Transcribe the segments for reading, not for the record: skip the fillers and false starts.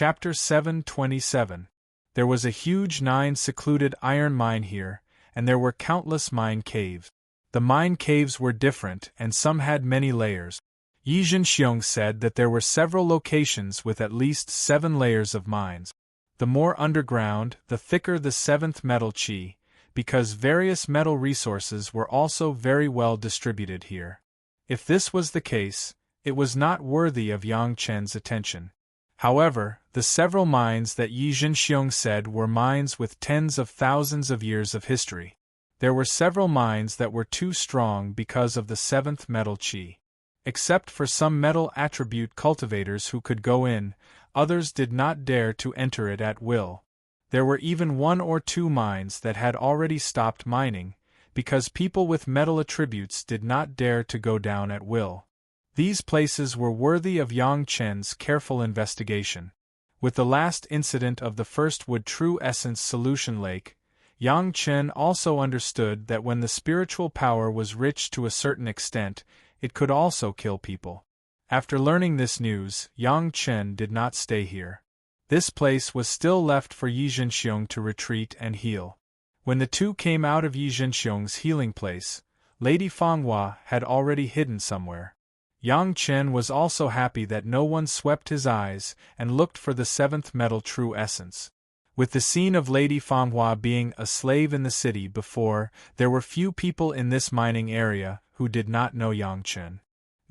Chapter 727. There was a huge 9 secluded iron mine here, and there were countless mine caves. The mine caves were different, and some had many layers. Yi Zhenxiong said that there were several locations with at least 7 layers of mines. The more underground, the thicker the 7th metal qi, because various metal resources were also very well distributed here. If this was the case, it was not worthy of Yang Chen's attention. However, the several mines that Yi Zhenxiong said were mines with tens of thousands of years of history. There were several mines that were too strong because of the 7th metal qi. Except for some metal attribute cultivators who could go in, others did not dare to enter it at will. There were even 1 or 2 mines that had already stopped mining, because people with metal attributes did not dare to go down at will. These places were worthy of Yang Chen's careful investigation. With the last incident of the first Wood True Essence Solution Lake, Yang Chen also understood that when the spiritual power was rich to a certain extent, it could also kill people. After learning this news, Yang Chen did not stay here. This place was still left for Yi Zhenxiong to retreat and heal. When the two came out of Yi Zhenxiong's healing place, Lady Fanghua had already hidden somewhere. Yang Chen was also happy that no one swept his eyes and looked for the 7th metal true essence. With the scene of Lady Fanghua being a slave in the city before, there were few people in this mining area who did not know Yang Chen.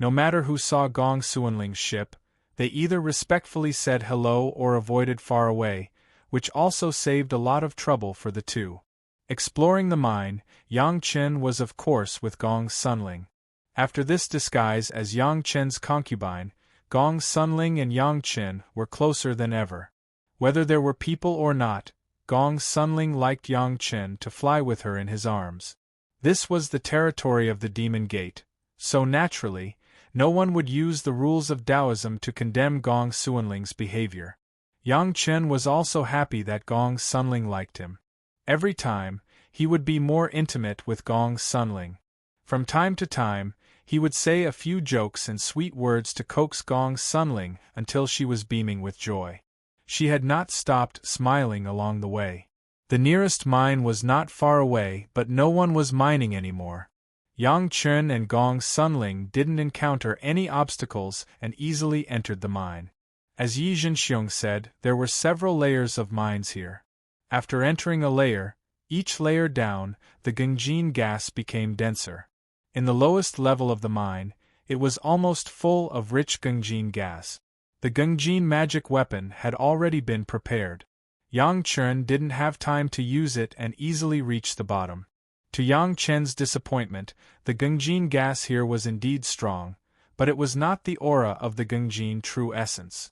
No matter who saw Gong Xuanling's ship, they either respectfully said hello or avoided far away, which also saved a lot of trouble for the two. Exploring the mine, Yang Chen was of course with Gong Sunling. After this disguise as Yang Chen's concubine, Gong Sunling and Yang Chen were closer than ever. Whether there were people or not, Gong Sunling liked Yang Chen to fly with her in his arms. This was the territory of the Demon Gate, so naturally, no one would use the rules of Taoism to condemn Gong Xuanling's behavior. Yang Chen was also happy that Gong Sunling liked him. Every time, he would be more intimate with Gong Sunling. From time to time, he would say a few jokes and sweet words to coax Gong Sunling until she was beaming with joy. She had not stopped smiling along the way. The nearest mine was not far away, but no one was mining anymore. Yang Chen and Gong Sunling didn't encounter any obstacles and easily entered the mine. As Yi Zhenxiong said, there were several layers of mines here. After entering a layer, each layer down, the Gengjin gas became denser. In the lowest level of the mine, it was almost full of rich Gengjin gas. The Gengjin magic weapon had already been prepared. Yang Chen didn't have time to use it and easily reached the bottom. To Yang Chen's disappointment, the Gengjin gas here was indeed strong, but it was not the aura of the Gengjin true essence.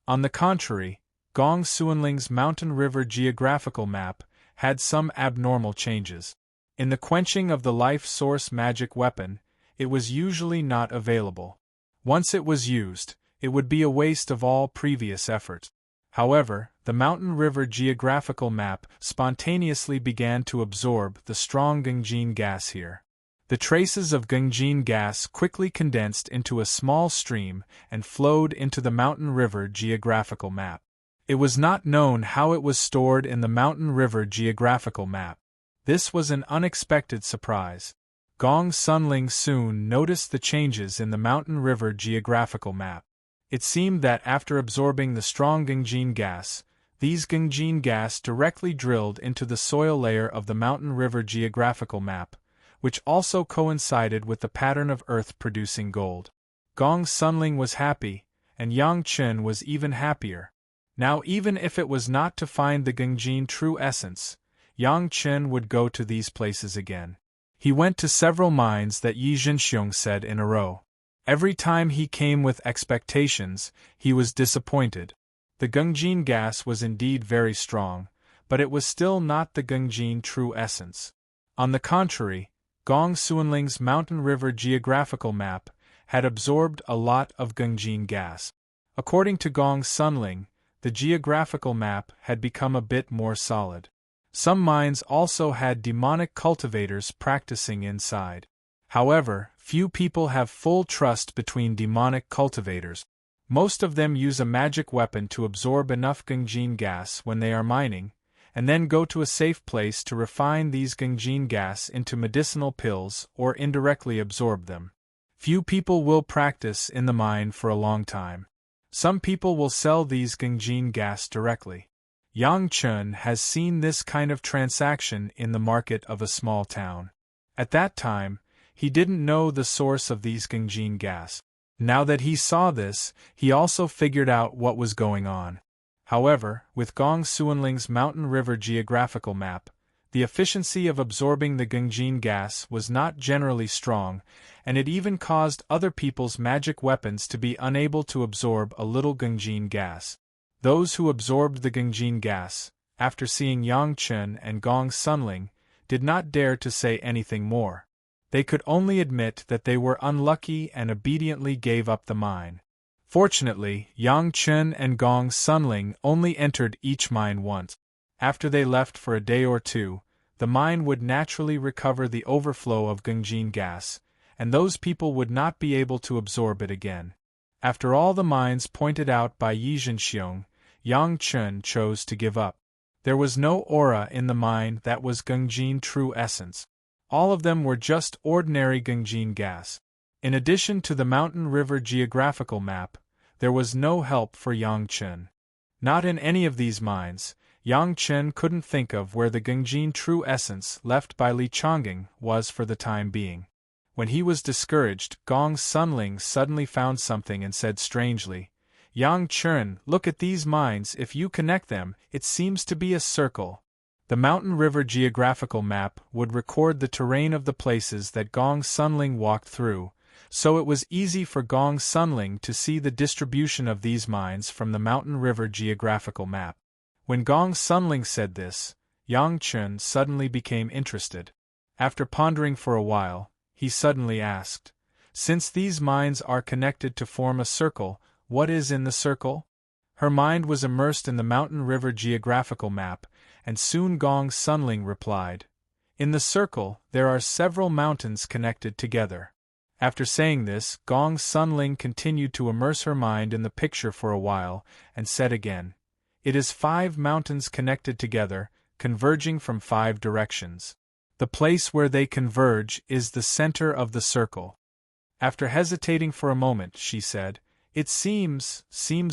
On the contrary, Gong Xuanling's mountain river geographical map had some abnormal changes. In the quenching of the life source magic weapon, it was usually not available. Once it was used, it would be a waste of all previous effort. However, the mountain river geographical map spontaneously began to absorb the strong Gengjin gas here. The traces of Gengjin gas quickly condensed into a small stream and flowed into the mountain river geographical map. It was not known how it was stored in the mountain river geographical map. This was an unexpected surprise. Gong Sunling soon noticed the changes in the mountain river geographical map. It seemed that after absorbing the strong Gengjin gas, these Gengjin gas directly drilled into the soil layer of the mountain river geographical map, which also coincided with the pattern of earth producing gold. Gong Sunling was happy, and Yang Chen was even happier. Now even if it was not to find the Gengjin true essence, Yang Chen would go to these places again. He went to several mines that Yi Zhenxiong said in a row. Every time he came with expectations, he was disappointed. The Gengjin gas was indeed very strong, but it was still not the Gengjin true essence. On the contrary, Gong Xuanling's mountain river geographical map had absorbed a lot of Gengjin gas. According to Gong Sunling, the geographical map had become a bit more solid. Some mines also had demonic cultivators practicing inside. However, few people have full trust between demonic cultivators. Most of them use a magic weapon to absorb enough Gungjin gas when they are mining, and then go to a safe place to refine these Gungjin gas into medicinal pills or indirectly absorb them. Few people will practice in the mine for a long time. Some people will sell these Gungjin gas directly. Yang Chun has seen this kind of transaction in the market of a small town. At that time, he didn't know the source of these Gungjin gas. Now that he saw this, he also figured out what was going on. However, with Gong Suanling's mountain river geographical map, the efficiency of absorbing the Gungjin gas was not generally strong, and it even caused other people's magic weapons to be unable to absorb a little Gungjin gas. Those who absorbed the Gungjin gas, after seeing Yang Chen and Gong Sunling, did not dare to say anything more. They could only admit that they were unlucky and obediently gave up the mine. Fortunately, Yang Chen and Gong Sunling only entered each mine once. After they left for a day or two, the mine would naturally recover the overflow of Gungjin gas, and those people would not be able to absorb it again. After all the mines pointed out by Yi Zhenxiong, Yang Chen chose to give up. There was no aura in the mine that was Gungjin true essence. All of them were just ordinary Gungjin gas. In addition to the mountain river geographical map, there was no help for Yang Chen. Not in any of these mines, Yang Chen couldn't think of where the Gungjin true essence left by Li Changing was for the time being. When he was discouraged, Gong Sunling suddenly found something and said strangely, "Yang Chen, look at these mines. If you connect them, it seems to be a circle." The mountain river geographical map would record the terrain of the places that Gong Sunling walked through, so it was easy for Gong Sunling to see the distribution of these mines from the mountain river geographical map. When Gong Sunling said this, Yang Chen suddenly became interested. After pondering for a while, he suddenly asked, "Since these mines are connected to form a circle, what is in the circle?" Her mind was immersed in the mountain river geographical map, and soon Gong Sunling replied, "In the circle, there are several mountains connected together." After saying this, Gong Sunling continued to immerse her mind in the picture for a while, and said again, "It is 5 mountains connected together, converging from 5 directions. The place where they converge is the center of the circle." After hesitating for a moment, she said, "It seems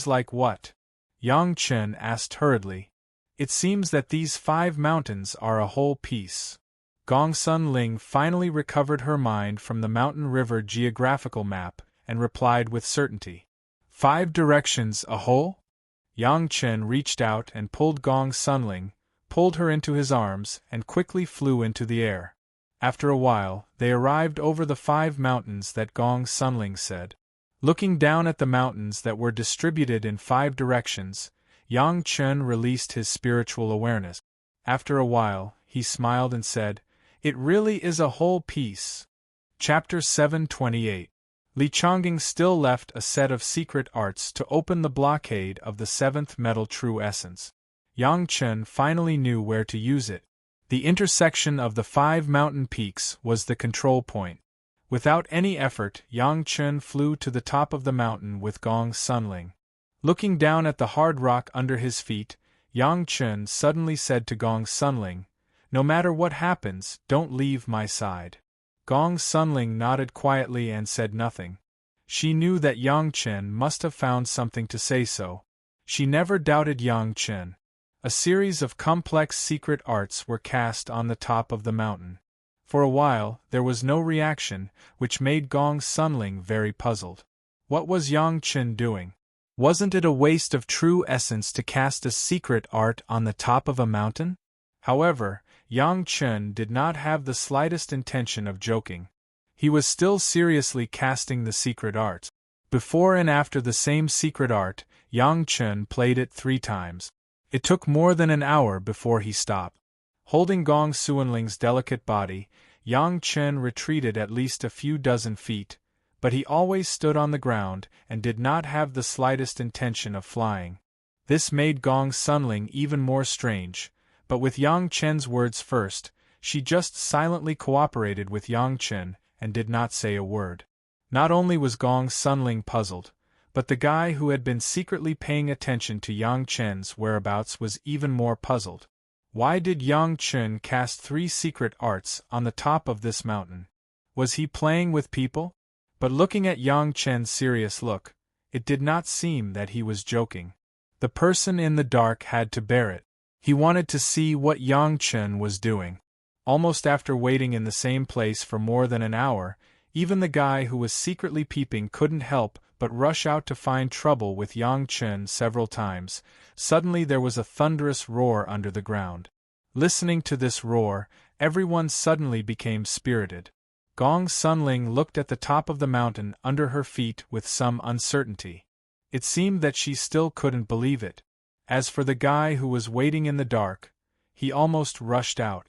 like what?" Yang Chen asked hurriedly. "It seems that these 5 mountains are a whole piece." Gong Sunling finally recovered her mind from the mountain river geographical map, and replied with certainty, "5 directions a whole?" Yang Chen reached out and pulled Gong Sunling, pulled her into his arms, and quickly flew into the air. After a while, they arrived over the 5 mountains that Gong Sunling said. Looking down at the mountains that were distributed in 5 directions, Yang Chen released his spiritual awareness. After a while, he smiled and said, "It really is a whole piece." Chapter 728. Li Changing still left a set of secret arts to open the blockade of the 7th metal true essence. Yang Chen finally knew where to use it. The intersection of the 5 mountain peaks was the control point. Without any effort, Yang Chen flew to the top of the mountain with Gong Sunling. Looking down at the hard rock under his feet, Yang Chen suddenly said to Gong Sunling, "No matter what happens, don't leave my side." Gong Sunling nodded quietly and said nothing. She knew that Yang Chen must have found something to say so. She never doubted Yang Chen. A series of complex secret arts were cast on the top of the mountain. For a while, there was no reaction, which made Gong Sunling very puzzled. What was Yang Chen doing? Wasn't it a waste of true essence to cast a secret art on the top of a mountain? However, Yang Chen did not have the slightest intention of joking. He was still seriously casting the secret art. Before and after the same secret art, Yang Chen played it 3 times. It took more than an hour before he stopped. Holding Gong Suanling's delicate body, Yang Chen retreated at least a few dozen feet, but he always stood on the ground and did not have the slightest intention of flying. This made Gong Sunling even more strange, but with Yang Chen's words first, she just silently cooperated with Yang Chen and did not say a word. Not only was Gong Sunling puzzled, But the guy who had been secretly paying attention to Yang Chen's whereabouts was even more puzzled. Why did Yang Chen cast 3 secret arts on the top of this mountain? Was he playing with people? But looking at Yang Chen's serious look, it did not seem that he was joking. The person in the dark had to bear it. He wanted to see what Yang Chen was doing. Almost after waiting in the same place for more than an hour, even the guy who was secretly peeping couldn't help but rush out to find trouble with Yang Chen several times. Suddenly there was a thunderous roar under the ground. Listening to this roar, everyone suddenly became spirited. Gong Sunling looked at the top of the mountain under her feet with some uncertainty. It seemed that she still couldn't believe it. As for the guy who was waiting in the dark, he almost rushed out.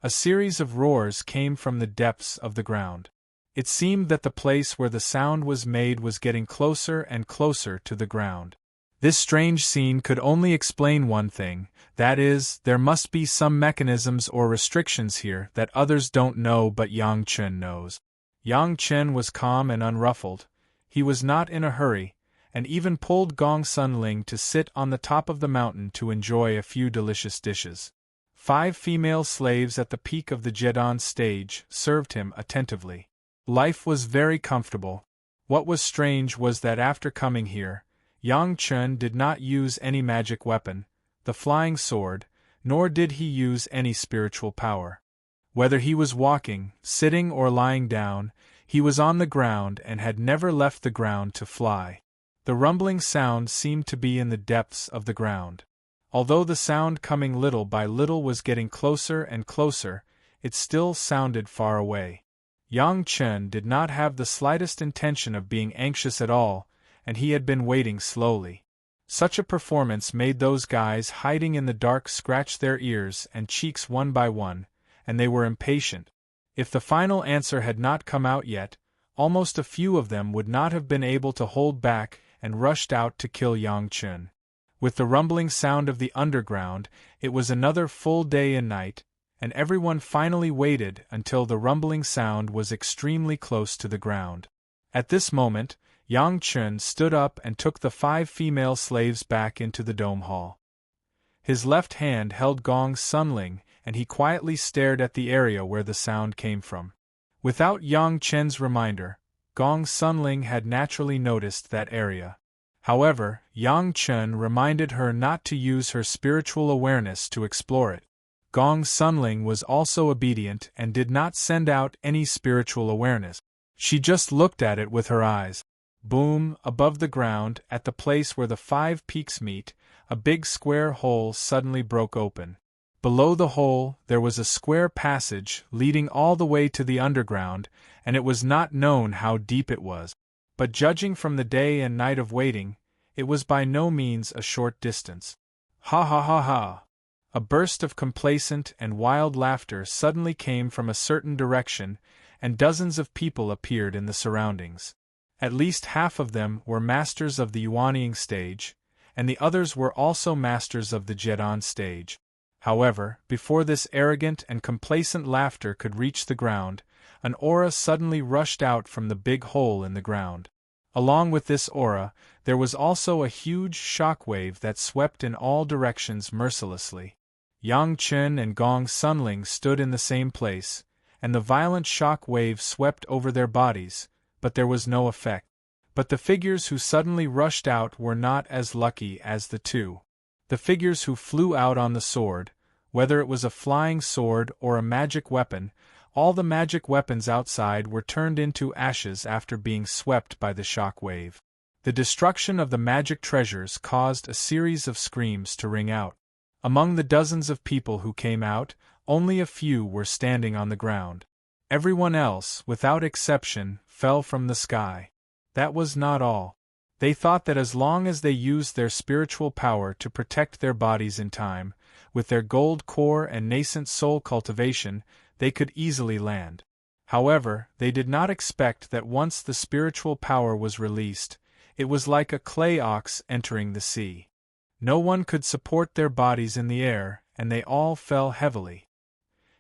A series of roars came from the depths of the ground. It seemed that the place where the sound was made was getting closer and closer to the ground. This strange scene could only explain one thing, that is, there must be some mechanisms or restrictions here that others don't know but Yang Chen knows. Yang Chen was calm and unruffled. He was not in a hurry, and even pulled Gong Sunling to sit on the top of the mountain to enjoy a few delicious dishes. 5 female slaves at the peak of the Jedon stage served him attentively. Life was very comfortable. What was strange was that after coming here, Yang Chen did not use any magic weapon, the flying sword, nor did he use any spiritual power. Whether he was walking, sitting or lying down, he was on the ground and had never left the ground to fly. The rumbling sound seemed to be in the depths of the ground. Although the sound coming little by little was getting closer and closer, it still sounded far away. Yang Chen did not have the slightest intention of being anxious at all, and he had been waiting slowly. Such a performance made those guys hiding in the dark scratch their ears and cheeks one by one, and they were impatient. If the final answer had not come out yet, almost a few of them would not have been able to hold back and rushed out to kill Yang Chen. With the rumbling sound of the underground, it was another full day and night, and everyone finally waited until the rumbling sound was extremely close to the ground. At this moment, Yang Chen stood up and took the 5 female slaves back into the dome hall. His left hand held Gong Sunling, and he quietly stared at the area where the sound came from. Without Yang Chen's reminder, Gong Sunling had naturally noticed that area. However, Yang Chen reminded her not to use her spiritual awareness to explore it. Gong Sunling was also obedient and did not send out any spiritual awareness. She just looked at it with her eyes. Boom, above the ground, at the place where the 5 peaks meet, a big square hole suddenly broke open. Below the hole, there was a square passage leading all the way to the underground, and it was not known how deep it was. But judging from the day and night of waiting, it was by no means a short distance. Ha ha ha ha! A burst of complacent and wild laughter suddenly came from a certain direction, and dozens of people appeared in the surroundings. At least half of them were masters of the Yuanying stage, and the others were also masters of the Jedon stage. However, before this arrogant and complacent laughter could reach the ground, an aura suddenly rushed out from the big hole in the ground. Along with this aura, there was also a huge shock wave that swept in all directions mercilessly. Yang Chen and Gong Sunling stood in the same place, and the violent shock wave swept over their bodies, but there was no effect. But the figures who suddenly rushed out were not as lucky as the two. The figures who flew out on the sword, whether it was a flying sword or a magic weapon, all the magic weapons outside were turned into ashes after being swept by the shock wave. The destruction of the magic treasures caused a series of screams to ring out. Among the dozens of people who came out, only a few were standing on the ground. Everyone else, without exception, fell from the sky. That was not all. They thought that as long as they used their spiritual power to protect their bodies in time, with their gold core and nascent soul cultivation, they could easily land. However, they did not expect that once the spiritual power was released, it was like a clay ox entering the sea. No one could support their bodies in the air, and they all fell heavily.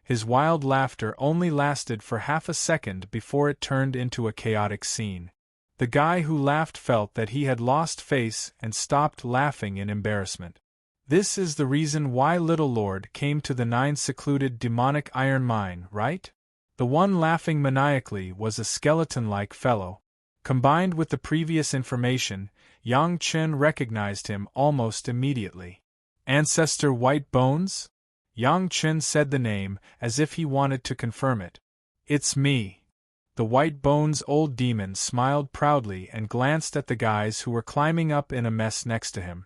His wild laughter only lasted for half a second before it turned into a chaotic scene. The guy who laughed felt that he had lost face and stopped laughing in embarrassment. This is the reason why Little Lord came to the 9 secluded demonic iron mine, right? The one laughing maniacally was a skeleton-like fellow. Combined with the previous information, Yang Chen recognized him almost immediately. Ancestor White Bones? Yang Chen said the name as if he wanted to confirm it. It's me. The White Bones old demon smiled proudly and glanced at the guys who were climbing up in a mess next to him.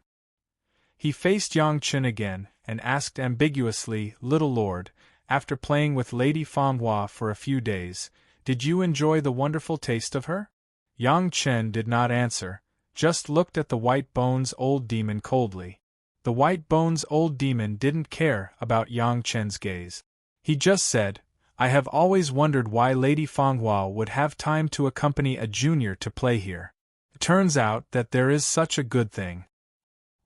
He faced Yang Chen again and asked ambiguously, Little Lord, after playing with Lady Fanghua for a few days, did you enjoy the wonderful taste of her? Yang Chen did not answer, just looked at the White Bones old demon coldly. The White Bones old demon didn't care about Yang Chen's gaze. He just said, I have always wondered why Lady Fanghua would have time to accompany a junior to play here. It turns out that there is such a good thing.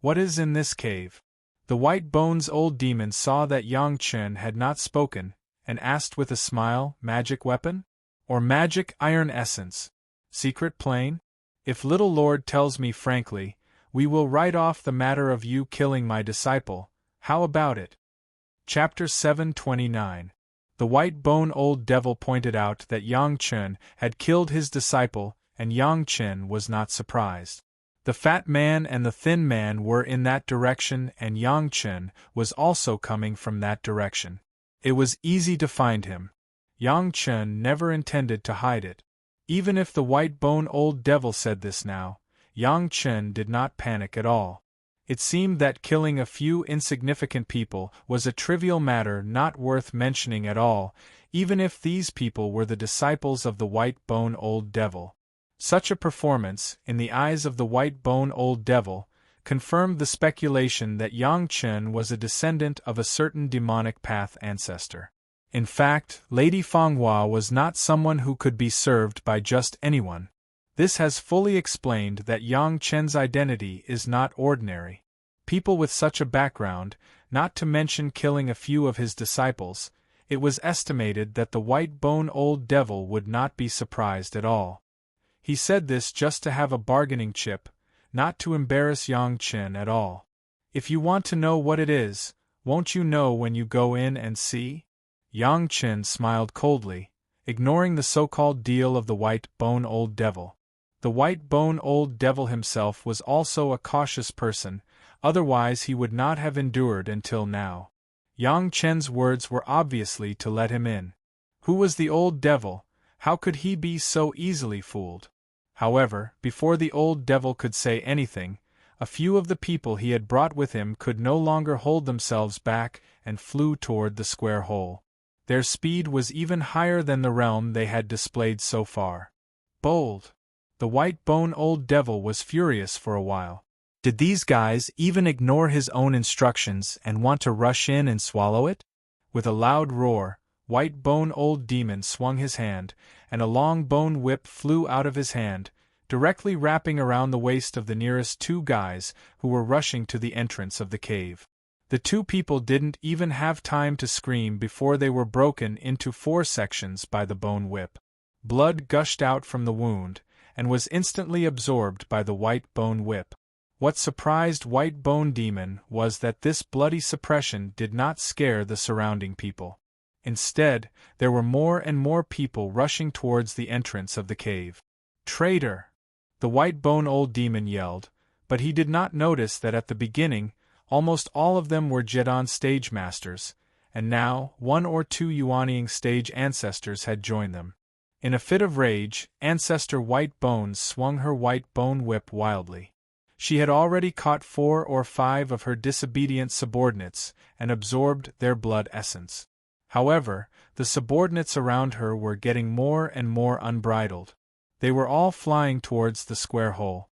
What is in this cave? The White Bones old demon saw that Yang Chen had not spoken, and asked with a smile, magic weapon? Or magic iron essence? Secret plane? If Little Lord tells me frankly, we will write off the matter of you killing my disciple. How about it? Chapter 729. The White Bone Old Devil pointed out that Yang Chen had killed his disciple, and Yang Chen was not surprised. The fat man and the thin man were in that direction, and Yang Chen was also coming from that direction. It was easy to find him. Yang Chen never intended to hide it. Even if the White Bone Old Devil said this now, Yang Chen did not panic at all. It seemed that killing a few insignificant people was a trivial matter not worth mentioning at all, even if these people were the disciples of the White Bone Old Devil. Such a performance, in the eyes of the White Bone Old Devil, confirmed the speculation that Yang Chen was a descendant of a certain demonic path ancestor. In fact, Lady Fanghua was not someone who could be served by just anyone. This has fully explained that Yang Chen's identity is not ordinary. People with such a background, not to mention killing a few of his disciples, it was estimated that the White Bone Old Devil would not be surprised at all. He said this just to have a bargaining chip, not to embarrass Yang Chen at all. If you want to know what it is, won't you know when you go in and see? Yang Chen smiled coldly, ignoring the so-called deal of the White Bone Old Devil. The White Bone Old Devil himself was also a cautious person, otherwise he would not have endured until now. Yang Chen's words were obviously to let him in. Who was the old devil? How could he be so easily fooled? However, before the old devil could say anything, a few of the people he had brought with him could no longer hold themselves back and flew toward the square hole. Their speed was even higher than the realm they had displayed so far. Bold! The White Bone Old Devil was furious for a while. Did these guys even ignore his own instructions and want to rush in and swallow it? With a loud roar, White Bone Old Demon swung his hand, and a long bone whip flew out of his hand, directly wrapping around the waist of the nearest 2 guys who were rushing to the entrance of the cave. The 2 people didn't even have time to scream before they were broken into 4 sections by the bone whip. Blood gushed out from the wound, and was instantly absorbed by the White Bone Whip. What surprised White Bone Demon was that this bloody suppression did not scare the surrounding people. Instead, there were more and more people rushing towards the entrance of the cave. Traitor! The White Bone Old Demon yelled, but he did not notice that at the beginning, almost all of them were Jedon stage masters, and now 1 or 2 Yuanying stage ancestors had joined them. In a fit of rage, Ancestor White Bones swung her White Bone Whip wildly. She had already caught 4 or 5 of her disobedient subordinates and absorbed their blood essence. However, the subordinates around her were getting more and more unbridled. They were all flying towards the square hole.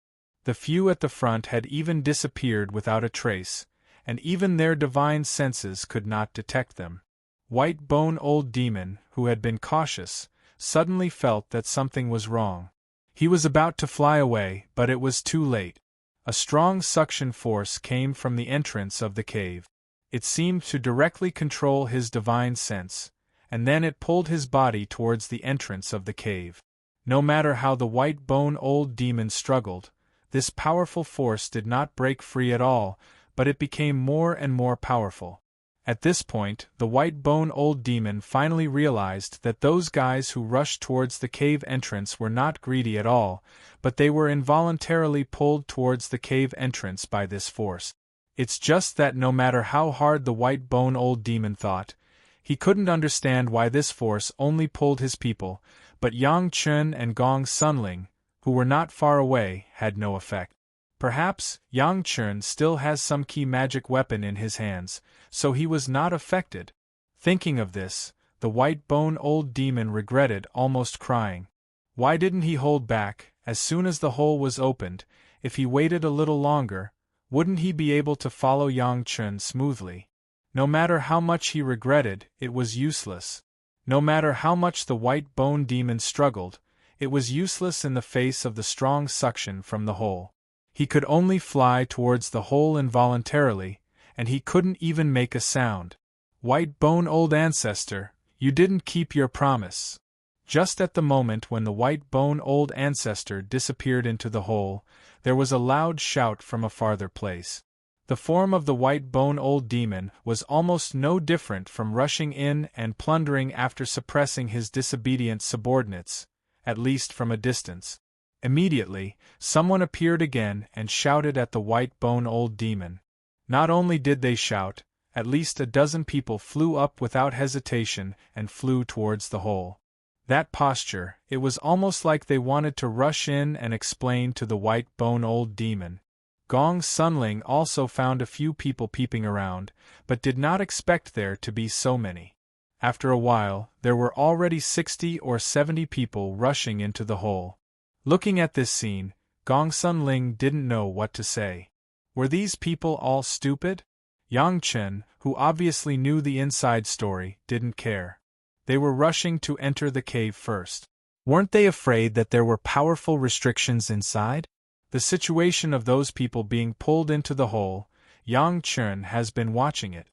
The few at the front had even disappeared without a trace, and even their divine senses could not detect them. White Bone Old Demon, who had been cautious, suddenly felt that something was wrong. He was about to fly away, but it was too late. A strong suction force came from the entrance of the cave. It seemed to directly control his divine sense, and then it pulled his body towards the entrance of the cave. No matter how the white bone old demon struggled, this powerful force did not break free at all, but it became more and more powerful. At this point, the white bone old demon finally realized that those guys who rushed towards the cave entrance were not greedy at all, but they were involuntarily pulled towards the cave entrance by this force. It's just that no matter how hard the white bone old demon thought, he couldn't understand why this force only pulled his people, but Yang Chun and Gong Sunling, who were not far away, had no effect. Perhaps Yang Chun still has some key magic weapon in his hands, so he was not affected. Thinking of this, the white bone old demon regretted almost crying. Why didn't he hold back? As soon as the hole was opened, if he waited a little longer, wouldn't he be able to follow Yang Chun smoothly? No matter how much he regretted, it was useless. No matter how much the white bone demon struggled, it was useless in the face of the strong suction from the hole. He could only fly towards the hole involuntarily, and he couldn't even make a sound. White bone old ancestor, you didn't keep your promise. Just at the moment when the white bone old ancestor disappeared into the hole, there was a loud shout from a farther place. The form of the white bone old demon was almost no different from rushing in and plundering after suppressing his disobedient subordinates, at least from a distance. Immediately, someone appeared again and shouted at the white bone old demon. Not only did they shout, at least a dozen people flew up without hesitation and flew towards the hole. That posture, it was almost like they wanted to rush in and explain to the white bone old demon. Gong Sunling also found a few people peeping around, but did not expect there to be so many. After a while, there were already 60 or 70 people rushing into the hole. Looking at this scene, Gong Sunling didn't know what to say. Were these people all stupid? Yang Chen, who obviously knew the inside story, didn't care. They were rushing to enter the cave first. Weren't they afraid that there were powerful restrictions inside? The situation of those people being pulled into the hole, Yang Chen has been watching it.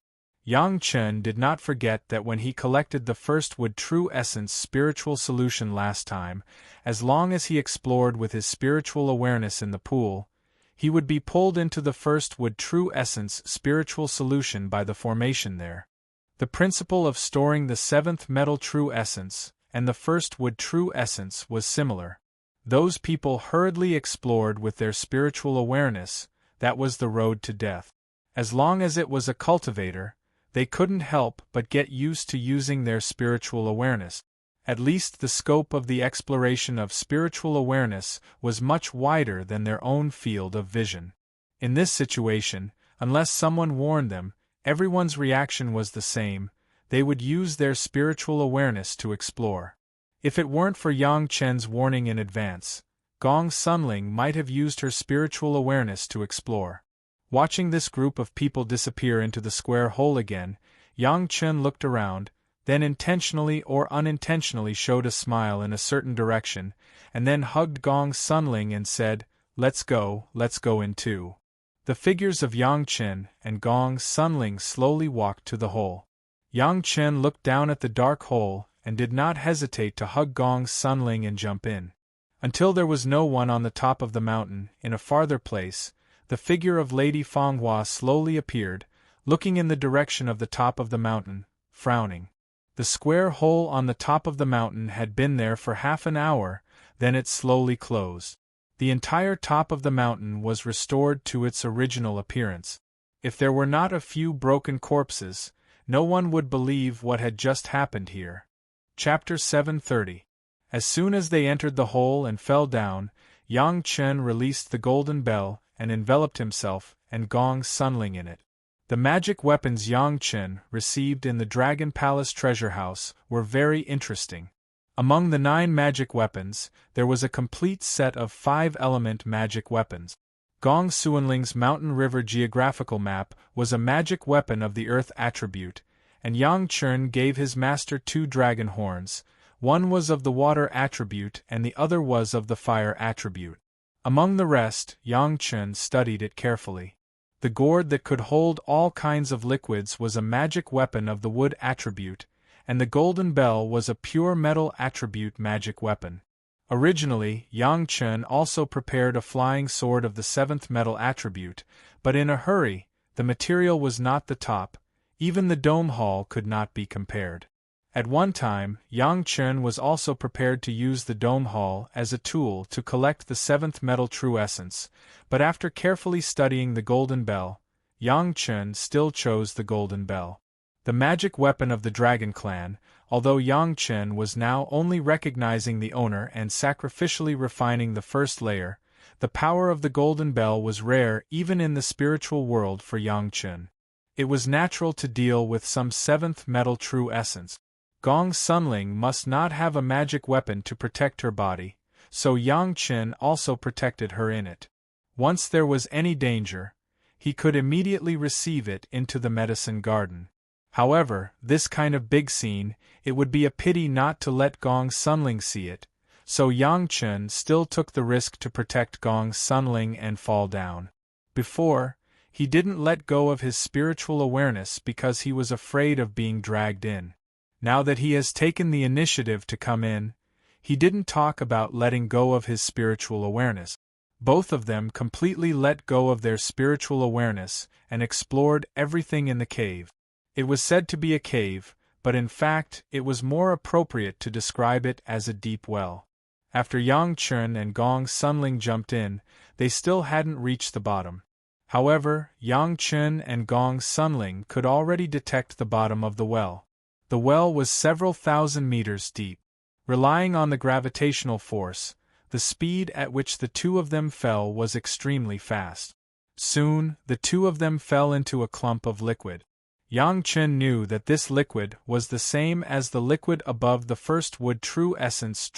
Yang Chen did not forget that when he collected the first Wood True Essence spiritual solution last time, as long as he explored with his spiritual awareness in the pool, he would be pulled into the first Wood True Essence spiritual solution by the formation there. The principle of storing the seventh Metal True Essence and the first Wood True Essence was similar. Those people hurriedly explored with their spiritual awareness. That was the road to death. As long as it was a cultivator, they couldn't help but get used to using their spiritual awareness. At least the scope of the exploration of spiritual awareness was much wider than their own field of vision. In this situation, unless someone warned them, everyone's reaction was the same: they would use their spiritual awareness to explore. If it weren't for Yang Chen's warning in advance, Gong Sunling might have used her spiritual awareness to explore. Watching this group of people disappear into the square hole again, Yang Chen looked around, then intentionally or unintentionally showed a smile in a certain direction, and then hugged Gong Sunling and said, let's go in too." The figures of Yang Chen and Gong Sunling slowly walked to the hole. Yang Chen looked down at the dark hole and did not hesitate to hug Gong Sunling and jump in. Until there was no one on the top of the mountain, in a farther place, the figure of Lady Fanghua slowly appeared, looking in the direction of the top of the mountain, frowning. The square hole on the top of the mountain had been there for half an hour, then it slowly closed. The entire top of the mountain was restored to its original appearance. If there were not a few broken corpses, no one would believe what had just happened here. Chapter 730. As soon as they entered the hole and fell down, Yang Chen released the golden bell and enveloped himself and Gong Sunling in it. The magic weapons Yang Chen received in the Dragon Palace treasure house were very interesting. Among the 9 magic weapons, there was a complete set of 5-element magic weapons. Gong Sunling's Mountain River geographical map was a magic weapon of the earth attribute, and Yang Chen gave his master 2 dragon horns. One was of the water attribute and the other was of the fire attribute. Among the rest, Yang Chen studied it carefully. The gourd that could hold all kinds of liquids was a magic weapon of the wood attribute, and the golden bell was a pure metal attribute magic weapon. Originally, Yang Chen also prepared a flying sword of the 7th metal attribute, but in a hurry, the material was not the top, even the dome hall could not be compared. At one time, Yang Chen was also prepared to use the dome hall as a tool to collect the 7th metal true essence, but after carefully studying the golden bell, Yang Chen still chose the golden bell. The magic weapon of the Dragon Clan, although Yang Chen was now only recognizing the owner and sacrificially refining the first layer, the power of the golden bell was rare even in the spiritual world for Yang Chen. It was natural to deal with some 7th metal true essence. Gong Sunling must not have a magic weapon to protect her body, so Yang Chen also protected her in it. Once there was any danger, he could immediately receive it into the medicine garden. However, this kind of big scene, it would be a pity not to let Gong Sunling see it, so Yang Chen still took the risk to protect Gong Sunling and fall down. Before, he didn't let go of his spiritual awareness because he was afraid of being dragged in. Now that he has taken the initiative to come in, he didn't talk about letting go of his spiritual awareness. Both of them completely let go of their spiritual awareness and explored everything in the cave. It was said to be a cave, but in fact it was more appropriate to describe it as a deep well. After Yang Chen and Gong Sunling jumped in, they still hadn't reached the bottom. However, Yang Chen and Gong Sunling could already detect the bottom of the well. The well was several thousand meters deep. Relying on the gravitational force, the speed at which the two of them fell was extremely fast. Soon, the two of them fell into a clump of liquid. Yang Chen knew that this liquid was the same as the liquid above the first wood true essence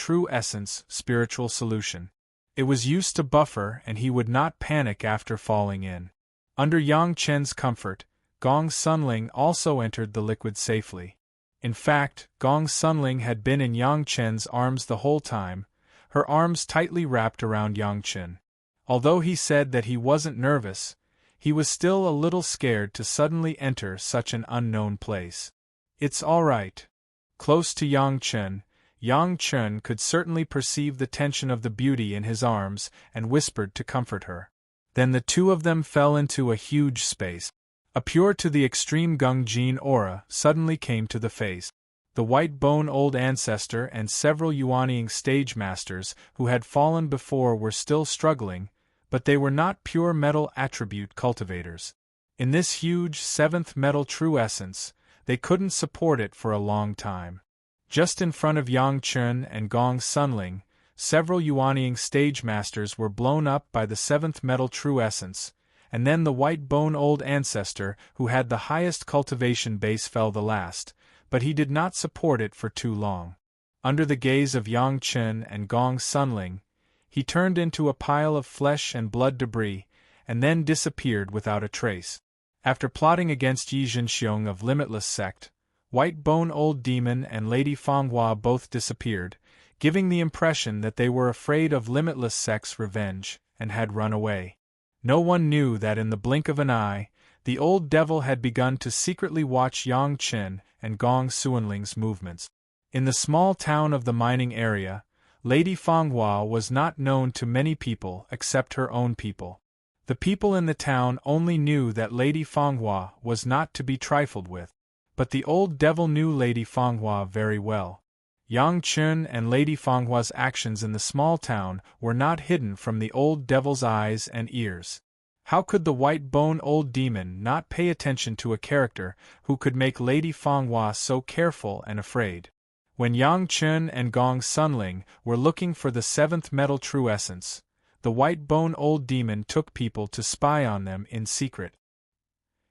spiritual solution. It was used to buffer and he would not panic after falling in. Under Yang Chen's comfort, Gong Sunling also entered the liquid safely. In fact, Gong Sunling had been in Yang Chen's arms the whole time, her arms tightly wrapped around Yang Chen. Although he said that he wasn't nervous, he was still a little scared to suddenly enter such an unknown place. "It's all right." Close to Yang Chen could certainly perceive the tension of the beauty in his arms and whispered to comfort her. Then the two of them fell into a huge space. A pure to the extreme Gung-Jin aura suddenly came to the face. The white bone old ancestor and several Yuanying stage masters who had fallen before were still struggling, but they were not pure metal attribute cultivators. In this huge 7th metal true essence, they couldn't support it for a long time. Just in front of Yang Chen and Gong Sunling, several Yuanying stage masters were blown up by the 7th metal true essence, and then the white bone old ancestor who had the highest cultivation base fell the last, but he did not support it for too long. Under the gaze of Yang Chen and Gong Sunling, he turned into a pile of flesh and blood debris, and then disappeared without a trace. After plotting against Yi Zhenxiong of Limitless Sect, White Bone Old Demon and Lady Fanghua both disappeared, giving the impression that they were afraid of Limitless Sect's revenge, and had run away. No one knew that in the blink of an eye, the old devil had begun to secretly watch Yang Chen and Gong Sunling's movements. In the small town of the mining area, Lady Fanghua was not known to many people except her own people. The people in the town only knew that Lady Fanghua was not to be trifled with, but the old devil knew Lady Fanghua very well. Yang Chen and Lady Fanghua's actions in the small town were not hidden from the old devil's eyes and ears. How could the white bone old demon not pay attention to a character who could make Lady Fanghua so careful and afraid? When Yang Chen and Gong Sunling were looking for the 7th metal true essence, the white bone old demon took people to spy on them in secret.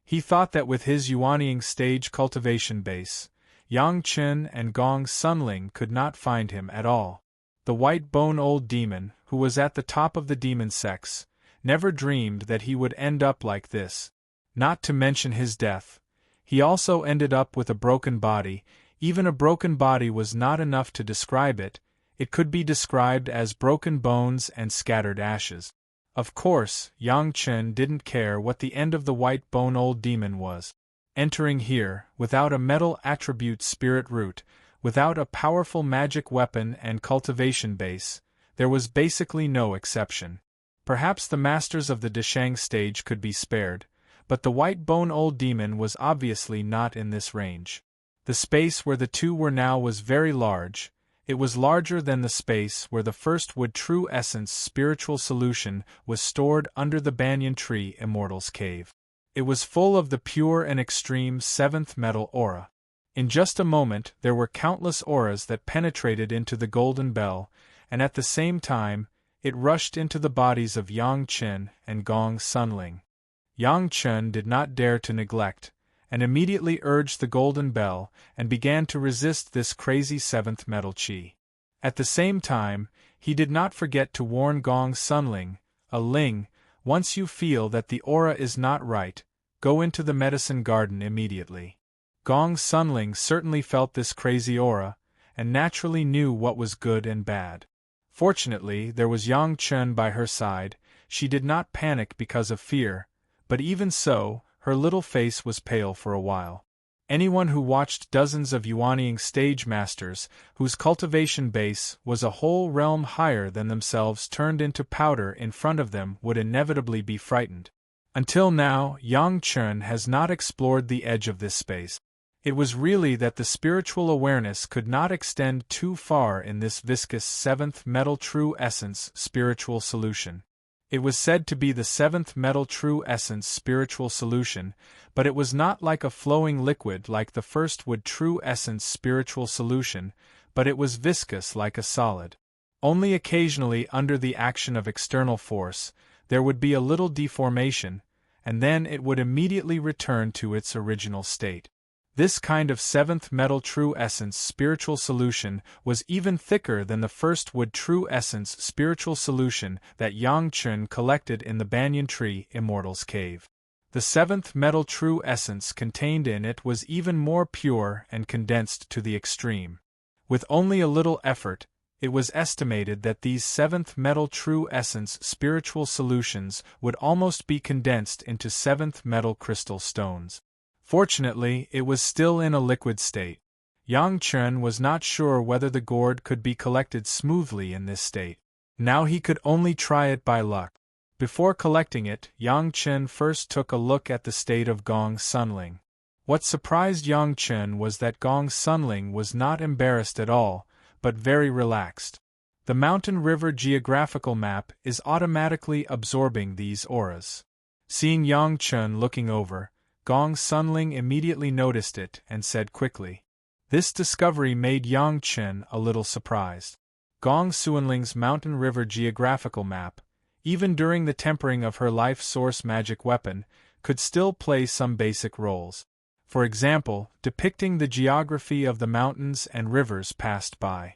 He thought that with his Yuanying stage cultivation base, Yang Chen and Gong Sunling could not find him at all. The white bone old demon, who was at the top of the demon sects, never dreamed that he would end up like this. Not to mention his death, he also ended up with a broken body. Even a broken body was not enough to describe it, it could be described as broken bones and scattered ashes. Of course, Yang Chen didn't care what the end of the white bone old demon was. Entering here, without a metal attribute spirit root, without a powerful magic weapon and cultivation base, There was basically no exception. Perhaps the masters of the Deshang stage could be spared, but the white bone old demon was obviously not in this range. The space where the two were now was very large. It was larger than the space where the first wood true essence spiritual solution was stored under the banyan tree Immortal's cave. It was full of the pure and extreme seventh metal aura. In just a moment there were countless auras that penetrated into the golden bell, and at the same time, it rushed into the bodies of Yang Chen and Gong Sunling. Yang Chen did not dare to neglect, and immediately urged the golden bell and began to resist this crazy seventh metal qi. At the same time, he did not forget to warn Gong Sunling, Ling, once you feel that the aura is not right, go into the medicine garden immediately. Gong Sunling certainly felt this crazy aura, and naturally knew what was good and bad. Fortunately, there was Yang Chen by her side. She did not panic because of fear, but even so, her little face was pale for a while. Anyone who watched dozens of Yuanying stage masters, whose cultivation base was a whole realm higher than themselves turned into powder in front of them would inevitably be frightened. Until now, Yang Chen has not explored the edge of this space. It was really that the spiritual awareness could not extend too far in this viscous seventh metal true essence spiritual solution. It was said to be the seventh metal true essence spiritual solution, but it was not like a flowing liquid like the first wood true essence spiritual solution, but it was viscous like a solid. Only occasionally under the action of external force, there would be a little deformation, and then it would immediately return to its original state. This kind of seventh metal true essence spiritual solution was even thicker than the first wood true essence spiritual solution that Yang Chen collected in the banyan tree Immortal's cave. The seventh metal true essence contained in it was even more pure and condensed to the extreme. With only a little effort, it was estimated that these seventh metal true essence spiritual solutions would almost be condensed into seventh metal crystal stones. Fortunately, it was still in a liquid state. Yang Chen was not sure whether the gourd could be collected smoothly in this state. Now he could only try it by luck. Before collecting it, Yang Chen first took a look at the state of Gong Sunling. What surprised Yang Chen was that Gong Sunling was not embarrassed at all, but very relaxed. The mountain river geographical map is automatically absorbing these auras. Seeing Yang Chen looking over, Gong Sunling immediately noticed it and said quickly. This discovery made Yang Chen a little surprised. Gong Sunling's mountain river geographical map, even during the tempering of her life source magic weapon, could still play some basic roles. For example, depicting the geography of the mountains and rivers passed by.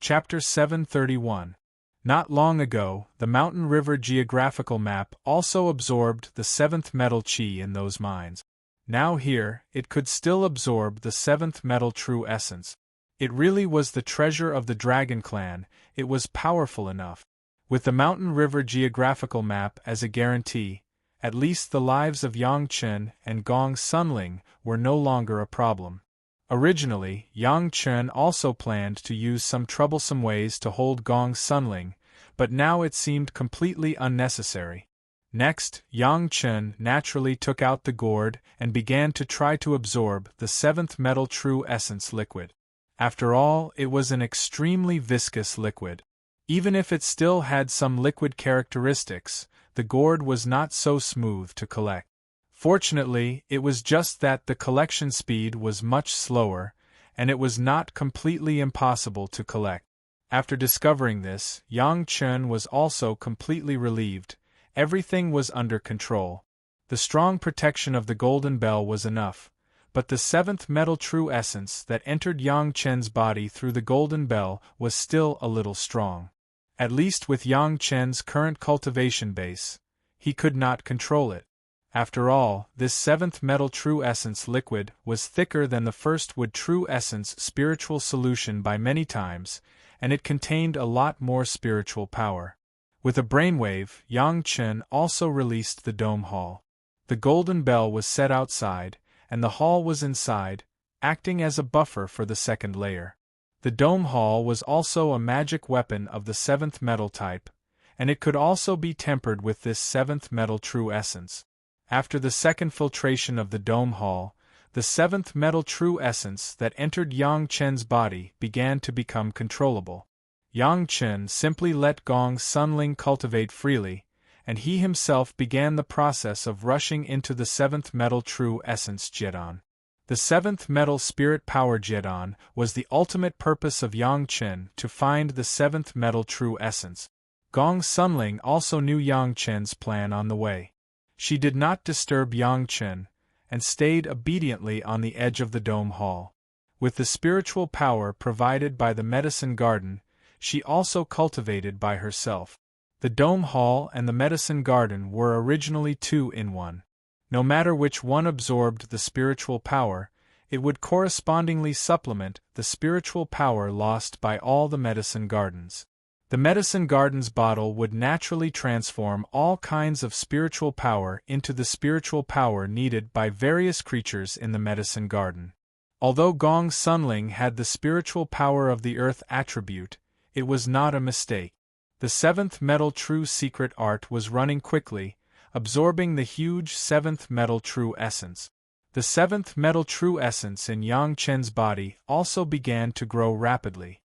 Chapter 731. Not long ago, the mountain river geographical map also absorbed the seventh metal qi in those mines. Now here, it could still absorb the seventh metal true essence. It really was the treasure of the Dragon Clan, it was powerful enough. With the mountain river geographical map as a guarantee, at least the lives of Yang Chen and Gong Sunling were no longer a problem. Originally, Yang Chen also planned to use some troublesome ways to hold Gong Sunling, but now it seemed completely unnecessary. Next, Yang Chen naturally took out the gourd and began to try to absorb the seventh metal true essence liquid. After all, it was an extremely viscous liquid. Even if it still had some liquid characteristics, the gourd was not so smooth to collect. Fortunately, it was just that the collection speed was much slower, and it was not completely impossible to collect. After discovering this, Yang Chen was also completely relieved. Everything was under control. The strong protection of the golden bell was enough, but the seventh metal true essence that entered Yang Chen's body through the golden bell was still a little strong. At least with Yang Chen's current cultivation base, he could not control it. After all, this seventh metal true essence liquid was thicker than the first wood true essence spiritual solution by many times, and it contained a lot more spiritual power. With a brainwave, Yang Chen also released the dome hall. The golden bell was set outside, and the hall was inside, acting as a buffer for the second layer. The dome hall was also a magic weapon of the seventh metal type, and it could also be tempered with this seventh metal true essence. After the second filtration of the dome hall, the seventh metal true essence that entered Yang Chen's body began to become controllable. Yang Chen simply let Gong Sunling cultivate freely, and he himself began the process of rushing into the seventh metal true essence Jedon. The seventh metal spirit power Jedon was the ultimate purpose of Yang Chen to find the seventh metal true essence. Gong Sunling also knew Yang Chen's plan on the way. She did not disturb Yang Chen, and stayed obediently on the edge of the dome hall. With the spiritual power provided by the medicine garden, she also cultivated by herself. The dome hall and the medicine garden were originally two in one. No matter which one absorbed the spiritual power, it would correspondingly supplement the spiritual power lost by all the medicine gardens. The medicine garden's bottle would naturally transform all kinds of spiritual power into the spiritual power needed by various creatures in the medicine garden. Although Gong Sunling had the spiritual power of the earth attribute, it was not a mistake. The seventh metal true secret art was running quickly, absorbing the huge seventh metal true essence. The seventh metal true essence in Yang Chen's body also began to grow rapidly.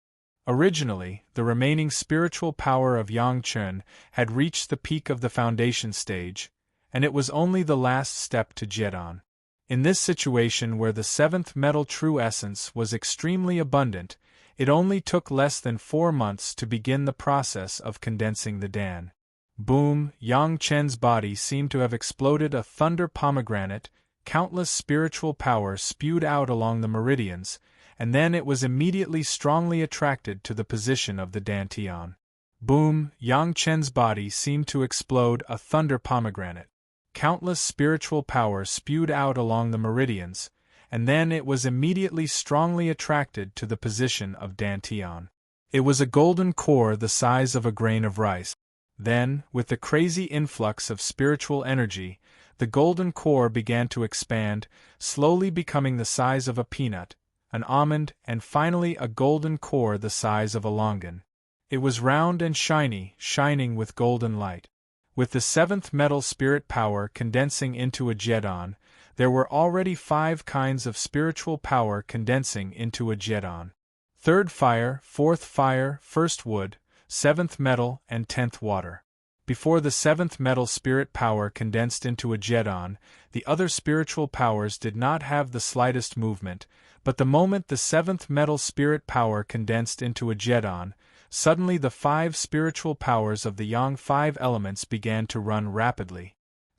Originally, the remaining spiritual power of Yang Chen had reached the peak of the foundation stage, and it was only the last step to Jedon. In this situation where the seventh metal true essence was extremely abundant, it only took less than 4 months to begin the process of condensing the Dan. Boom! Yang Chen's body seemed to have exploded a thunder pomegranate, countless spiritual power spewed out along the meridians, and then it was immediately strongly attracted to the position of the dantian. Boom! Yang Chen's body seemed to explode a thunder pomegranate. Countless spiritual power spewed out along the meridians, and then it was immediately strongly attracted to the position of dantian. It was a golden core the size of a grain of rice. Then, with the crazy influx of spiritual energy, the golden core began to expand, slowly becoming the size of a peanut, an almond, and finally a golden core the size of a longan. It was round and shiny, shining with golden light. With the seventh metal spirit power condensing into a Jedon, there were already 5 kinds of spiritual power condensing into a Jedon. 3rd fire, 4th fire, 1st wood, 7th metal, and 10th water. Before the 7th metal spirit power condensed into a Jedon, the other spiritual powers did not have the slightest movement, but the moment the 7th metal spirit power condensed into a Jedon, suddenly the 5 spiritual powers of the Yang 5 elements began to run rapidly.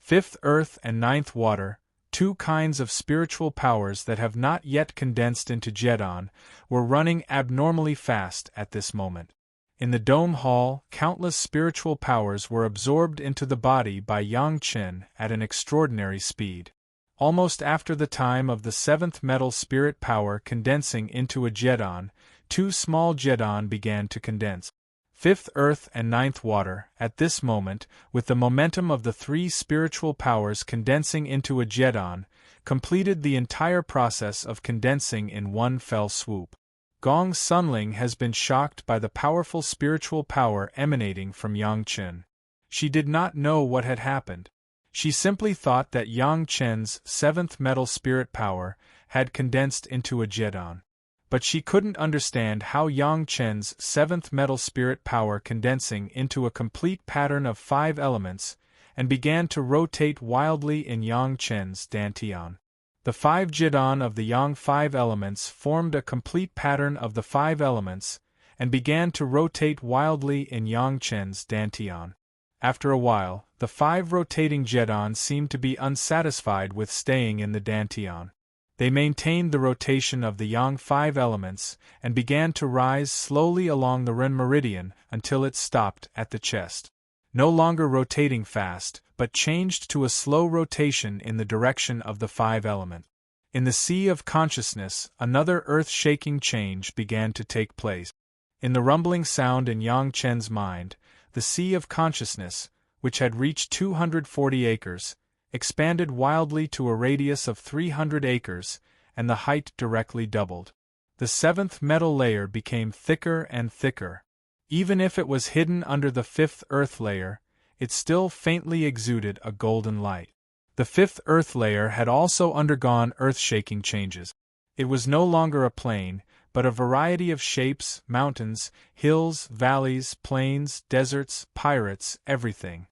5th earth and 9th water, 2 kinds of spiritual powers that have not yet condensed into Jedon, were running abnormally fast at this moment. In the dome hall, countless spiritual powers were absorbed into the body by Yang Chen at an extraordinary speed. Almost after the time of the 7th metal spirit power condensing into a Jedon, 2 small Jedon began to condense. 5th earth and 9th water, at this moment, with the momentum of the 3 spiritual powers condensing into a Jedon, completed the entire process of condensing in one fell swoop. Gong Sunling has been shocked by the powerful spiritual power emanating from Yang Chen. She did not know what had happened. She simply thought that Yang Chen's 7th metal spirit power had condensed into a Jedon. But she couldn't understand how Yang Chen's 7th metal spirit power condensing into a complete pattern of 5 elements, and began to rotate wildly in Yang Chen's dantian. The 5 Jedon of the Yang 5 elements formed a complete pattern of the 5 elements, and began to rotate wildly in Yang Chen's dantian. After a while, the 5 rotating Jedon seemed to be unsatisfied with staying in the dantian. They maintained the rotation of the Yang 5 elements, and began to rise slowly along the Ren meridian until it stopped at the chest. No longer rotating fast, but changed to a slow rotation in the direction of the 5 element. In the sea of consciousness, another earth-shaking change began to take place. In the rumbling sound in Yang Chen's mind, the sea of consciousness, which had reached 240 acres, expanded wildly to a radius of 300 acres, and the height directly doubled. the seventh metal layer became thicker and thicker. Even if it was hidden under the fifth earth layer, it still faintly exuded a golden light. The fifth earth layer had also undergone earth-shaking changes. It was no longer a plane, but a variety of shapes: mountains, hills, valleys, plains, deserts, pirates, everything.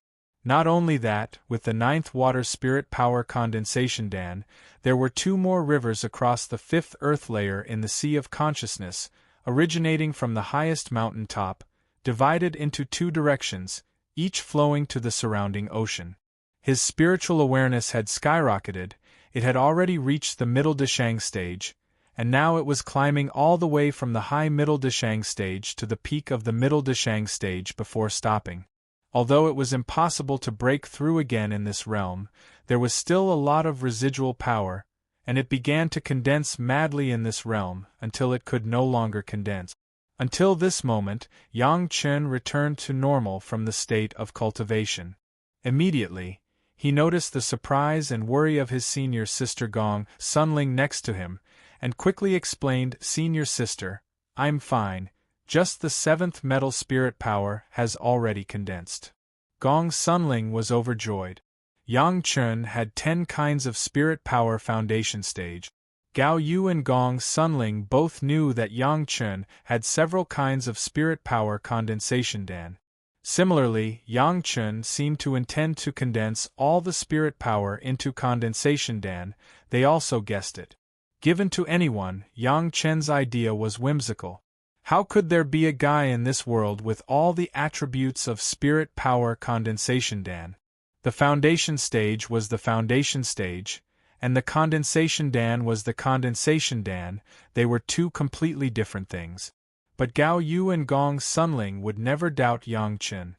Not only that, with the ninth water spirit power condensation dam, there were two more rivers across the fifth earth layer in the Sea of Consciousness, originating from the highest mountain top, divided into two directions, each flowing to the surrounding ocean. His spiritual awareness had skyrocketed. It had already reached the middle Dashang stage, and now it was climbing all the way from the high middle Dashang stage to the peak of the middle Dashang stage before stopping. Although it was impossible to break through again in this realm, there was still a lot of residual power, and it began to condense madly in this realm until it could no longer condense. Until this moment, Yang Chen returned to normal from the state of cultivation. Immediately, he noticed the surprise and worry of his senior sister Gong Sunling next to him, and quickly explained, "Senior sister, I'm fine. Just the seventh metal spirit power has already condensed." Gong Sunling was overjoyed. Yang Chen had 10 kinds of spirit power foundation stage. Gao Yu and Gong Sunling both knew that Yang Chen had several kinds of spirit power condensation dam. Similarly, Yang Chen seemed to intend to condense all the spirit power into condensation dam. They also guessed it. Given to anyone, Yang Chen's idea was whimsical. How could there be a guy in this world with all the attributes of spirit power condensation dam? The foundation stage was the foundation stage, and the condensation dam was the condensation dam. They were two completely different things. But Gao Yu and Gong Sunling would never doubt Yang Chen.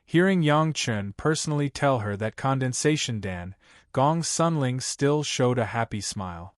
Hearing Yang Chen personally tell her that condensation dam, Gong Sunling still showed a happy smile.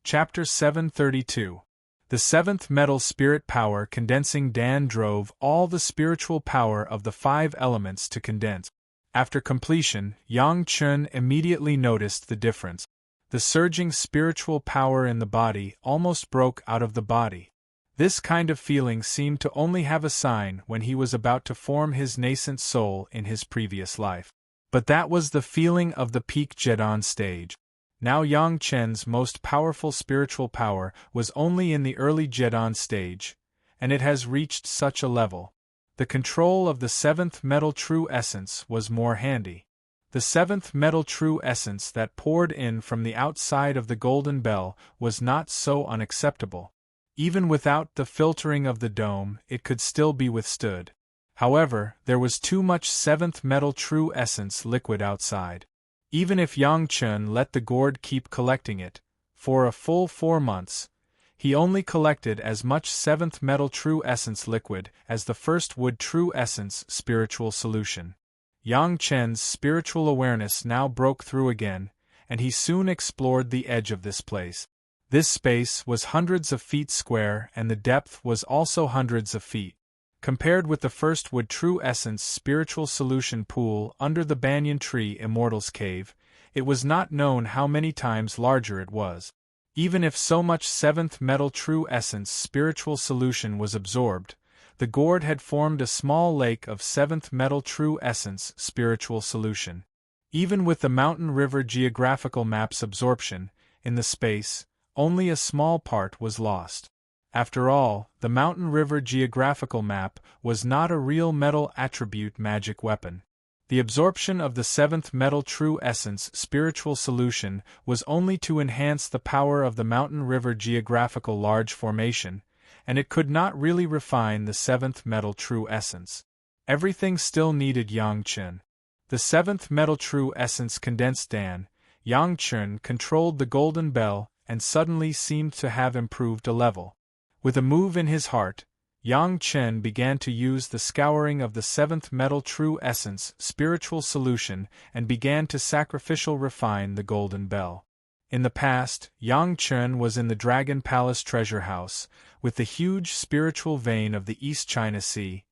Chapter 732. The seventh metal spirit power condensing dam drove all the spiritual power of the 5 elements to condense. After completion, Yang Chen immediately noticed the difference. The surging spiritual power in the body almost broke out of the body. This kind of feeling seemed to only have a sign when he was about to form his nascent soul in his previous life. But that was the feeling of the peak Jedon stage. Now Yang Chen's most powerful spiritual power was only in the early Jedon stage, and it has reached such a level. The control of the seventh metal true essence was more handy. The seventh metal true essence that poured in from the outside of the golden bell was not so unacceptable. Even without the filtering of the dome, it could still be withstood. However, there was too much seventh metal true essence liquid outside. Even if Yang Chen let the gourd keep collecting it, for a full 4 months, he only collected as much seventh metal true essence liquid as the first wood true essence spiritual solution. Yang Chen's spiritual awareness now broke through again, and he soon explored the edge of this place. This space was hundreds of feet square, and the depth was also hundreds of feet. Compared with the first wood true essence spiritual solution pool under the banyan tree Immortal's cave, it was not known how many times larger it was. Even if so much seventh metal true essence spiritual solution was absorbed, the gourd had formed a small lake of seventh metal true essence spiritual solution. Even with the mountain river geographical map's absorption, in the space, only a small part was lost. After all, the mountain river geographical map was not a real metal attribute magic weapon. The absorption of the seventh metal true essence spiritual solution was only to enhance the power of the mountain river geographical large formation, and it could not really refine the seventh metal true essence. Everything still needed Yang Chen. The seventh metal true essence condensed dam, Yang Chen controlled the golden bell and suddenly seemed to have improved a level. With a move in his heart, Yang Chen began to use the scouring of the seventh metal true essence spiritual solution and began to sacrificial refine the golden bell. In the past, Yang Chen was in the Dragon Palace treasure house, with the huge spiritual vein of the East China Sea.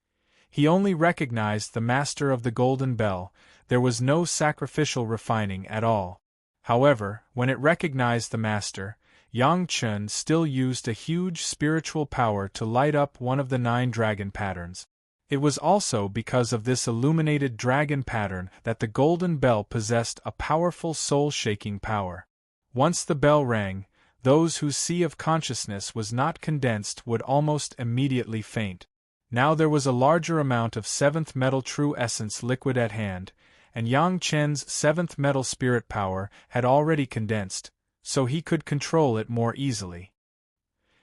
He only recognized the master of the golden bell. There was no sacrificial refining at all. However, when it recognized the master, Yang Chen still used a huge spiritual power to light up one of the 9 dragon patterns. It was also because of this illuminated dragon pattern that the golden bell possessed a powerful soul-shaking power. Once the bell rang, those whose sea of consciousness was not condensed would almost immediately faint. Now there was a larger amount of 7th metal true essence liquid at hand, and Yang Chen's 7th metal spirit power had already condensed, so he could control it more easily.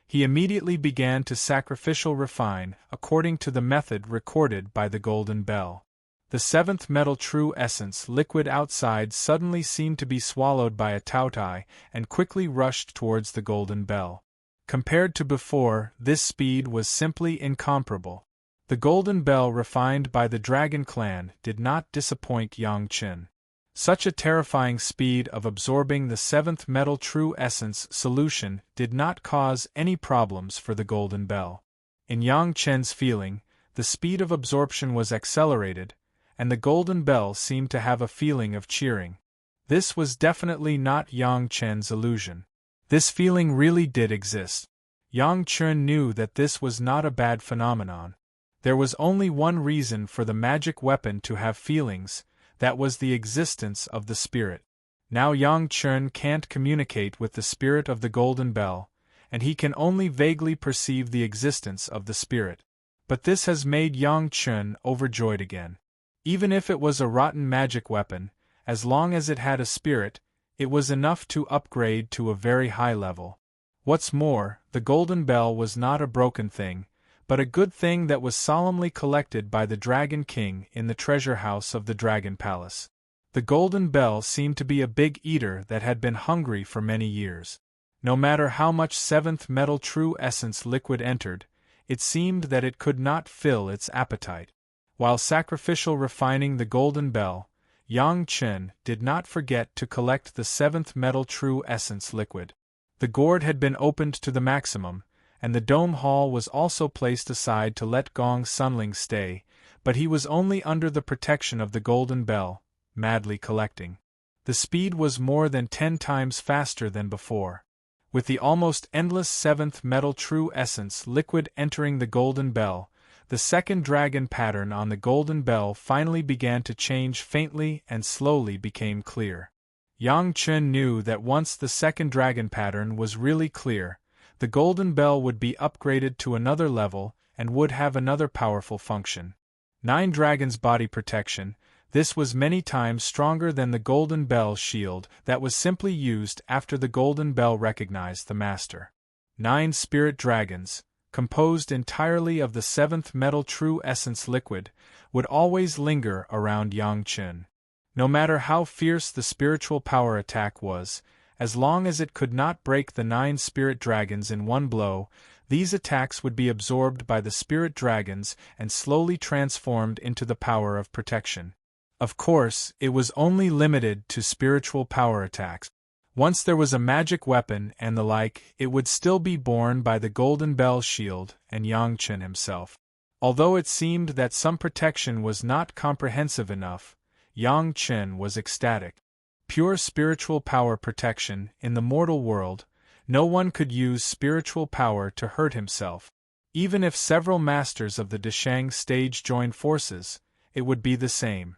He immediately began to sacrificial refine, according to the method recorded by the golden bell. The 7th metal true essence liquid outside suddenly seemed to be swallowed by a tautai and quickly rushed towards the golden bell. Compared to before, this speed was simply incomparable. The golden bell refined by the Dragon Clan did not disappoint Yang Chen. Such a terrifying speed of absorbing the 7th metal true essence solution did not cause any problems for the golden bell. In Yang Chen's feeling, the speed of absorption was accelerated, and the golden bell seemed to have a feeling of cheering. This was definitely not Yang Chen's illusion. This feeling really did exist. Yang Chen knew that this was not a bad phenomenon. There was only one reason for the magic weapon to have feelings, that was the existence of the spirit. Now Yang Chen can't communicate with the spirit of the golden bell, and he can only vaguely perceive the existence of the spirit. But this has made Yang Chen overjoyed again. Even if it was a rotten magic weapon, as long as it had a spirit, it was enough to upgrade to a very high level. What's more, the golden bell was not a broken thing, but a good thing that was solemnly collected by the Dragon King in the treasure house of the Dragon Palace. The golden bell seemed to be a big eater that had been hungry for many years. No matter how much 7th metal true essence liquid entered, it seemed that it could not fill its appetite. While sacrificial refining the golden bell, Yang Chen did not forget to collect the 7th metal true essence liquid. The gourd had been opened to the maximum, and the dome hall was also placed aside to let Gong Sunling stay, but he was only under the protection of the golden bell, madly collecting. The speed was more than 10 times faster than before. With the almost endless 7th metal true essence liquid entering the golden bell, the second dragon pattern on the golden bell finally began to change faintly and slowly became clear. Yang Chen knew that once the second dragon pattern was really clear, the golden bell would be upgraded to another level and would have another powerful function. 9 dragons body protection. This was many times stronger than the golden bell shield that was simply used after the golden bell recognized the master. 9 spirit dragons, composed entirely of the 7th metal true essence liquid, would always linger around Yang Chen. No matter how fierce the spiritual power attack was, as long as it could not break the 9 spirit dragons in one blow, these attacks would be absorbed by the spirit dragons and slowly transformed into the power of protection. Of course, it was only limited to spiritual power attacks. Once there was a magic weapon and the like, it would still be borne by the golden bell shield and Yang Chen himself. Although it seemed that some protection was not comprehensive enough, Yang Chen was ecstatic. Pure spiritual power protection in the mortal world, no one could use spiritual power to hurt himself. Even if several masters of the Deshang stage joined forces, it would be the same.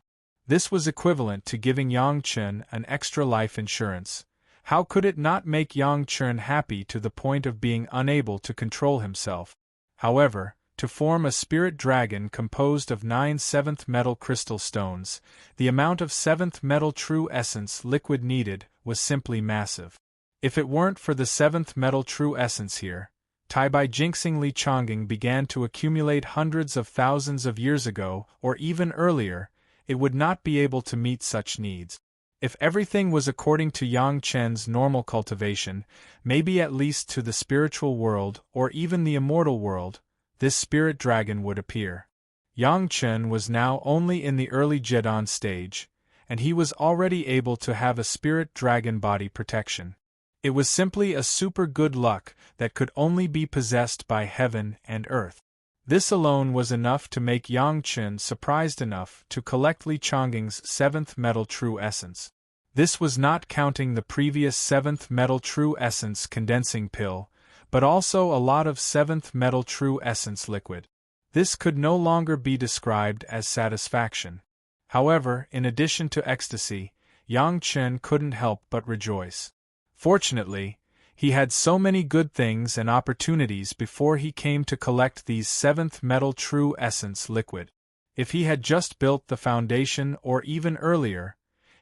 This was equivalent to giving Yang Chen an extra life insurance. How could it not make Yang Chen happy to the point of being unable to control himself? However, to form a spirit dragon composed of 9 7th metal crystal stones, the amount of 7th metal true essence liquid needed was simply massive. If it weren't for the 7th metal true essence here, Taibai Jinxing Li Chongging began to accumulate hundreds of thousands of years ago or even earlier, it would not be able to meet such needs. If everything was according to Yang Chen's normal cultivation, maybe at least to the spiritual world or even the immortal world, this spirit dragon would appear. Yang Chen was now only in the early Jedan stage, and he was already able to have a spirit dragon body protection. It was simply a super good luck that could only be possessed by heaven and earth. This alone was enough to make Yang Chen surprised enough to collect Li Chongging's 7th metal true essence. This was not counting the previous 7th metal true essence condensing pill, but also a lot of 7th metal true essence liquid. This could no longer be described as satisfaction. However, in addition to ecstasy, Yang Chen couldn't help but rejoice. Fortunately, he had so many good things and opportunities before he came to collect these 7th metal true essence liquid. If he had just built the foundation or even earlier,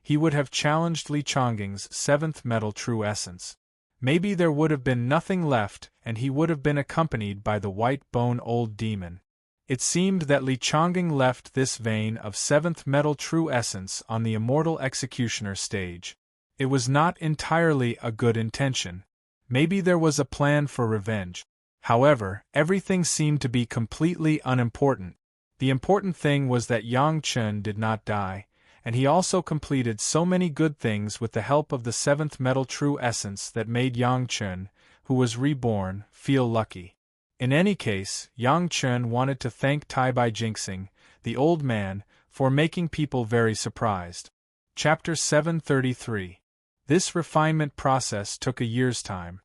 he would have challenged Li Chongging's 7th metal true essence. Maybe there would have been nothing left and he would have been accompanied by the white bone old demon. It seemed that Li Chongging left this vein of 7th metal true essence on the Immortal Executioner stage. It was not entirely a good intention. Maybe there was a plan for revenge. However, everything seemed to be completely unimportant. The important thing was that Yang Chen did not die, and he also completed so many good things with the help of the 7th metal true essence that made Yang Chen, who was reborn, feel lucky. In any case, Yang Chen wanted to thank Tai Bai Jinxing, the old man, for making people very surprised. Chapter 733. This refinement process took a year's time.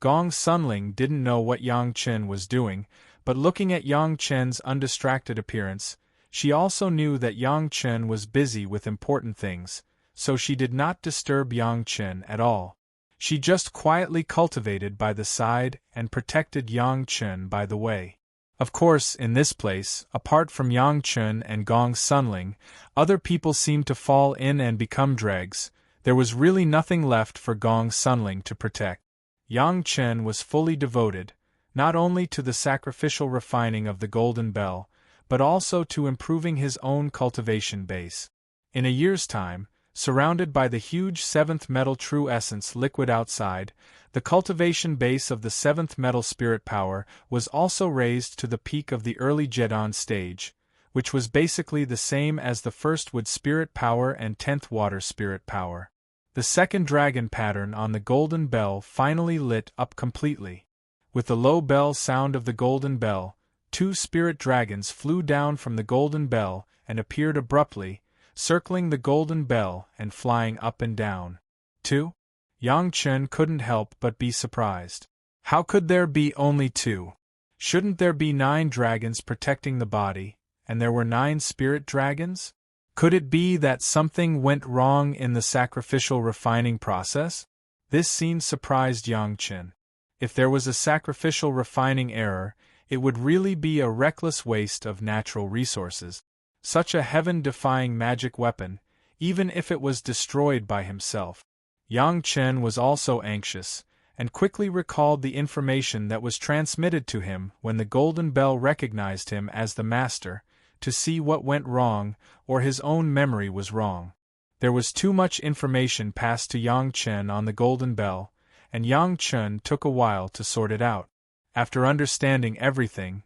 Gong Sunling didn't know what Yang Chen was doing, but looking at Yang Chen's undistracted appearance, she also knew that Yang Chen was busy with important things, so she did not disturb Yang Chen at all. She just quietly cultivated by the side and protected Yang Chen by the way. Of course, in this place, apart from Yang Chen and Gong Sunling, other people seemed to fall in and become dregs. There was really nothing left for Gong Sunling to protect. Yang Chen was fully devoted, not only to the sacrificial refining of the Golden Bell, but also to improving his own cultivation base. In a year's time, surrounded by the huge 7th metal true essence liquid outside, the cultivation base of the 7th metal spirit power was also raised to the peak of the early Jedon stage, which was basically the same as the first wood spirit power and 10th water spirit power. The second dragon pattern on the Golden Bell finally lit up completely. With the low bell sound of the Golden Bell, 2 spirit dragons flew down from the Golden Bell and appeared abruptly, circling the Golden Bell and flying up and down. 2? Yang Chen couldn't help but be surprised. How could there be only 2? Shouldn't there be 9 dragons protecting the body, and there were 9 spirit dragons? Could it be that something went wrong in the sacrificial refining process? This scene surprised Yang Chen. If there was a sacrificial refining error, it would really be a reckless waste of natural resources. Such a heaven-defying magic weapon, even if it was destroyed by himself. Yang Chen was also anxious, and quickly recalled the information that was transmitted to him when the Golden Bell recognized him as the master, to see what went wrong, or his own memory was wrong. There was too much information passed to Yang Chen on the Golden Bell, and Yang Chen took a while to sort it out. After understanding everything,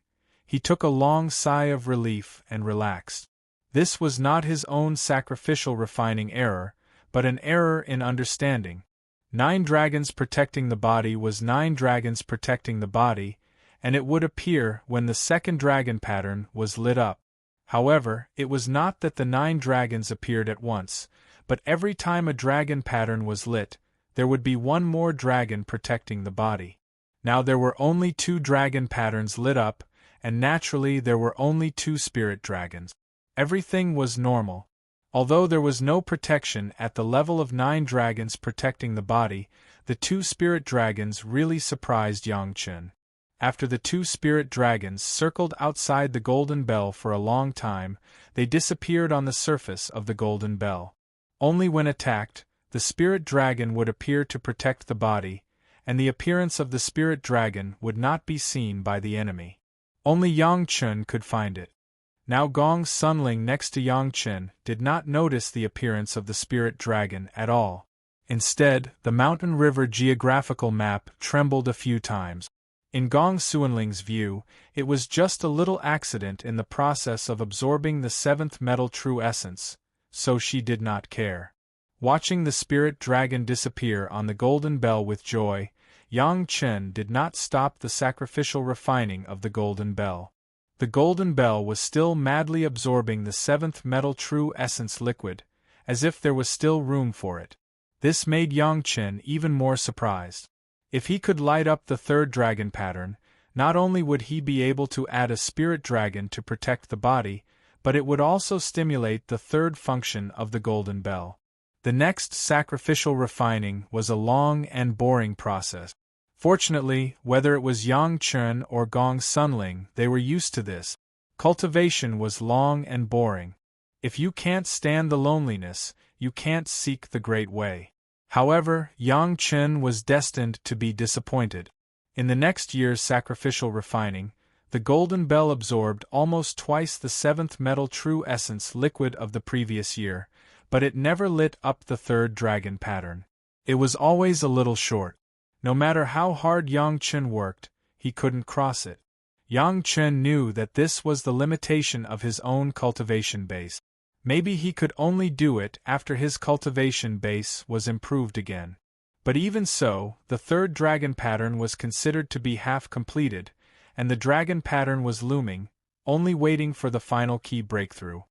he took a long sigh of relief and relaxed. This was not his own sacrificial refining error, but an error in understanding. 9 dragons protecting the body was 9 dragons protecting the body, and it would appear when the second dragon pattern was lit up. However, it was not that the 9 dragons appeared at once, but every time a dragon pattern was lit, there would be 1 more dragon protecting the body. Now there were only 2 dragon patterns lit up, and naturally there were only 2 spirit dragons. Everything was normal. Although there was no protection at the level of 9 dragons protecting the body, the 2 spirit dragons really surprised Yang Chen. After the 2 spirit dragons circled outside the Golden Bell for a long time, they disappeared on the surface of the Golden Bell. Only when attacked, the spirit dragon would appear to protect the body, and the appearance of the spirit dragon would not be seen by the enemy. Only Yang Chen could find it. Now Gong Sunling next to Yang Chen did not notice the appearance of the spirit dragon at all. Instead, the mountain river geographical map trembled a few times. In Gong Sunling's view, it was just a little accident in the process of absorbing the 7th metal true essence, so she did not care. Watching the spirit dragon disappear on the Golden Bell with joy, Yang Chen did not stop the sacrificial refining of the Golden Bell. The Golden Bell was still madly absorbing the 7th metal true essence liquid, as if there was still room for it. This made Yang Chen even more surprised. If he could light up the third dragon pattern, not only would he be able to add a spirit dragon to protect the body, but it would also stimulate the third function of the golden bell. The next sacrificial refining was a long and boring process. Fortunately, whether it was Yang Chen or Gong Sunling, they were used to this. Cultivation was long and boring. If you can't stand the loneliness, you can't seek the great way. However, Yang Chen was destined to be disappointed. In the next year's sacrificial refining, the golden bell absorbed almost twice the seventh metal true essence liquid of the previous year, but it never lit up the third dragon pattern. It was always a little short. No matter how hard Yang Chen worked, he couldn't cross it. Yang Chen knew that this was the limitation of his own cultivation base. Maybe he could only do it after his cultivation base was improved again. But even so, the third dragon pattern was considered to be half completed, and the dragon pattern was looming, only waiting for the final key breakthrough.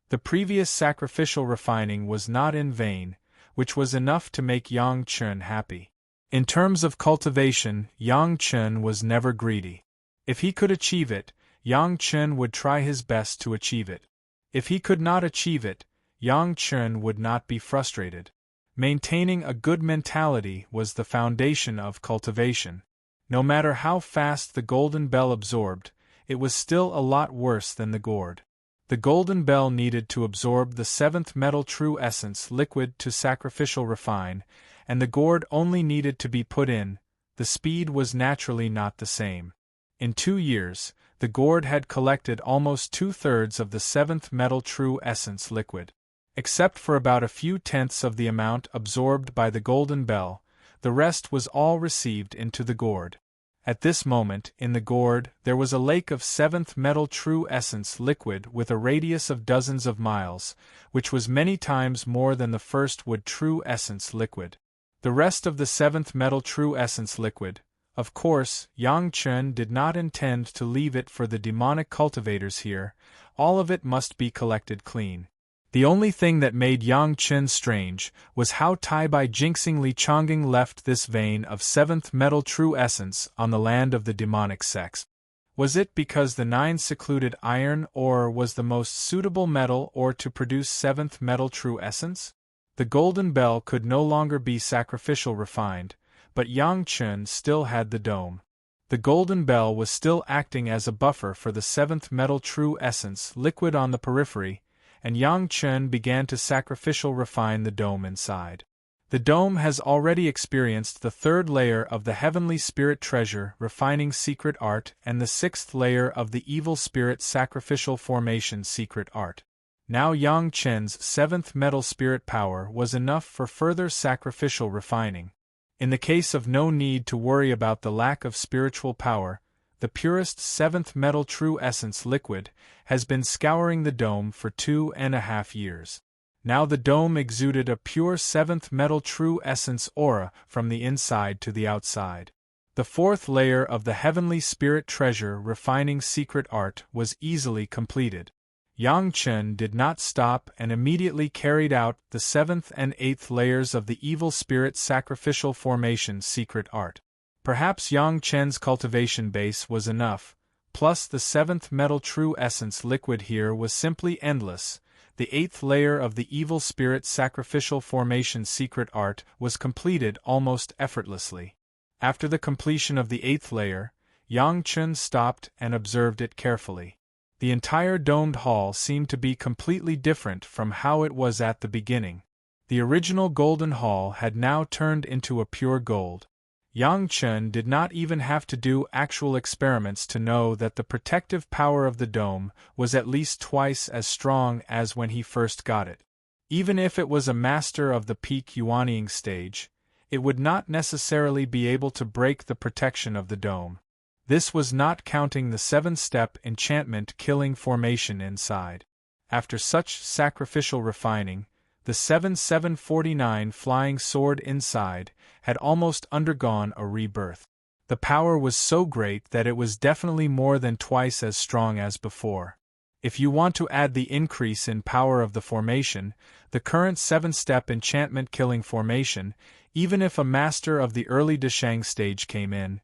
The previous sacrificial refining was not in vain, which was enough to make Yang Chen happy. In terms of cultivation, Yang Chen was never greedy. If he could achieve it, Yang Chen would try his best to achieve it. If he could not achieve it, Yang Chen would not be frustrated. Maintaining a good mentality was the foundation of cultivation. No matter how fast the golden bell absorbed, it was still a lot worse than the gourd. The golden bell needed to absorb the seventh metal true essence liquid to sacrificial refine, and the gourd only needed to be put in. The speed was naturally not the same. In 2 years, the gourd had collected almost 2/3 of the seventh metal true essence liquid. Except for about a few tenths of the amount absorbed by the golden bell, the rest was all received into the gourd. At this moment, in the gourd, there was a lake of seventh metal true essence liquid with a radius of dozens of miles, which was many times more than the first wood true essence liquid. The rest of the seventh metal true essence liquid, of course, Yang Chen did not intend to leave it for the demonic cultivators here. All of it must be collected clean. The only thing that made Yang Chen strange was how Tai Bai Jinxing Li Chongqing left this vein of seventh metal true essence on the land of the demonic sex. Was it because the 9 secluded iron ore was the most suitable metal ore to produce seventh metal true essence? The golden bell could no longer be sacrificial refined, but Yang Chen still had the dome. The golden bell was still acting as a buffer for the seventh metal true essence liquid on the periphery, and Yang Chen began to sacrificial refine the dome inside. The dome has already experienced the 3rd layer of the heavenly spirit treasure refining secret art and the 6th layer of the evil spirit sacrificial formation secret art. Now Yang Chen's 7th metal spirit power was enough for further sacrificial refining. In the case of no need to worry about the lack of spiritual power, the purest 7th metal true essence liquid has been scouring the dome for 2.5 years. Now the dome exuded a pure 7th metal true essence aura from the inside to the outside. The 4th layer of the heavenly spirit treasure refining secret art was easily completed. Yang Chen did not stop and immediately carried out the 7th and 8th layers of the evil spirit sacrificial formation secret art. Perhaps Yang Chen's cultivation base was enough, plus the 7th metal true essence liquid here was simply endless. The 8th layer of the evil spirit sacrificial formation secret art was completed almost effortlessly. After the completion of the 8th layer, Yang Chen stopped and observed it carefully. The entire domed hall seemed to be completely different from how it was at the beginning. The original golden hall had now turned into a pure gold. Yang Chen did not even have to do actual experiments to know that the protective power of the dome was at least twice as strong as when he first got it. Even if it was a master of the peak Yuanying stage, it would not necessarily be able to break the protection of the dome. This was not counting the 7-step enchantment killing formation inside. After such sacrificial refining, the 7749 flying sword inside had almost undergone a rebirth. The power was so great that it was definitely more than twice as strong as before. If you want to add the increase in power of the formation, the current 7-step enchantment killing formation, even if a master of the early Deshang stage came in,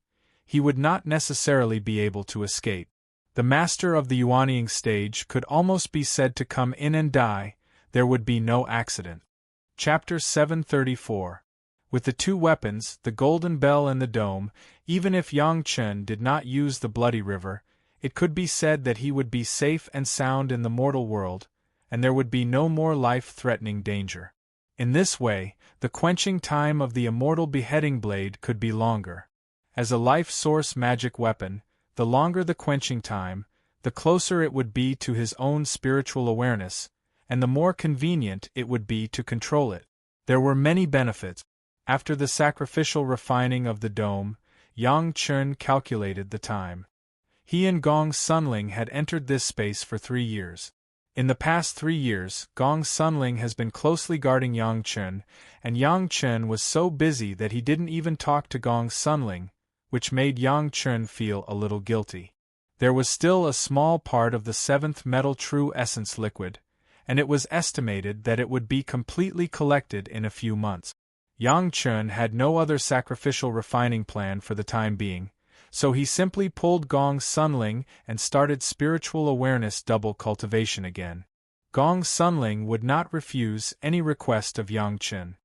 he would not necessarily be able to escape. The master of the Yuanying stage could almost be said to come in and die, there would be no accident. Chapter 734. With the two weapons, the Golden Bell and the Dome, even if Yang Chen did not use the Bloody River, it could be said that he would be safe and sound in the mortal world, and there would be no more life-threatening danger. In this way, the quenching time of the immortal beheading blade could be longer. As a life source magic weapon, the longer the quenching time, the closer it would be to his own spiritual awareness, and the more convenient it would be to control it. There were many benefits. After the sacrificial refining of the dome, Yang Chen calculated the time. He and Gong Sunling had entered this space for 3 years. In the past 3 years, Gong Sunling has been closely guarding Yang Chen, and Yang Chen was so busy that he didn't even talk to Gong Sunling, which made Yang Chen feel a little guilty. There was still a small part of the 7th metal true essence liquid, and it was estimated that it would be completely collected in a few months. Yang Chen had no other sacrificial refining plan for the time being, so he simply pulled Gong Sunling and started spiritual awareness double cultivation again. Gong Sunling would not refuse any request of Yang Chen.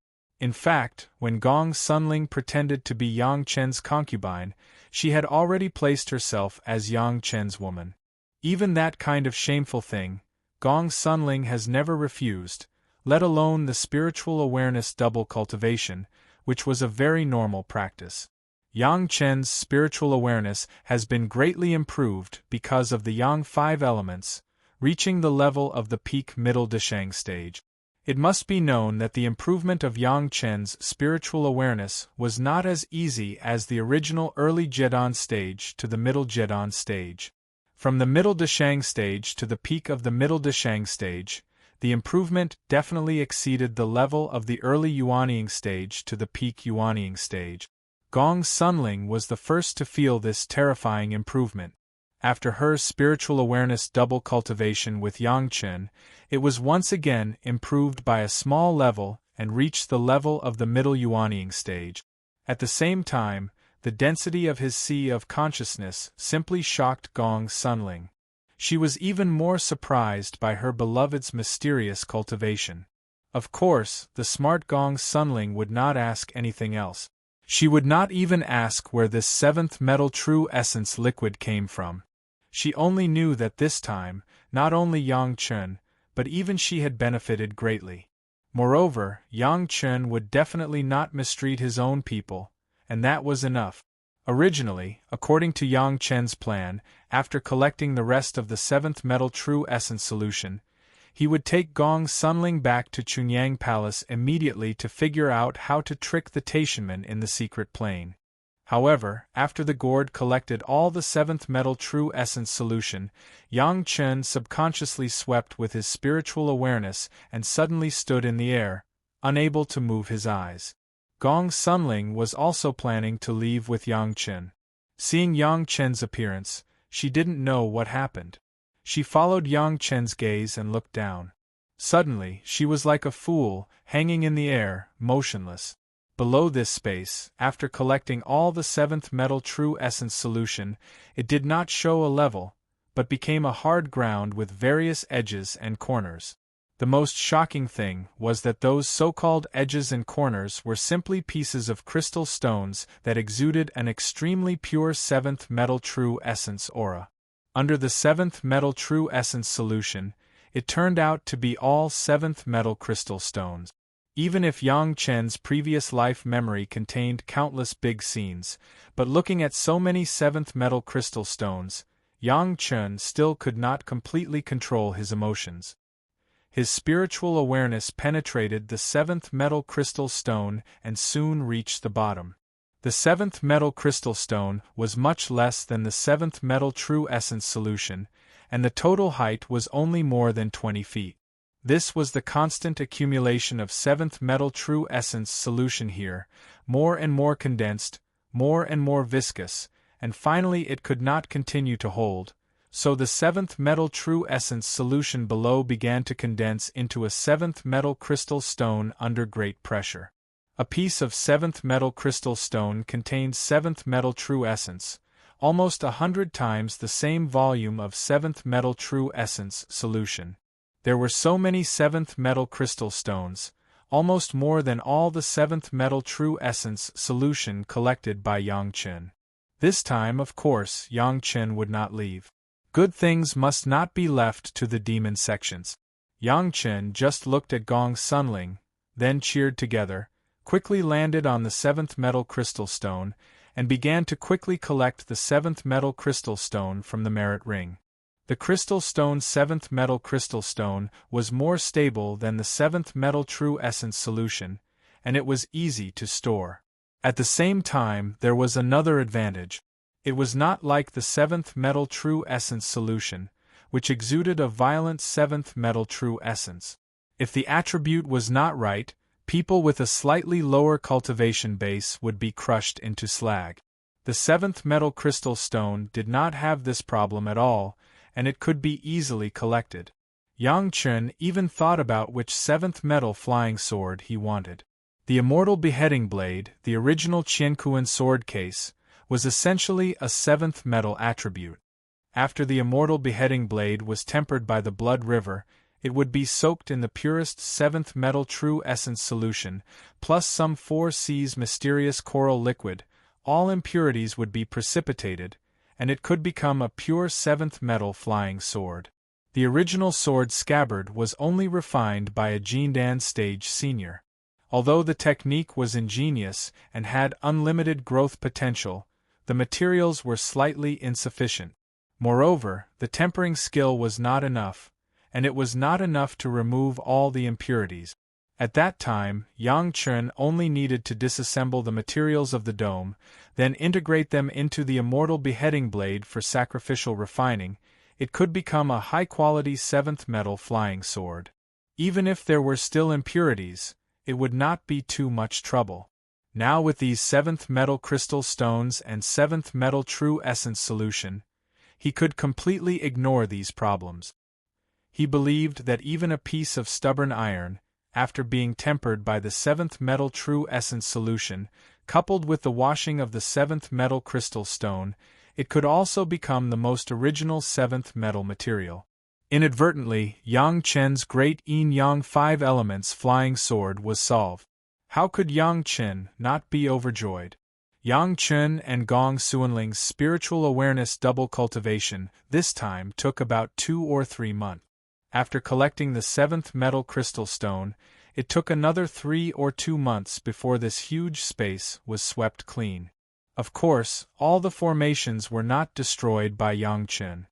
In fact, when Gong Sunling pretended to be Yang Chen's concubine, she had already placed herself as Yang Chen's woman. Even that kind of shameful thing, Gong Sunling has never refused, let alone the spiritual awareness double cultivation, which was a very normal practice. Yang Chen's spiritual awareness has been greatly improved because of the Yang 5 elements, reaching the level of the peak middle Deshang stage. It must be known that the improvement of Yang Chen's spiritual awareness was not as easy as the original early Jedan stage to the middle Jedan stage. From the middle Deshang stage to the peak of the middle Deshang stage, the improvement definitely exceeded the level of the early Yuanying stage to the peak Yuanying stage. Gong Sunling was the first to feel this terrifying improvement. After her spiritual awareness double cultivation with Yang Chen, it was once again improved by a small level and reached the level of the middle Yuanying stage. At the same time, the density of his sea of consciousness simply shocked Gong Sunling. She was even more surprised by her beloved's mysterious cultivation. Of course, the smart Gong Sunling would not ask anything else. She would not even ask where this 7th metal true essence liquid came from. She only knew that this time, not only Yang Chen, but even she had benefited greatly. Moreover, Yang Chen would definitely not mistreat his own people, and that was enough. Originally, according to Yang Chen's plan, after collecting the rest of the 7th metal true essence solution, he would take Gong Sunling back to Chunyang Palace immediately to figure out how to trick the Taishanmen in the secret plane. However, after the gourd collected all the 7th metal true essence solution, Yang Chen subconsciously swept with his spiritual awareness and suddenly stood in the air, unable to move his eyes. Gong Sunling was also planning to leave with Yang Chen. Seeing Yang Chen's appearance, she didn't know what happened. She followed Yang Chen's gaze and looked down. Suddenly, she was like a fool, hanging in the air, motionless. Below this space, after collecting all the 7th metal true essence solution, it did not show a level, but became a hard ground with various edges and corners. The most shocking thing was that those so-called edges and corners were simply pieces of crystal stones that exuded an extremely pure 7th metal true essence aura. Under the 7th metal true essence solution, it turned out to be all 7th metal crystal stones. Even if Yang Chen's previous life memory contained countless big scenes, but looking at so many 7th metal crystal stones, Yang Chen still could not completely control his emotions. His spiritual awareness penetrated the 7th metal crystal stone and soon reached the bottom. The 7th metal crystal stone was much less than the 7th metal true essence solution, and the total height was only more than 20 feet. This was the constant accumulation of 7th metal true essence solution here, more and more condensed, more and more viscous, and finally it could not continue to hold, So the seventh metal true essence solution below began to condense into a seventh metal crystal stone under great pressure. A piece of seventh metal crystal stone contains seventh metal true essence, almost 100 times the same volume of seventh metal true essence solution. There were so many seventh metal crystal stones, almost more than all the seventh metal true essence solution collected by Yang Chen. This time, of course, Yang Chen would not leave. Good things must not be left to the demon sections. Yang Chen just looked at Gong Sunling, then cheered together, quickly landed on the seventh metal crystal stone, and began to quickly collect the seventh metal crystal stone from the merit ring. The crystal stone's seventh metal crystal stone was more stable than the seventh metal true essence solution, and it was easy to store. At the same time, there was another advantage. It was not like the seventh metal true essence solution, which exuded a violent seventh metal true essence. If the attribute was not right, people with a slightly lower cultivation base would be crushed into slag. The seventh metal crystal stone did not have this problem at all, and it could be easily collected. Yang Chen even thought about which seventh metal flying sword he wanted. The Immortal Beheading Blade, the original Qiankuan sword case, was essentially a seventh metal attribute. After the Immortal Beheading Blade was tempered by the Blood River, it would be soaked in the purest seventh metal true essence solution, plus some 4C's mysterious coral liquid. All impurities would be precipitated, and it could become a pure seventh metal flying sword. The original sword scabbard was only refined by a Jindan stage senior. Although the technique was ingenious and had unlimited growth potential, the materials were slightly insufficient. Moreover, the tempering skill was not enough, and it was not enough to remove all the impurities. At that time, Yang Chen only needed to disassemble the materials of the dome, then integrate them into the Immortal Beheading Blade for sacrificial refining. It could become a high-quality seventh metal flying sword. Even if there were still impurities, it would not be too much trouble. Now with these seventh metal crystal stones and seventh metal true essence solution, he could completely ignore these problems. He believed that even a piece of stubborn iron, after being tempered by the seventh metal true essence solution, coupled with the washing of the seventh metal crystal stone, it could also become the most original seventh metal material. Inadvertently, Yang Chen's great yin-yang 5 elements flying sword was solved. How could Yang Chen not be overjoyed? Yang Chen and Gong Suanling's spiritual awareness double cultivation this time took about 2 or 3 months. After collecting the seventh metal crystal stone, it took another 3 or 2 months before this huge space was swept clean. Of course, all the formations were not destroyed by Yang Chen.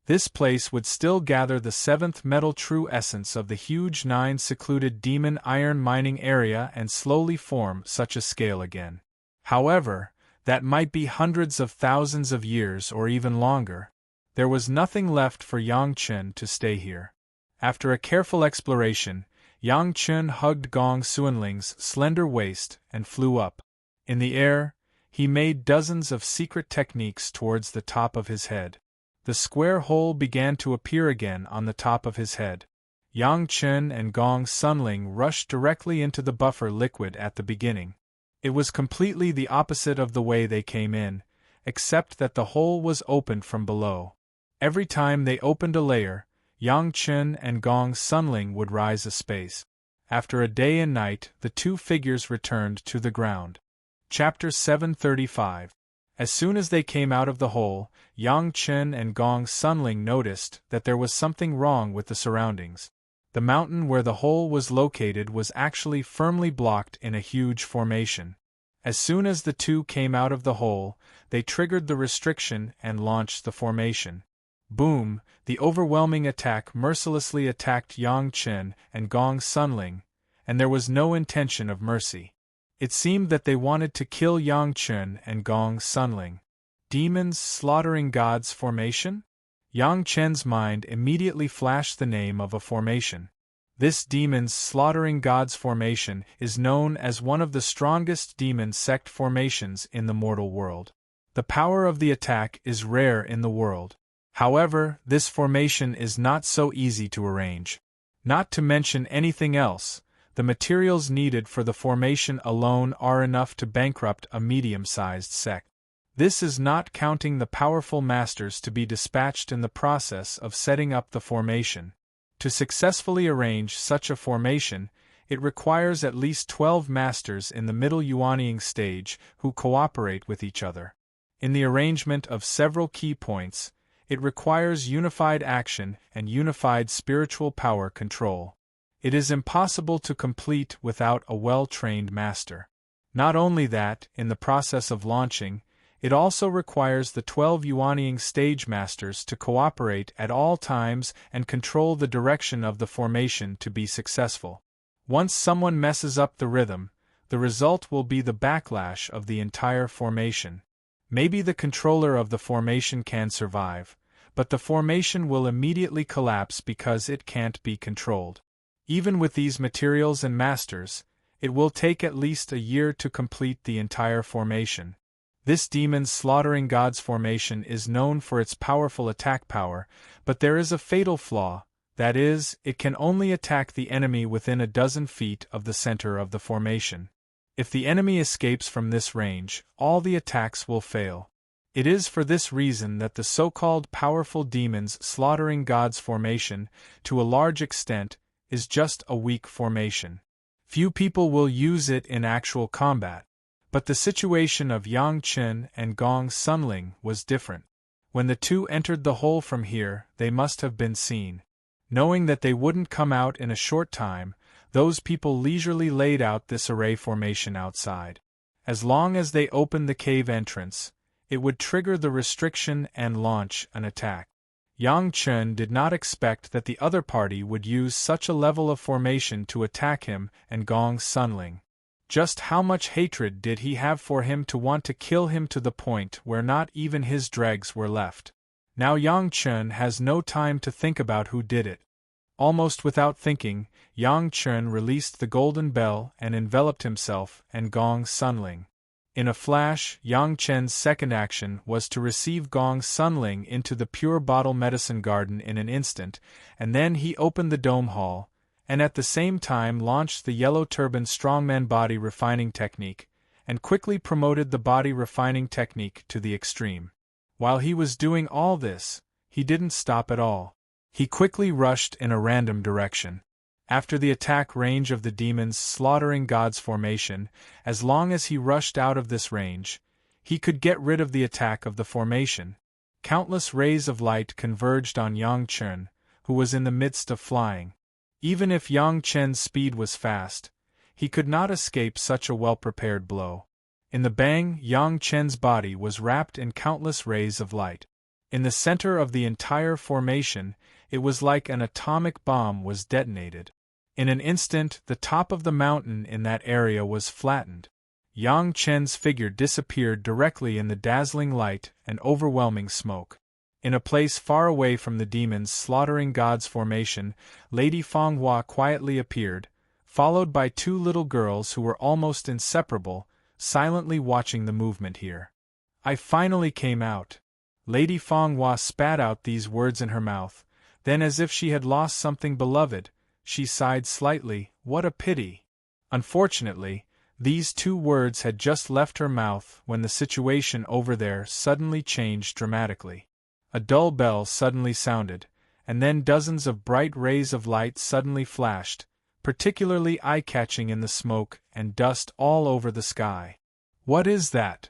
This place would still gather the seventh metal true essence of the huge 9 secluded demon iron mining area and slowly form such a scale again. However, that might be hundreds of thousands of years or even longer. There was nothing left for Yang Chen to stay here. After a careful exploration, Yang Chen hugged Gong Suanling's slender waist and flew up. In the air, he made dozens of secret techniques towards the top of his head. The square hole began to appear again on the top of his head. Yang Chen and Gong Sunling rushed directly into the buffer liquid at the beginning. It was completely the opposite of the way they came in, except that the hole was opened from below. Every time they opened a layer, Yang Chen and Gong Sunling would rise a space. After a day and night, the two figures returned to the ground. Chapter 735. As soon as they came out of the hole, Yang Chen and Gong Sunling noticed that there was something wrong with the surroundings. The mountain where the hole was located was actually firmly blocked in a huge formation. As soon as the two came out of the hole, they triggered the restriction and launched the formation. Boom! The overwhelming attack mercilessly attacked Yang Chen and Gong Sunling, and there was no intention of mercy. It seemed that they wanted to kill Yang Chen and Gong Sunling. Demons slaughtering gods formation? Yang Chen's mind immediately flashed the name of a formation. This demons slaughtering gods formation is known as one of the strongest demon sect formations in the mortal world. The power of the attack is rare in the world. However, this formation is not so easy to arrange. Not to mention anything else, the materials needed for the formation alone are enough to bankrupt a medium-sized sect. This is not counting the powerful masters to be dispatched in the process of setting up the formation. To successfully arrange such a formation, it requires at least 12 masters in the middle yuanying stage who cooperate with each other. In the arrangement of several key points, it requires unified action and unified spiritual power control. It is impossible to complete without a well-trained master. Not only that, in the process of launching, it also requires the 12 yuanying stage masters to cooperate at all times and control the direction of the formation to be successful. Once someone messes up the rhythm, the result will be the backlash of the entire formation. Maybe the controller of the formation can survive, but the formation will immediately collapse because it can't be controlled. Even with these materials and masters, it will take at least a year to complete the entire formation. This demon's slaughtering gods formation is known for its powerful attack power, but there is a fatal flaw, that is, it can only attack the enemy within a dozen feet of the center of the formation. If the enemy escapes from this range, all the attacks will fail. It is for this reason that the so-called powerful demon's slaughtering gods formation, to a large extent, is just a weak formation. Few people will use it in actual combat. But the situation of Yang Chen and Gong Sunling was different. When the two entered the hole from here, they must have been seen. Knowing that they wouldn't come out in a short time, those people leisurely laid out this array formation outside. As long as they opened the cave entrance, it would trigger the restriction and launch an attack. Yang Chen did not expect that the other party would use such a level of formation to attack him and Gong Sunling. Just how much hatred did he have for him to want to kill him to the point where not even his dregs were left? Now Yang Chen has no time to think about who did it. Almost without thinking, Yang Chen released the golden bell and enveloped himself and Gong Sunling. In a flash, Yang Chen's second action was to receive Gong Sunling into the pure bottle medicine garden in an instant, and then he opened the dome hall, and at the same time launched the yellow turban strongman body refining technique, and quickly promoted the body refining technique to the extreme. While he was doing all this, he didn't stop at all. He quickly rushed in a random direction. After the attack range of the demon's slaughtering gods formation, as long as he rushed out of this range, he could get rid of the attack of the formation. Countless rays of light converged on Yang Chen, who was in the midst of flying. Even if Yang Chen's speed was fast, he could not escape such a well-prepared blow. In the bang, Yang Chen's body was wrapped in countless rays of light. In the center of the entire formation, it was like an atomic bomb was detonated. In an instant, the top of the mountain in that area was flattened. Yang Chen's figure disappeared directly in the dazzling light and overwhelming smoke. In a place far away from the demon's slaughtering gods formation, Lady Fanghua quietly appeared, followed by two little girls who were almost inseparable, silently watching the movement here. "I finally came out." Lady Fanghua spat out these words in her mouth, then as if she had lost something beloved, she sighed slightly, "What a pity." Unfortunately, these two words had just left her mouth when the situation over there suddenly changed dramatically. A dull bell suddenly sounded, and then dozens of bright rays of light suddenly flashed, particularly eye-catching in the smoke and dust all over the sky. "What is that?"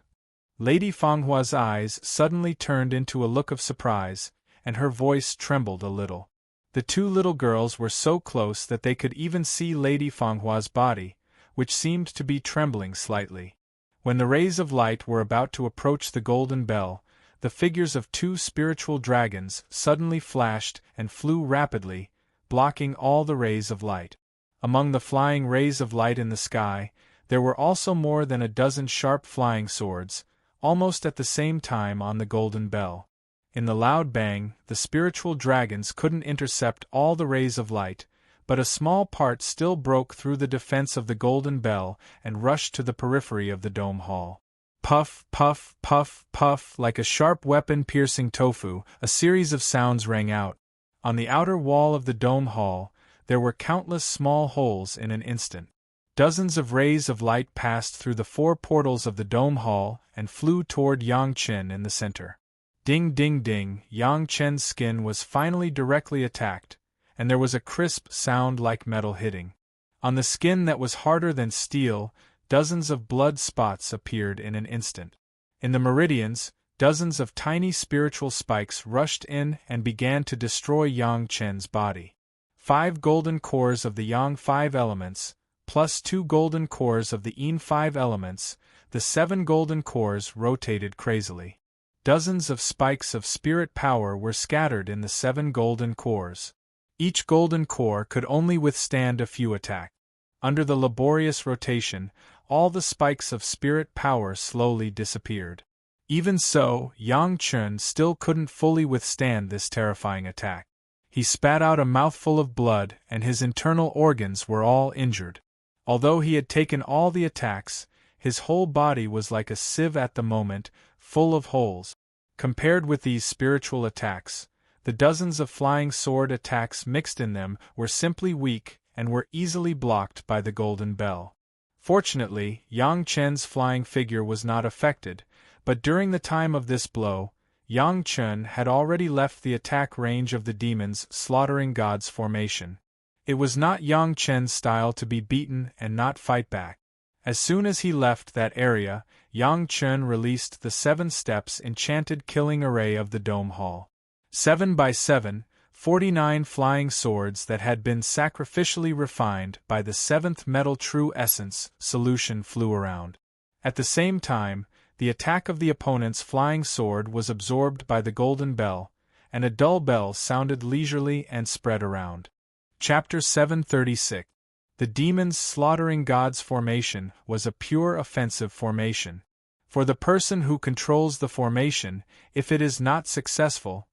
Lady Fanghua's eyes suddenly turned into a look of surprise, and her voice trembled a little. The two little girls were so close that they could even see Lady Fanghua's body, which seemed to be trembling slightly. When the rays of light were about to approach the golden bell, the figures of two spiritual dragons suddenly flashed and flew rapidly, blocking all the rays of light. Among the flying rays of light in the sky, there were also more than a dozen sharp flying swords, almost at the same time on the golden bell. In the loud bang, the spiritual dragons couldn't intercept all the rays of light, but a small part still broke through the defense of the golden bell and rushed to the periphery of the dome hall. Puff, puff, puff, puff, like a sharp weapon piercing tofu, a series of sounds rang out. On the outer wall of the dome hall, there were countless small holes in an instant. Dozens of rays of light passed through the 4 portals of the dome hall and flew toward Yang Chen in the center. Ding ding ding, Yang Chen's skin was finally directly attacked, and there was a crisp sound like metal hitting. On the skin that was harder than steel, dozens of blood spots appeared in an instant. In the meridians, dozens of tiny spiritual spikes rushed in and began to destroy Yang Chen's body. 5 golden cores of the Yang 5 elements, plus 2 golden cores of the Yin 5 elements, the 7 golden cores rotated crazily. Dozens of spikes of spirit power were scattered in the 7 golden cores. Each golden core could only withstand a few attacks. Under the laborious rotation, all the spikes of spirit power slowly disappeared. Even so, Yang Chen still couldn't fully withstand this terrifying attack. He spat out a mouthful of blood, and his internal organs were all injured. Although he had taken all the attacks, his whole body was like a sieve at the moment, full of holes. Compared with these spiritual attacks, the dozens of flying sword attacks mixed in them were simply weak and were easily blocked by the golden bell. Fortunately, Yang Chen's flying figure was not affected, but during the time of this blow, Yang Chen had already left the attack range of the demon's slaughtering gods formation. It was not Yang Chen's style to be beaten and not fight back. As soon as he left that area, Yang Chen released the 7 steps enchanted killing array of the dome hall. 7 by 7, 49 flying swords that had been sacrificially refined by the 7th metal true essence solution flew around. At the same time, the attack of the opponent's flying sword was absorbed by the golden bell, and a dull bell sounded leisurely and spread around. Chapter 736. The demon's slaughtering gods formation was a pure offensive formation. For the person who controls the formation, if it is not successful,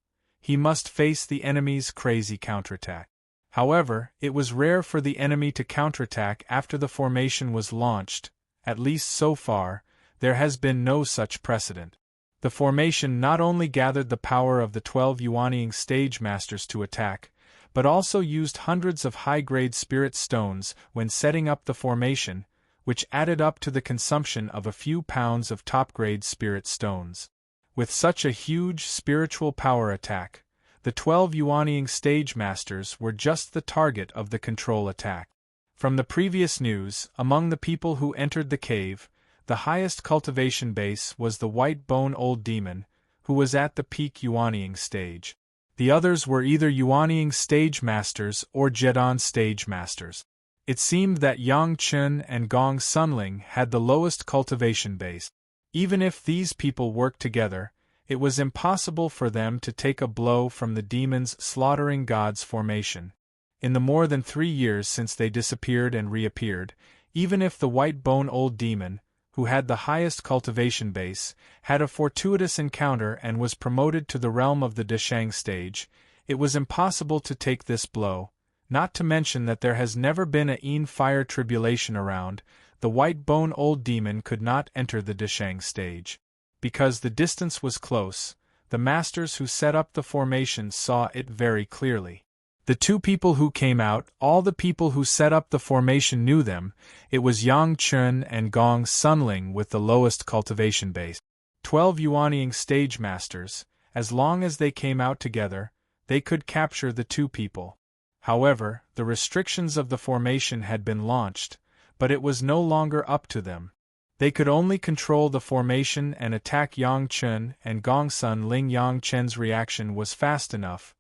he must face the enemy's crazy counterattack. However, it was rare for the enemy to counterattack after the formation was launched. At least so far, there has been no such precedent. The formation not only gathered the power of the 12 Yuanying stage masters to attack, but also used hundreds of high-grade spirit stones when setting up the formation, which added up to the consumption of a few pounds of top-grade spirit stones. With such a huge spiritual power attack, the 12 Yuanying stage masters were just the target of the control attack. From the previous news, among the people who entered the cave, the highest cultivation base was the white bone old demon, who was at the peak Yuanying stage. The others were either Yuanying stage masters or Jedon stage masters. It seemed that Yang Chen and Gong Sunling had the lowest cultivation base. Even if these people worked together, it was impossible for them to take a blow from the demon's slaughtering gods formation. In the more than 3 years since they disappeared and reappeared, even if the white bone old demon, who had the highest cultivation base, had a fortuitous encounter and was promoted to the realm of the Deshang stage, it was impossible to take this blow, not to mention that there has never been a Yin fire tribulation around. The white bone old demon could not enter the Deshang stage. Because the distance was close, the masters who set up the formation saw it very clearly. The 2 people who came out, all the people who set up the formation knew them. It was Yang Chen and Gong Sunling with the lowest cultivation base. 12 Yuanying stage masters, as long as they came out together, they could capture the 2 people. However, the restrictions of the formation had been launched, but it was no longer up to them. They could only control the formation and attack Yang Chen and Gong Sunling. Yang Chen's reaction was fast enough.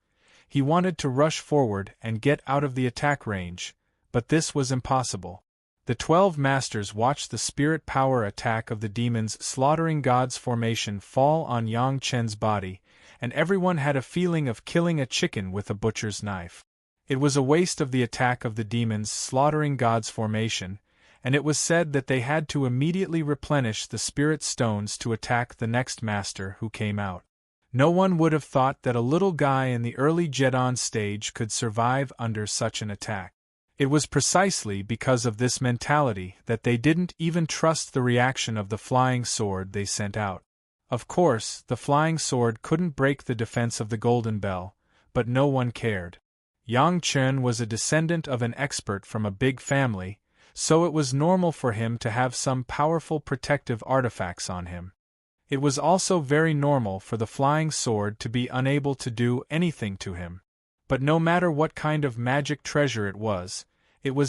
He wanted to rush forward and get out of the attack range, but this was impossible. The 12 masters watched the spirit power attack of the demon's slaughtering gods formation fall on Yang Chen's body, and everyone had a feeling of killing a chicken with a butcher's knife. It was a waste of the attack of the demon's slaughtering gods formation, and it was said that they had to immediately replenish the spirit stones to attack the next master who came out. No one would have thought that a little guy in the early Jedon stage could survive under such an attack. It was precisely because of this mentality that they didn't even trust the reaction of the flying sword they sent out. Of course, the flying sword couldn't break the defense of the golden bell, but no one cared. Yang Chen was a descendant of an expert from a big family, so it was normal for him to have some powerful protective artifacts on him. It was also very normal for the flying sword to be unable to do anything to him. But no matter what kind of magic treasure it was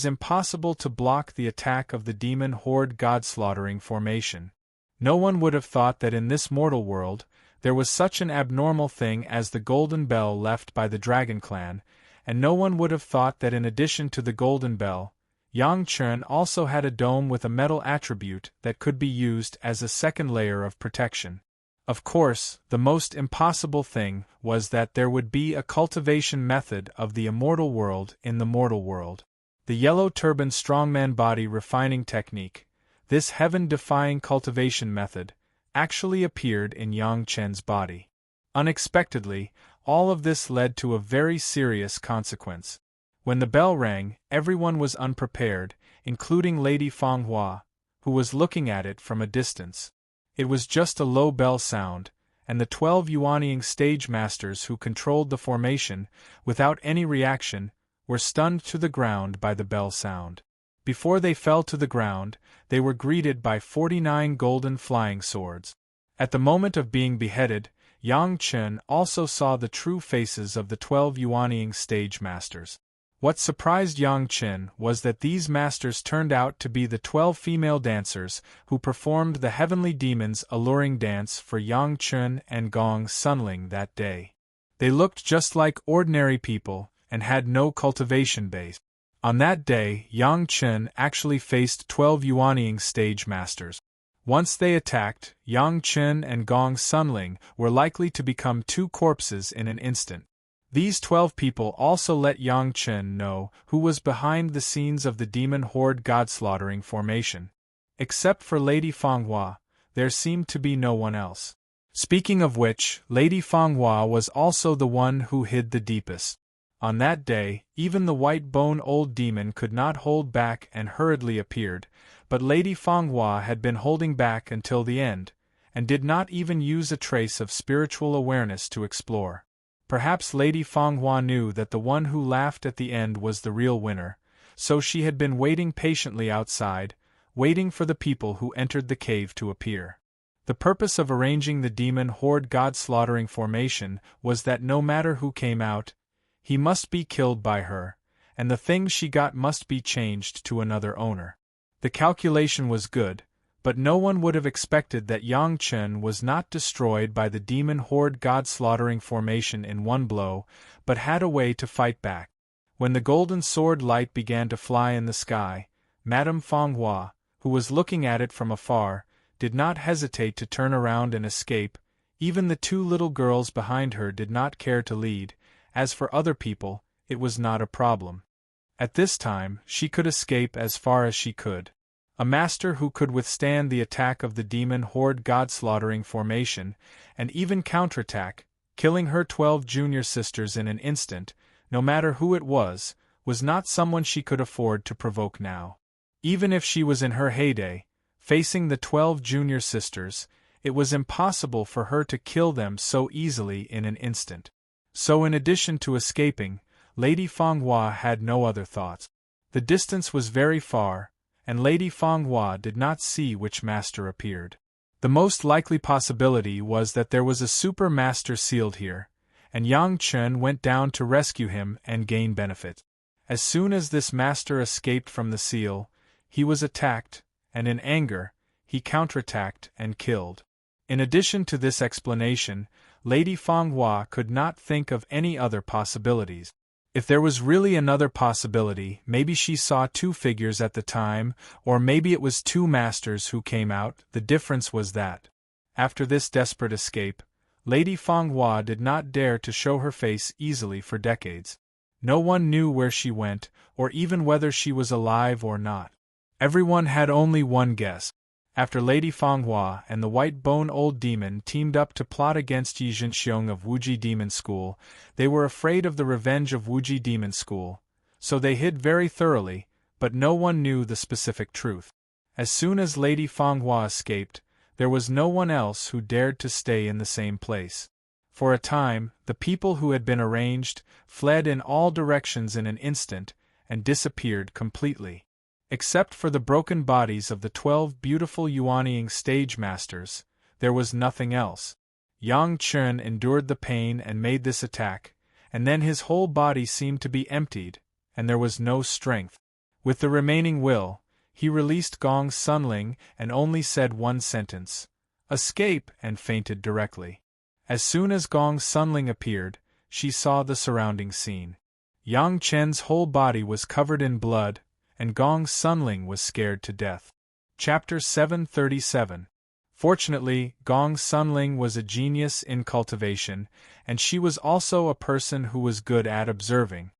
impossible to block the attack of the demon horde god-slaughtering formation. No one would have thought that in this mortal world, there was such an abnormal thing as the golden bell left by the Dragon Clan, and no one would have thought that in addition to the golden bell, Yang Chen also had a dome with a metal attribute that could be used as a second layer of protection. Of course, the most impossible thing was that there would be a cultivation method of the immortal world in the mortal world. The yellow turban strongman body refining technique, this heaven-defying cultivation method, actually appeared in Yang Chen's body. Unexpectedly, all of this led to a very serious consequence. When the bell rang, everyone was unprepared, including Lady Fanghua, who was looking at it from a distance. It was just a low bell sound, and the 12 Yuanying stage masters who controlled the formation, without any reaction, were stunned to the ground by the bell sound. Before they fell to the ground, they were greeted by 49 golden flying swords. At the moment of being beheaded, Yang Chen also saw the true faces of the 12 Yuanying stage masters. What surprised Yang Chen was that these masters turned out to be the 12 female dancers who performed the Heavenly Demon's alluring dance for Yang Chen and Gong Sunling that day. They looked just like ordinary people and had no cultivation base. On that day, Yang Chen actually faced 12 Yuanying stage masters. Once they attacked, Yang Chen and Gong Sunling were likely to become two corpses in an instant. These 12 people also let Yang Chen know who was behind the scenes of the demon horde god-slaughtering formation. Except for Lady Fanghua, there seemed to be no one else. Speaking of which, Lady Fanghua was also the one who hid the deepest. On that day, even the white-bone old demon could not hold back and hurriedly appeared, but Lady Fanghua had been holding back until the end, and did not even use a trace of spiritual awareness to explore. Perhaps Lady Fanghua knew that the one who laughed at the end was the real winner, so she had been waiting patiently outside, waiting for the people who entered the cave to appear. The purpose of arranging the demon horde god-slaughtering formation was that no matter who came out, he must be killed by her, and the thing she got must be changed to another owner. The calculation was good, but no one would have expected that Yang Chen was not destroyed by the demon horde god-slaughtering formation in one blow, but had a way to fight back. When the golden sword light began to fly in the sky, Madame Fanghua, who was looking at it from afar, did not hesitate to turn around and escape. Even the two little girls behind her did not care to lead. As for other people, it was not a problem. At this time, she could escape as far as she could. A master who could withstand the attack of the demon horde god-slaughtering formation, and even counterattack, killing her 12 junior sisters in an instant, no matter who it was not someone she could afford to provoke now. Even if she was in her heyday, facing the 12 junior sisters, it was impossible for her to kill them so easily in an instant. So in addition to escaping, Lady Fanghua had no other thoughts. The distance was very far, and Lady Fanghua did not see which master appeared. The most likely possibility was that there was a super master sealed here, and Yang Chen went down to rescue him and gain benefit. As soon as this master escaped from the seal, he was attacked, and in anger, he counterattacked and killed. In addition to this explanation, Lady Fanghua could not think of any other possibilities. If there was really another possibility, maybe she saw two figures at the time, or maybe it was two masters who came out. The difference was that, after this desperate escape, Lady Fanghua did not dare to show her face easily for decades. No one knew where she went, or even whether she was alive or not. Everyone had only one guess. After Lady Fanghua and the white-bone old demon teamed up to plot against Yi Zhenxiong of Wuji Demon School, they were afraid of the revenge of Wuji Demon School, so they hid very thoroughly, but no one knew the specific truth. As soon as Lady Fanghua escaped, there was no one else who dared to stay in the same place. For a time, the people who had been arranged fled in all directions in an instant and disappeared completely. Except for the broken bodies of the 12 beautiful Yuanying stage masters, there was nothing else. Yang Chen endured the pain and made this attack, and then his whole body seemed to be emptied, and there was no strength. With the remaining will, he released Gong Sunling and only said one sentence, "Escape," and fainted directly. As soon as Gong Sunling appeared, she saw the surrounding scene. Yang Chen's whole body was covered in blood, and Gong Sunling was scared to death. Chapter 737. Fortunately, Gong Sunling was a genius in cultivation, and she was also a person who was good at observing.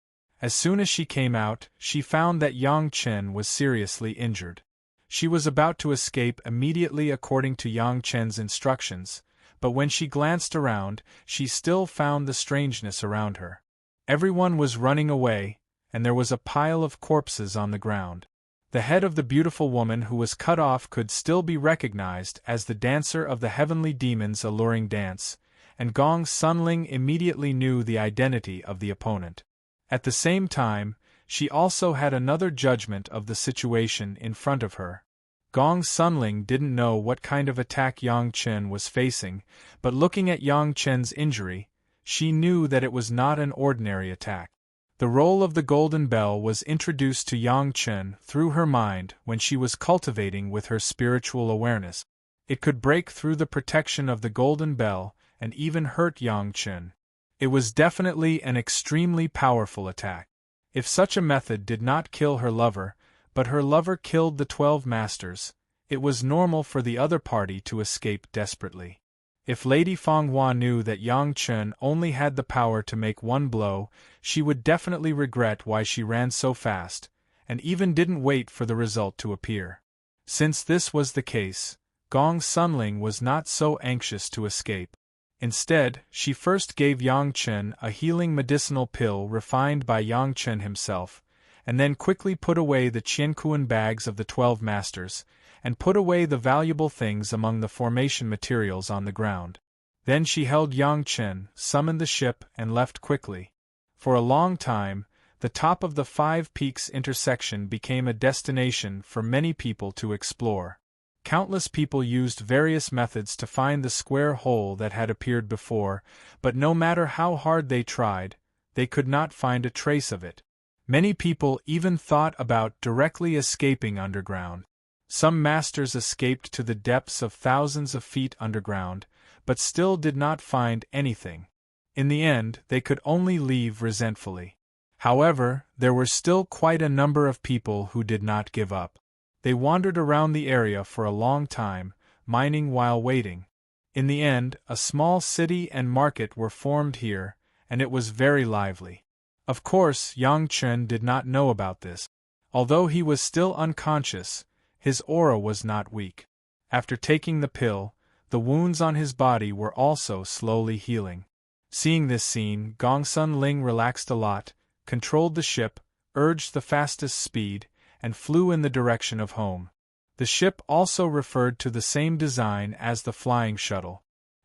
As soon as she came out, she found that Yang Chen was seriously injured. She was about to escape immediately according to Yang Chen's instructions, but when she glanced around, she still found the strangeness around her. Everyone was running away, and there was a pile of corpses on the ground. The head of the beautiful woman who was cut off could still be recognized as the dancer of the heavenly demon's alluring dance, and Gong Sunling immediately knew the identity of the opponent. At the same time, she also had another judgment of the situation in front of her. Gong Sunling didn't know what kind of attack Yang Chen was facing, but looking at Yang Chen's injury, she knew that it was not an ordinary attack. The role of the Golden Bell was introduced to Yang Chen through her mind when she was cultivating with her spiritual awareness. It could break through the protection of the Golden Bell and even hurt Yang Chen. It was definitely an extremely powerful attack. If such a method did not kill her lover, but her lover killed the 12 masters, it was normal for the other party to escape desperately. If Lady Fanghua knew that Yang Chen only had the power to make one blow, she would definitely regret why she ran so fast, and even didn't wait for the result to appear. Since this was the case, Gong Sunling was not so anxious to escape. Instead, she first gave Yang Chen a healing medicinal pill refined by Yang Chen himself, and then quickly put away the Qiankuan bags of the 12 masters, and put away the valuable things among the formation materials on the ground. Then she held Yang Chen, summoned the ship, and left quickly. For a long time, the top of the 5 Peaks intersection became a destination for many people to explore. Countless people used various methods to find the square hole that had appeared before, but no matter how hard they tried, they could not find a trace of it. Many people even thought about directly escaping underground. Some masters escaped to the depths of thousands of feet underground, but still did not find anything. In the end, they could only leave resentfully. However, there were still quite a number of people who did not give up. They wandered around the area for a long time, mining while waiting. In the end, a small city and market were formed here, and it was very lively. Of course, Yang Chen did not know about this. Although he was still unconscious, his aura was not weak. After taking the pill, the wounds on his body were also slowly healing. Seeing this scene, Gong Sunling relaxed a lot, controlled the ship, urged the fastest speed, and flew in the direction of home. The ship also referred to the same design as the flying shuttle.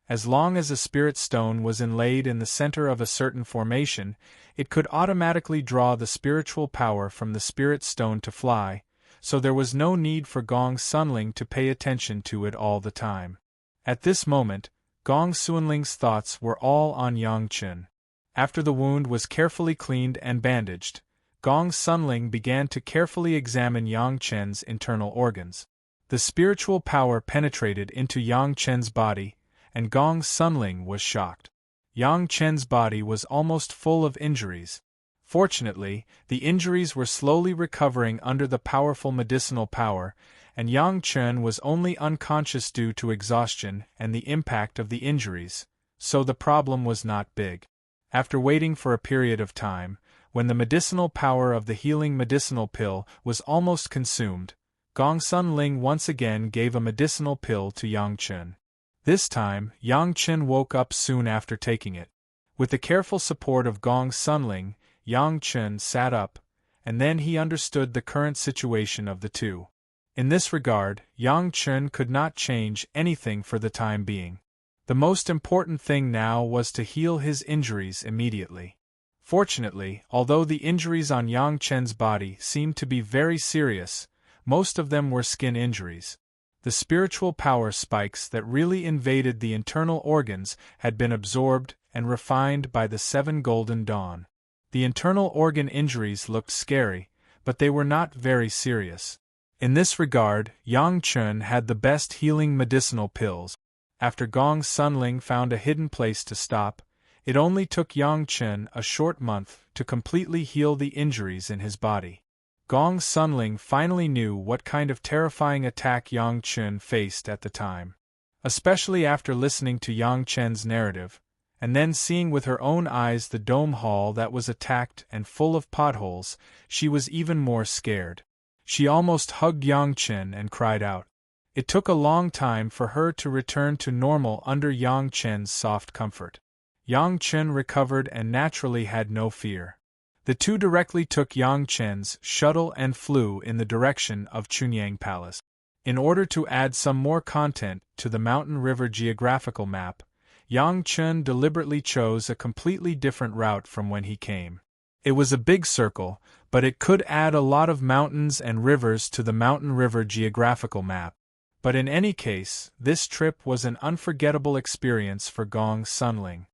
As long as a spirit stone was inlaid in the center of a certain formation, it could automatically draw the spiritual power from the spirit stone to fly, so there was no need for Gong Sunling to pay attention to it all the time. At this moment, Gong Sunling's thoughts were all on Yang Chen. After the wound was carefully cleaned and bandaged, Gong Sunling began to carefully examine Yang Chen's internal organs. The spiritual power penetrated into Yang Chen's body, and Gong Sunling was shocked. Yang Chen's body was almost full of injuries. Fortunately, the injuries were slowly recovering under the powerful medicinal power, and Yang Chen was only unconscious due to exhaustion and the impact of the injuries, so the problem was not big. After waiting for a period of time, when the medicinal power of the healing medicinal pill was almost consumed, Gong Sunling once again gave a medicinal pill to Yang Chen. This time, Yang Chen woke up soon after taking it. With the careful support of Gong Sunling, Yang Chen sat up, and then he understood the current situation of the two. In this regard, Yang Chen could not change anything for the time being. The most important thing now was to heal his injuries immediately. Fortunately, although the injuries on Yang Chen's body seemed to be very serious, most of them were skin injuries. The spiritual power spikes that really invaded the internal organs had been absorbed and refined by the 7 Golden Dawn. The internal organ injuries looked scary, but they were not very serious. In this regard, Yang Chen had the best healing medicinal pills. After Gong Sunling found a hidden place to stop, it only took Yang Chen a short month to completely heal the injuries in his body. Gong Sunling finally knew what kind of terrifying attack Yang Chen faced at the time. Especially after listening to Yang Chen's narrative, and then seeing with her own eyes the dome hall that was attacked and full of potholes, she was even more scared. She almost hugged Yang Chen and cried out. It took a long time for her to return to normal under Yang Chen's soft comfort. Yang Chen recovered and naturally had no fear. The two directly took Yang Chen's shuttle and flew in the direction of Chunyang Palace. In order to add some more content to the Mountain River geographical map, Yang Chen deliberately chose a completely different route from when he came. It was a big circle, but it could add a lot of mountains and rivers to the Mountain River geographical map. But in any case, this trip was an unforgettable experience for Gong Sunling.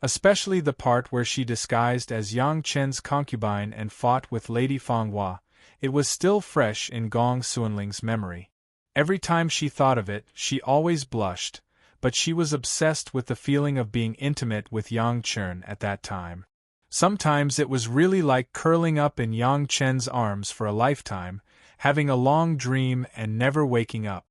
Especially the part where she disguised as Yang Chen's concubine and fought with Lady Fanghua. It was still fresh in Gong Sunling's memory. Every time she thought of it, she always blushed, but she was obsessed with the feeling of being intimate with Yang Chen at that time. Sometimes it was really like curling up in Yang Chen's arms for a lifetime, having a long dream and never waking up.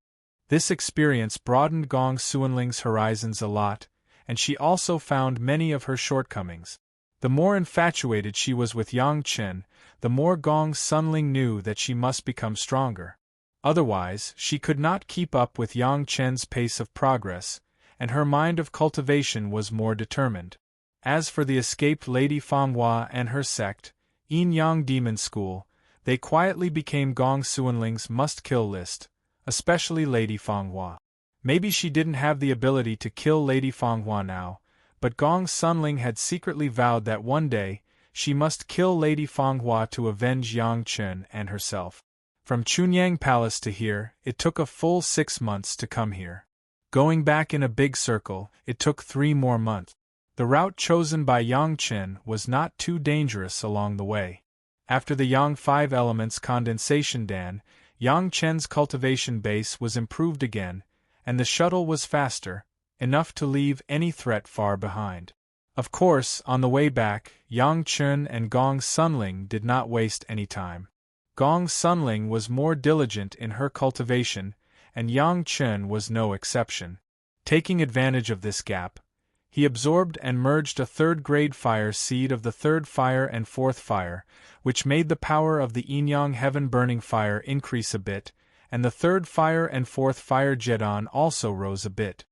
This experience broadened Gong Sunling's horizons a lot, and she also found many of her shortcomings. The more infatuated she was with Yang Chen, the more Gong Sunling knew that she must become stronger. Otherwise, she could not keep up with Yang Chen's pace of progress, and her mind of cultivation was more determined. As for the escaped Lady Fanghua and her sect, Yin Yang Demon School, they quietly became Gong Sunling's must-kill list, especially Lady Fanghua. Maybe she didn't have the ability to kill Lady Fanghua now, but Gong Sunling had secretly vowed that one day, she must kill Lady Fanghua to avenge Yang Chen and herself. From Chunyang Palace to here, it took a full 6 months to come here. Going back in a big circle, it took 3 more months. The route chosen by Yang Chen was not too dangerous along the way. After the Yang 5 Elements condensation dam, Yang Chen's cultivation base was improved again, and the shuttle was faster, enough to leave any threat far behind. Of course, on the way back, Yang Chen and Gong Sunling did not waste any time. Gong Sunling was more diligent in her cultivation, and Yang Chen was no exception. Taking advantage of this gap, he absorbed and merged a 3rd-grade fire seed of the 3rd fire and 4th fire, which made the power of the Yin-Yang heaven-burning fire increase a bit, and the 3rd fire and 4th fire Jedon also rose a bit.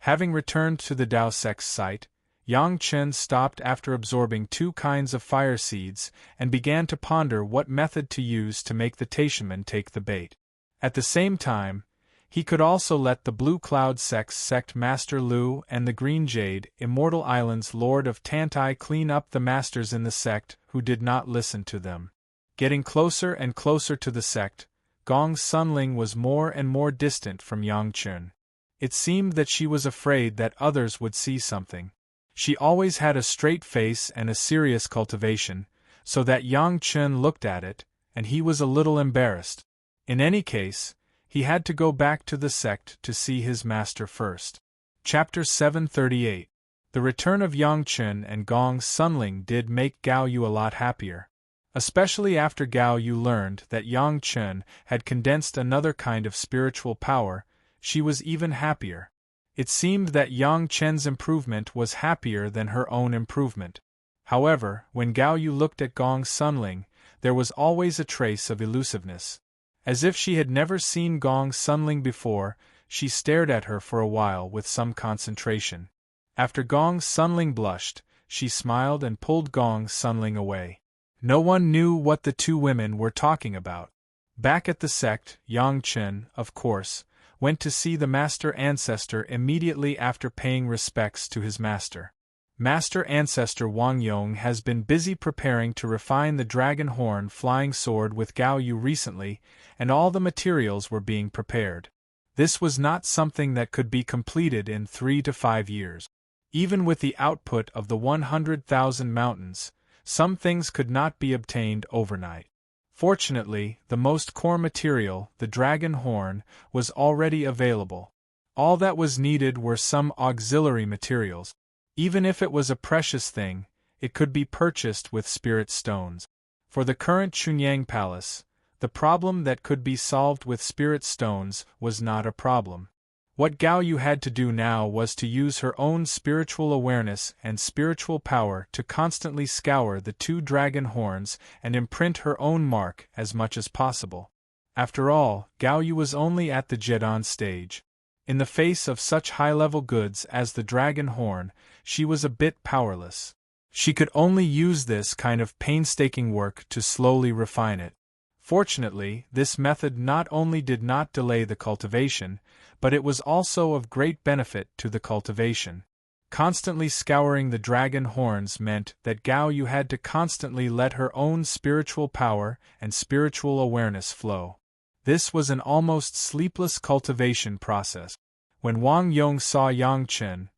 Having returned to the Dao Sect's site, Yang Chen stopped after absorbing 2 kinds of fire seeds and began to ponder what method to use to make the Taishaman take the bait. At the same time, he could also let the Blue Cloud Sect's sect Master Lu and the Green Jade, Immortal Island's Lord of Tantai clean up the masters in the sect who did not listen to them. Getting closer and closer to the sect, Gong Sunling was more and more distant from Yang Chen. It seemed that she was afraid that others would see something. She always had a straight face and a serious cultivation, so that Yang Chen looked at it, and he was a little embarrassed. In any case, he had to go back to the sect to see his master first. Chapter 738. The return of Yang Chen and Gong Sunling did make Gao Yu a lot happier. Especially after Gao Yu learned that Yang Chen had condensed another kind of spiritual power, she was even happier. It seemed that Yang Chen's improvement was happier than her own improvement. However, when Gao Yu looked at Gong Sunling, there was always a trace of elusiveness. As if she had never seen Gong Sunling before, she stared at her for a while with some concentration. After Gong Sunling blushed, she smiled and pulled Gong Sunling away. No one knew what the two women were talking about. Back at the sect, Yang Chen, of course, went to see the Master Ancestor immediately after paying respects to his master. Master Ancestor Wang Yong has been busy preparing to refine the dragon horn flying sword with Gao Yu recently, and all the materials were being prepared. This was not something that could be completed in 3 to 5 years. Even with the output of the 100,000 mountains, some things could not be obtained overnight. Fortunately, the most core material, the dragon horn, was already available. All that was needed were some auxiliary materials. Even if it was a precious thing, it could be purchased with spirit stones. For the current Chunyang Palace, the problem that could be solved with spirit stones was not a problem. What Gao Yu had to do now was to use her own spiritual awareness and spiritual power to constantly scour the 2 dragon horns and imprint her own mark as much as possible. After all, Gao Yu was only at the Jedan stage. In the face of such high-level goods as the dragon horn, she was a bit powerless. She could only use this kind of painstaking work to slowly refine it. Fortunately, this method not only did not delay the cultivation, but it was also of great benefit to the cultivation. Constantly scouring the dragon horns meant that Gao Yu had to constantly let her own spiritual power and spiritual awareness flow. This was an almost sleepless cultivation process. When Wang Yong saw Yang Chen,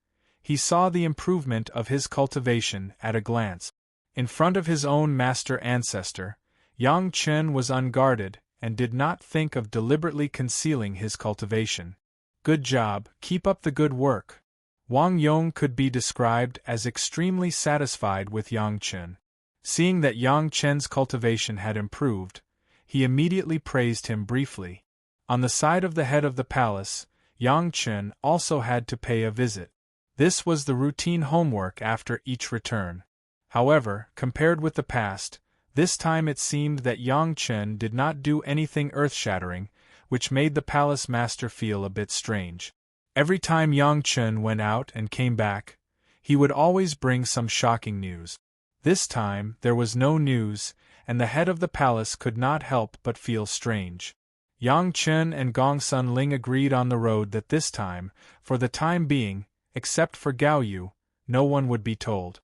he saw the improvement of his cultivation at a glance. In front of his own master ancestor, Yang Chen was unguarded and did not think of deliberately concealing his cultivation. Good job, keep up the good work. Wang Yong could be described as extremely satisfied with Yang Chen. Seeing that Yang Chen's cultivation had improved, he immediately praised him briefly. On the side of the head of the palace, Yang Chen also had to pay a visit. This was the routine homework after each return. However, compared with the past, this time it seemed that Yang Chen did not do anything earth-shattering, which made the palace master feel a bit strange. Every time Yang Chen went out and came back, he would always bring some shocking news. This time, there was no news, and the head of the palace could not help but feel strange. Yang Chen and Gong Sun Ling agreed on the road that this time, for the time being, except for Gao Yu, no one would be told.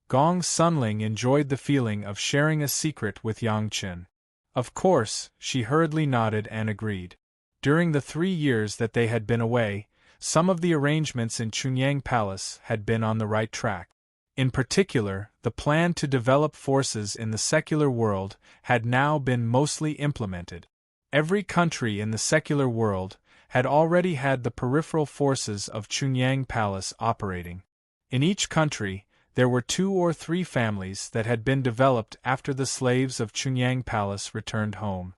Gong Sun Ling enjoyed the feeling of sharing a secret with Yang Chen. Of course, she hurriedly nodded and agreed. During the 3 years that they had been away, some of the arrangements in Chunyang Palace had been on the right track. In particular, the plan to develop forces in the secular world had now been mostly implemented. Every country in the secular world had already had the peripheral forces of Chunyang Palace operating. In each country, there were 2 or 3 families that had been developed after the slaves of Chunyang Palace returned home.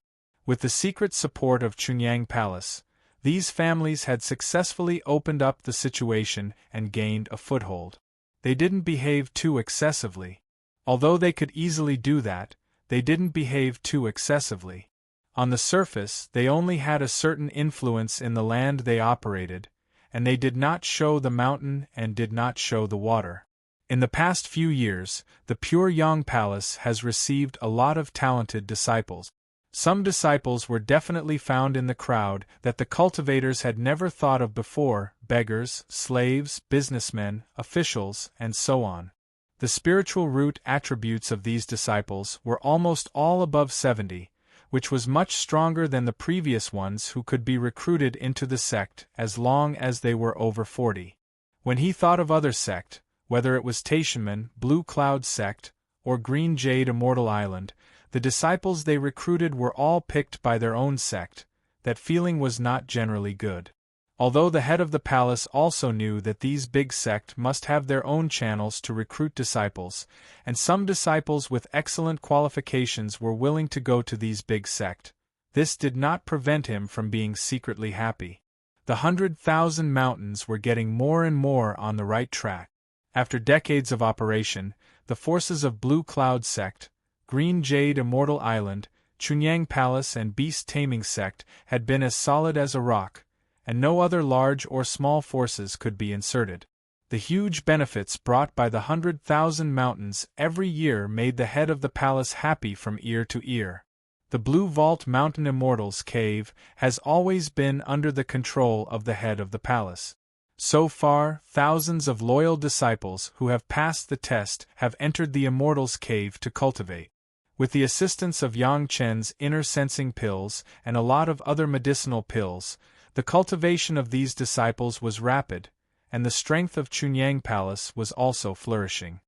With the secret support of Chunyang Palace, these families had successfully opened up the situation and gained a foothold. They didn't behave too excessively. Although they could easily do that, they didn't behave too excessively. On the surface, they only had a certain influence in the land they operated, and they did not show the mountain and did not show the water. In the past few years, the Pure Yang Palace has received a lot of talented disciples. Some disciples were definitely found in the crowd that the cultivators had never thought of before: beggars, slaves, businessmen, officials, and so on. The spiritual root attributes of these disciples were almost all above 70, which was much stronger than the previous ones who could be recruited into the sect as long as they were over 40. When he thought of other sect, whether it was Taishanmen, Blue Cloud sect, or Green Jade Immortal Island, the disciples they recruited were all picked by their own sect. That feeling was not generally good. Although the head of the palace also knew that these big sect must have their own channels to recruit disciples, and some disciples with excellent qualifications were willing to go to these big sect, this did not prevent him from being secretly happy. The 100,000 mountains were getting more and more on the right track. After decades of operation, the forces of Blue Cloud sect, Green Jade Immortal Island, Chunyang Palace and Beast Taming sect had been as solid as a rock, and no other large or small forces could be inserted. The huge benefits brought by the 100,000 mountains every year made the head of the palace happy from ear to ear. The Blue Vault Mountain Immortal's cave has always been under the control of the head of the palace. So far, thousands of loyal disciples who have passed the test have entered the Immortal's cave to cultivate. With the assistance of Yang Chen's inner sensing pills and a lot of other medicinal pills, the cultivation of these disciples was rapid, and the strength of Chunyang Palace was also flourishing.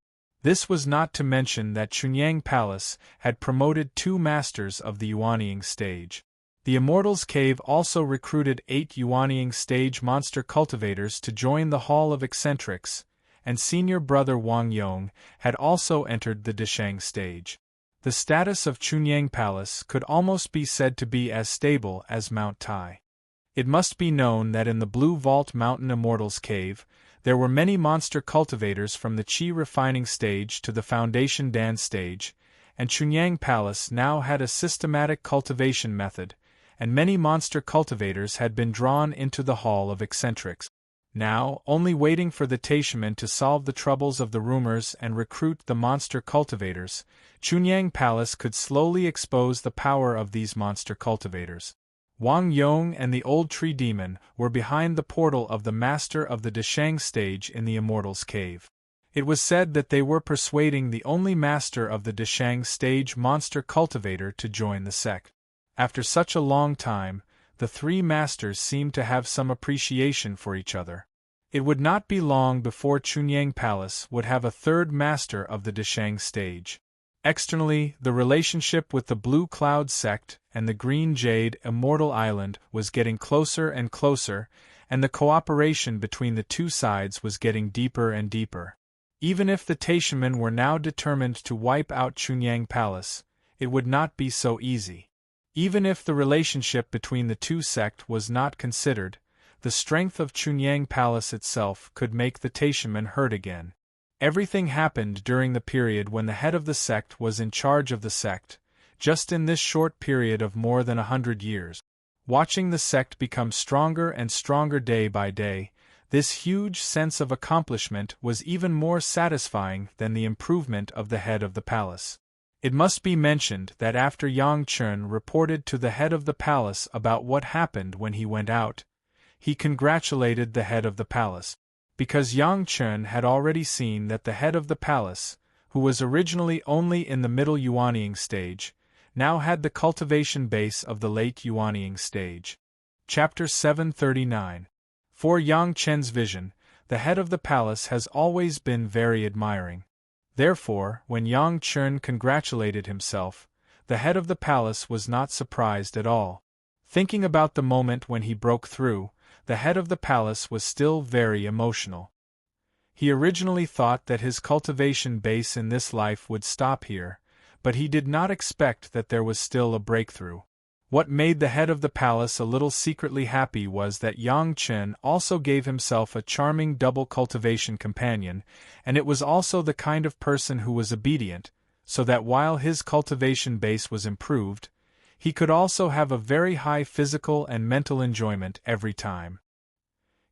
This was not to mention that Chunyang Palace had promoted 2 masters of the Yuanying stage. The Immortal's Cave also recruited 8 Yuanying stage monster cultivators to join the Hall of Eccentrics, and senior brother Wang Yong had also entered the Deshang stage. The status of Chunyang Palace could almost be said to be as stable as Mount Tai. It must be known that in the Blue Vault Mountain Immortal's Cave, there were many monster cultivators from the Qi refining stage to the Foundation Dan stage, and Chunyang Palace now had a systematic cultivation method, and many monster cultivators had been drawn into the Hall of Eccentrics. Now, only waiting for the Taishaman to solve the troubles of the rumors and recruit the monster cultivators, Chunyang Palace could slowly expose the power of these monster cultivators. Wang Yong and the Old Tree Demon were behind the portal of the master of the Deshang stage in the Immortal's Cave. It was said that they were persuading the only master of the Deshang stage monster cultivator to join the sect. After such a long time, the 3 masters seemed to have some appreciation for each other. It would not be long before Chunyang Palace would have a 3rd master of the Deshang stage. Externally, the relationship with the Blue Cloud sect and the Green Jade Immortal Island was getting closer and closer, and the cooperation between the 2 sides was getting deeper and deeper. Even if the Taishaman were now determined to wipe out Chunyang Palace, it would not be so easy. Even if the relationship between the 2 sects was not considered, the strength of Chunyang Palace itself could make the Taishaman hurt again. Everything happened during the period when the head of the sect was in charge of the sect, just in this short period of more than 100 years. Watching the sect become stronger and stronger day by day, this huge sense of accomplishment was even more satisfying than the improvement of the head of the palace. It must be mentioned that after Yang Chun reported to the head of the palace about what happened when he went out, he congratulated the head of the palace. Because Yang Chun had already seen that the head of the palace, who was originally only in the middle Yuanying stage, now had the cultivation base of the late Yuanying stage. Chapter 739. For Yang Chen's vision, the head of the palace has always been very admiring. Therefore, when Yang Chun congratulated himself, the head of the palace was not surprised at all. Thinking about the moment when he broke through, the head of the palace was still very emotional. He originally thought that his cultivation base in this life would stop here, but he did not expect that there was still a breakthrough. What made the head of the palace a little secretly happy was that Yang Chen also gave himself a charming double cultivation companion, and it was also the kind of person who was obedient, so that while his cultivation base was improved, he could also have a very high physical and mental enjoyment every time.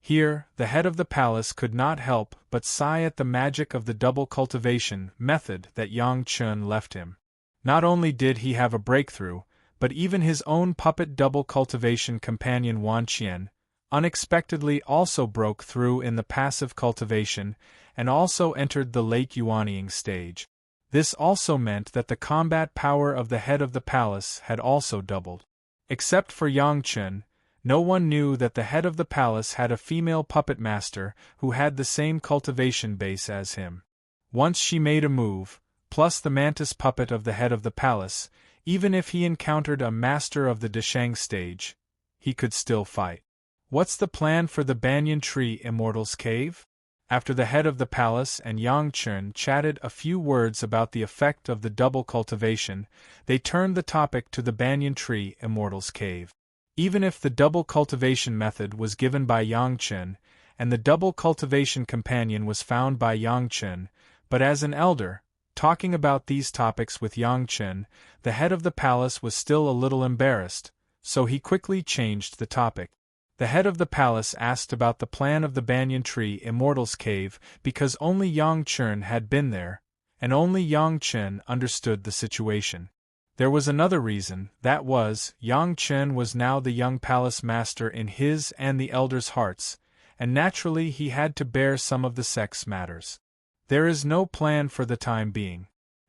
Here, the head of the palace could not help but sigh at the magic of the double cultivation method that Yang Chun left him. Not only did he have a breakthrough, but even his own puppet double cultivation companion Wan Qian unexpectedly also broke through in the passive cultivation and also entered the late Yuanying stage. This also meant that the combat power of the head of the palace had also doubled. Except for Yang Chun, no one knew that the head of the palace had a female puppet master who had the same cultivation base as him. Once she made a move, plus the mantis puppet of the head of the palace, even if he encountered a master of the Deshang stage, he could still fight. What's the plan for the Banyan Tree Immortal's Cave? After the head of the palace and Yang Chun chatted a few words about the effect of the double cultivation, they turned the topic to the Banyan Tree Immortal's Cave. Even if the double cultivation method was given by Yang Chun, and the double cultivation companion was found by Yang Chun, but as an elder, talking about these topics with Yang Chun, the head of the palace was still a little embarrassed, so he quickly changed the topic. The head of the palace asked about the plan of the banyan tree Immortal's cave because only Yang Chen had been there, and only Yang Chen understood the situation. There was another reason, that was, Yang Chen was now the young palace master in his and the elders' hearts, and naturally he had to bear some of the sex matters. There is no plan for the time being.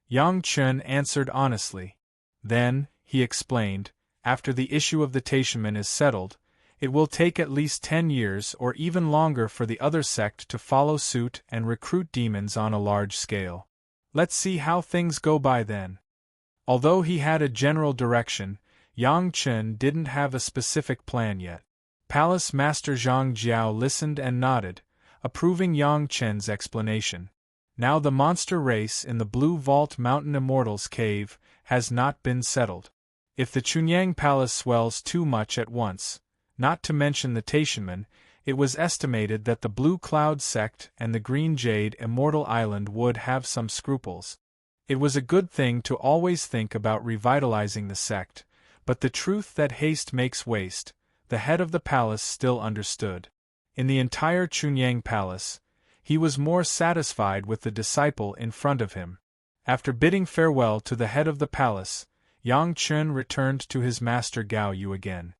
Yang Chen answered honestly. Then, he explained, after the issue of the Taishaman is settled, it will take at least 10 years or even longer for the other sect to follow suit and recruit demons on a large scale. Let's see how things go by then. Although he had a general direction, Yang Chen didn't have a specific plan yet. Palace Master Zhang Jiao listened and nodded, approving Yang Chen's explanation. Now the monster race in the Blue Vault Mountain Immortal's cave has not been settled. If the Chunyang Palace swells too much at once, not to mention the Taishaman, it was estimated that the Blue Cloud sect and the Green Jade Immortal Island would have some scruples. It was a good thing to always think about revitalizing the sect, but the truth that haste makes waste, the head of the palace still understood. In the entire Chunyang Palace, he was more satisfied with the disciple in front of him. After bidding farewell to the head of the palace, Yang Chen returned to his master Gao Yu again.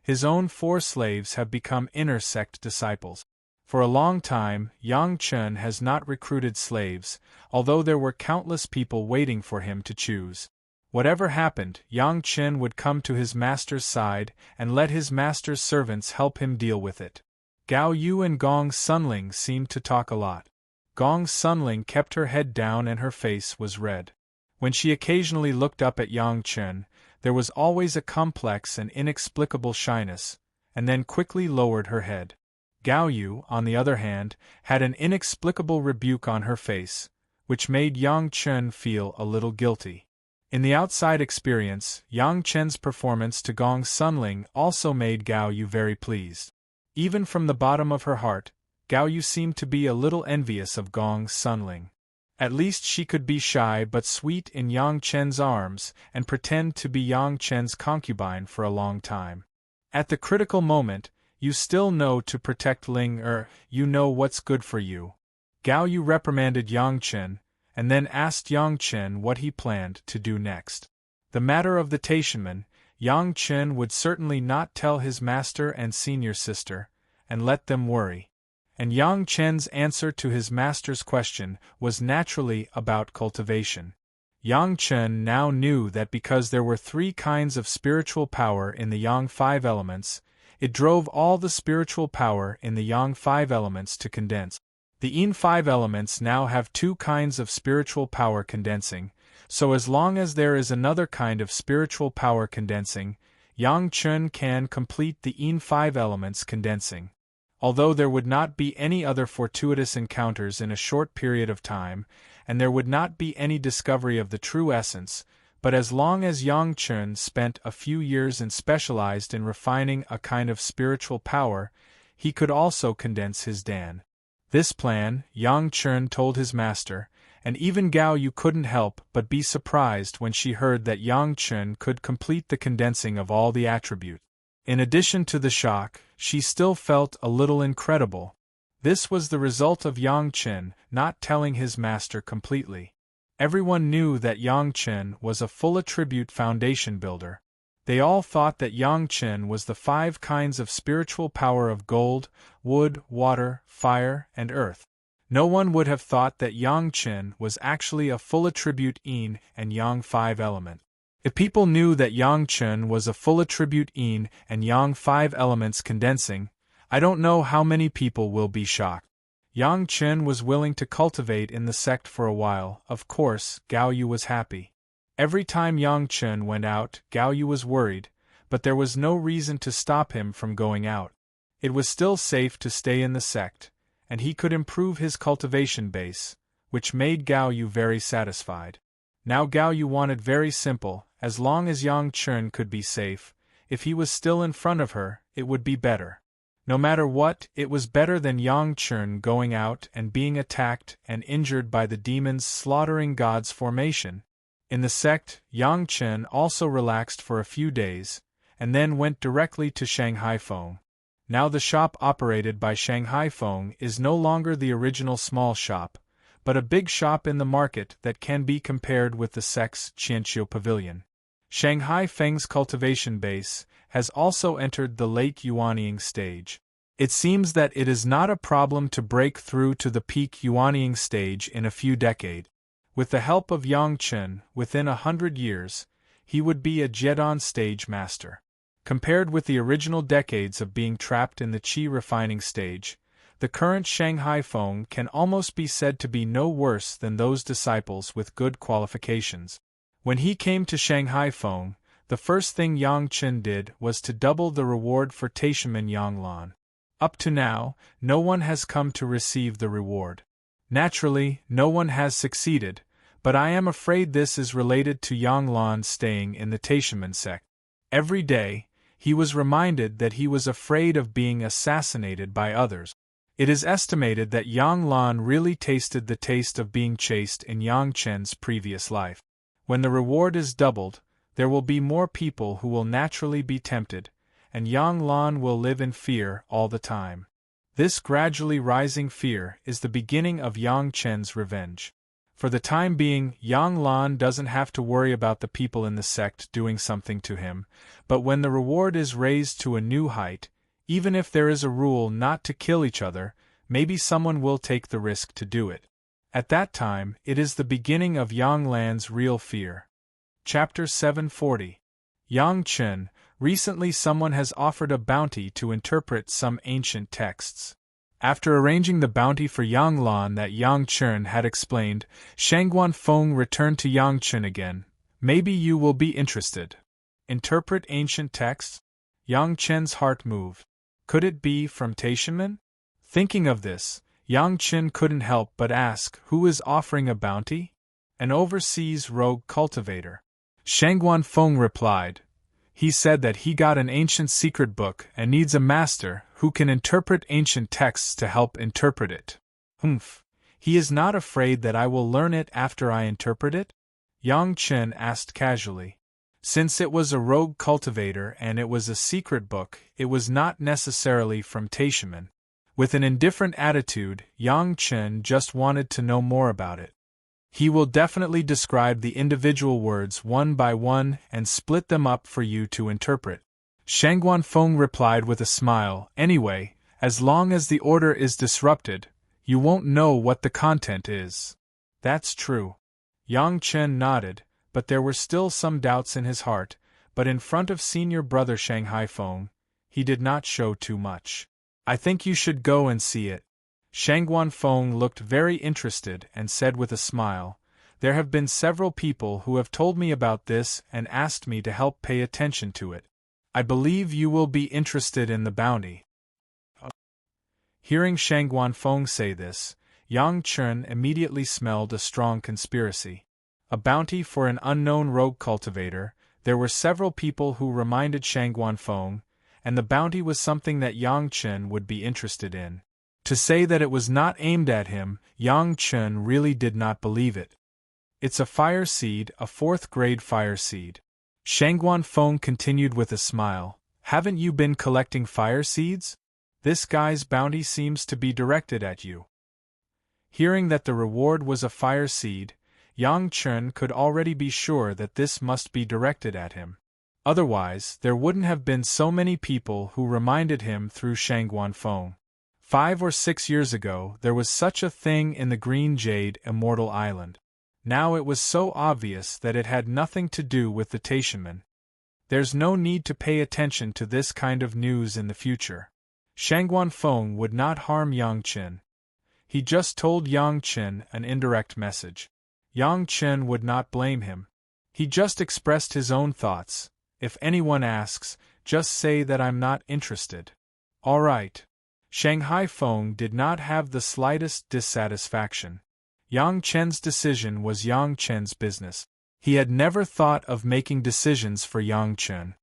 His own 4 slaves have become inner sect disciples. For a long time, Yang Chen has not recruited slaves, although there were countless people waiting for him to choose. Whatever happened, Yang Chen would come to his master's side and let his master's servants help him deal with it. Gao Yu and Gong Sunling seemed to talk a lot. Gong Sunling kept her head down and her face was red. When she occasionally looked up at Yang Chen, there was always a complex and inexplicable shyness, and then quickly lowered her head. Gao Yu, on the other hand, had an inexplicable rebuke on her face, which made Yang Chen feel a little guilty. In the outside experience, Yang Chen's performance to Gong Sunling also made Gao Yu very pleased. Even from the bottom of her heart, Gao Yu seemed to be a little envious of Gong Sunling. At least she could be shy but sweet in Yang Chen's arms and pretend to be Yang Chen's concubine for a long time. At the critical moment, you still know to protect Ling you know what's good for you. Gao Yu reprimanded Yang Chen, and then asked Yang Chen what he planned to do next. The matter of the Taishaman, Yang Chen would certainly not tell his master and senior sister, and let them worry. And Yang Chen's answer to his master's question was naturally about cultivation. Yang Chen now knew that because there were 3 kinds of spiritual power in the Yang 5 elements, it drove all the spiritual power in the Yang 5 elements to condense. The Yin 5 elements now have 2 kinds of spiritual power condensing, so as long as there is another kind of spiritual power condensing, Yang Chen can complete the Yin 5 elements condensing. Although there would not be any other fortuitous encounters in a short period of time, and there would not be any discovery of the true essence, but as long as Yang Chen spent a few years and specialized in refining a kind of spiritual power, he could also condense his Dan. This plan, Yang Chen told his master, and even Gao Yu couldn't help but be surprised when she heard that Yang Chen could complete the condensing of all the attributes. In addition to the shock, she still felt a little incredible. This was the result of Yang Chen not telling his master completely. Everyone knew that Yang Chen was a full attribute foundation builder. They all thought that Yang Chen was the 5 kinds of spiritual power of gold, wood, water, fire, and earth. No one would have thought that Yang Chen was actually a full attribute Yin and Yang 5 element. If people knew that Yang Chen was a full attribute Yin and Yang 5 elements condensing, I don't know how many people will be shocked. Yang Chen was willing to cultivate in the sect for a while. Of course, Gao Yu was happy. Every time Yang Chen went out, Gao Yu was worried, but there was no reason to stop him from going out. It was still safe to stay in the sect, and he could improve his cultivation base, which made Gao Yu very satisfied. Now Gao Yu wanted very simple, as long as Yang Chen could be safe, if he was still in front of her, it would be better. No matter what, it was better than Yang Chen going out and being attacked and injured by the demons slaughtering God's formation. In the sect, Yang Chen also relaxed for a few days, and then went directly to Shanghai Feng. Now the shop operated by Shanghai Feng is no longer the original small shop, but a big shop in the market that can be compared with the Sex Qianqiu Pavilion. Shanghai Feng's cultivation base has also entered the late Yuanying stage. It seems that it is not a problem to break through to the peak Yuanying stage in a few decades. With the help of Yang Chen, within 100 years, he would be a Jiedon stage master. Compared with the original decades of being trapped in the qi refining stage, the current Shanghai Feng can almost be said to be no worse than those disciples with good qualifications. When he came to Shanghai Feng, the first thing Yang Chen did was to double the reward for Taishiman Yang Lan. Up to now, no one has come to receive the reward. Naturally, no one has succeeded, but I am afraid this is related to Yang Lan staying in the Taishiman sect. Every day, he was reminded that he was afraid of being assassinated by others. It is estimated that Yang Lan really tasted the taste of being chased in Yang Chen's previous life. When the reward is doubled, there will be more people who will naturally be tempted, and Yang Lan will live in fear all the time. This gradually rising fear is the beginning of Yang Chen's revenge. For the time being, Yang Lan doesn't have to worry about the people in the sect doing something to him, but when the reward is raised to a new height, even if there is a rule not to kill each other, maybe someone will take the risk to do it. At that time, it is the beginning of Yang Lan's real fear. Chapter 740. Yang Chen, recently someone has offered a bounty to interpret some ancient texts. After arranging the bounty for Yang Lan that Yang Chen had explained, Shangguan Feng returned to Yang Chen again. Maybe you will be interested. Interpret ancient texts? Yang Chen's heart moved. Could it be from Taishiman? Thinking of this, Yang Chen couldn't help but ask, who is offering a bounty? An overseas rogue cultivator. Shangguan Feng replied. He said that he got an ancient secret book and needs a master who can interpret ancient texts to help interpret it. Humph. He is not afraid that I will learn it after I interpret it? Yang Chen asked casually. Since it was a rogue cultivator and it was a secret book, it was not necessarily from Taishiman. With an indifferent attitude, Yang Chen just wanted to know more about it. He will definitely describe the individual words one by one and split them up for you to interpret. Shangguan Feng replied with a smile, anyway, as long as the order is disrupted, you won't know what the content is. That's true. Yang Chen nodded, but there were still some doubts in his heart, but in front of senior brother Shanghai Feng, he did not show too much. I think you should go and see it. Shangguan Feng looked very interested and said with a smile, there have been several people who have told me about this and asked me to help pay attention to it. I believe you will be interested in the bounty. Hearing Shangguan Feng say this, Yang Chen immediately smelled a strong conspiracy. A bounty for an unknown rogue cultivator. There were several people who reminded Shangguan Feng, and the bounty was something that Yang Chen would be interested in. To say that it was not aimed at him, Yang Chen really did not believe it. It's a fire seed, a 4th grade fire seed. Shangguan Feng continued with a smile. Haven't you been collecting fire seeds? This guy's bounty seems to be directed at you. Hearing that the reward was a fire seed, Yang Chen could already be sure that this must be directed at him. Otherwise, there wouldn't have been so many people who reminded him through Shangguan Feng. 5 or 6 years ago, there was such a thing in the Green Jade Immortal Island. Now it was so obvious that it had nothing to do with the Taishiman. There's no need to pay attention to this kind of news in the future. Shangguan Feng would not harm Yang Chen. He just told Yang Chen an indirect message. Yang Chen would not blame him. He just expressed his own thoughts. If anyone asks, just say that I'm not interested. All right. Shanghai Feng did not have the slightest dissatisfaction. Yang Chen's decision was Yang Chen's business. He had never thought of making decisions for Yang Chen.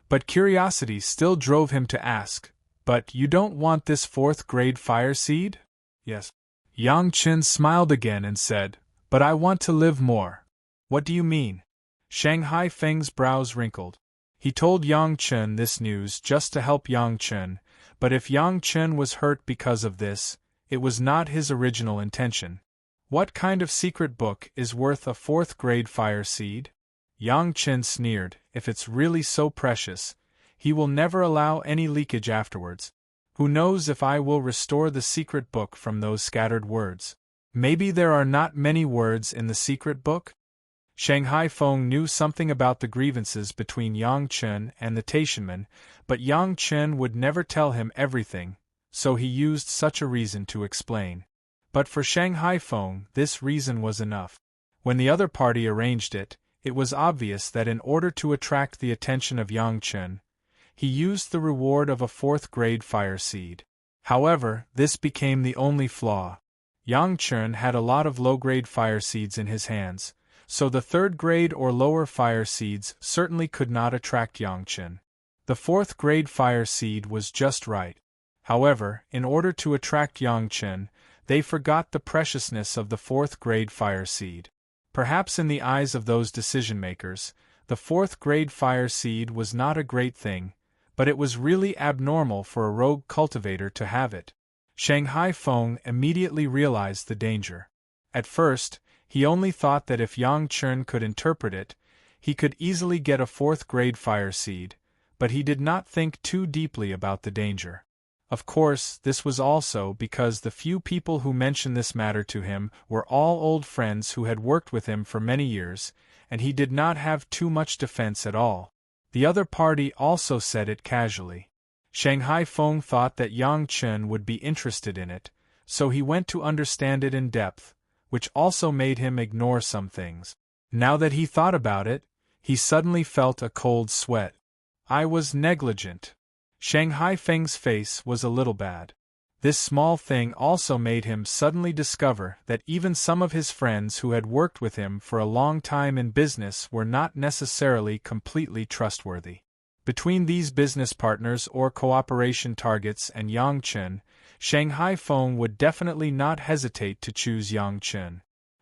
But curiosity still drove him to ask, but you don't want this 4th grade fire seed? Yes. Yang Chen smiled again and said, but I want to live more. What do you mean? Shanghai Feng's brows wrinkled. He told Yang Chen this news just to help Yang Chen, But if Yang Chen was hurt because of this, it was not his original intention. What kind of secret book is worth a 4th grade fire seed? Yang Chen sneered. If it's really so precious, he will never allow any leakage afterwards. Who knows if I will restore the secret book from those scattered words? Maybe there are not many words in the secret book? Shanghai Feng knew something about the grievances between Yang Chen and the Taishanmen, but Yang Chen would never tell him everything, so he used such a reason to explain. But for Shanghai Feng, this reason was enough. When the other party arranged it, it was obvious that in order to attract the attention of Yang Chen, he used the reward of a 4th grade fire seed. However, this became the only flaw. Yang Chen had a lot of low-grade fire seeds in his hands, so the 3rd grade or lower fire seeds certainly could not attract Yang Chen. The 4th grade fire seed was just right. However, in order to attract Yang Chen, they forgot the preciousness of the 4th grade fire seed. Perhaps in the eyes of those decision-makers, the 4th grade fire seed was not a great thing, but it was really abnormal for a rogue cultivator to have it. Shanghai Feng immediately realized the danger. At first, he only thought that if Yang Chen could interpret it, he could easily get a 4th grade fire seed, but he did not think too deeply about the danger. Of course, this was also because the few people who mentioned this matter to him were all old friends who had worked with him for many years, and he did not have too much defense at all. The other party also said it casually. Shanghai Feng thought that Yang Chen would be interested in it, so he went to understand it in depth, which also made him ignore some things. Now that he thought about it, he suddenly felt a cold sweat. I was negligent. Shanghai Feng's face was a little bad. This small thing also made him suddenly discover that even some of his friends who had worked with him for a long time in business were not necessarily completely trustworthy. Between these business partners or cooperation targets and Yang Chen, Shanghai Feng would definitely not hesitate to choose Yang Chen.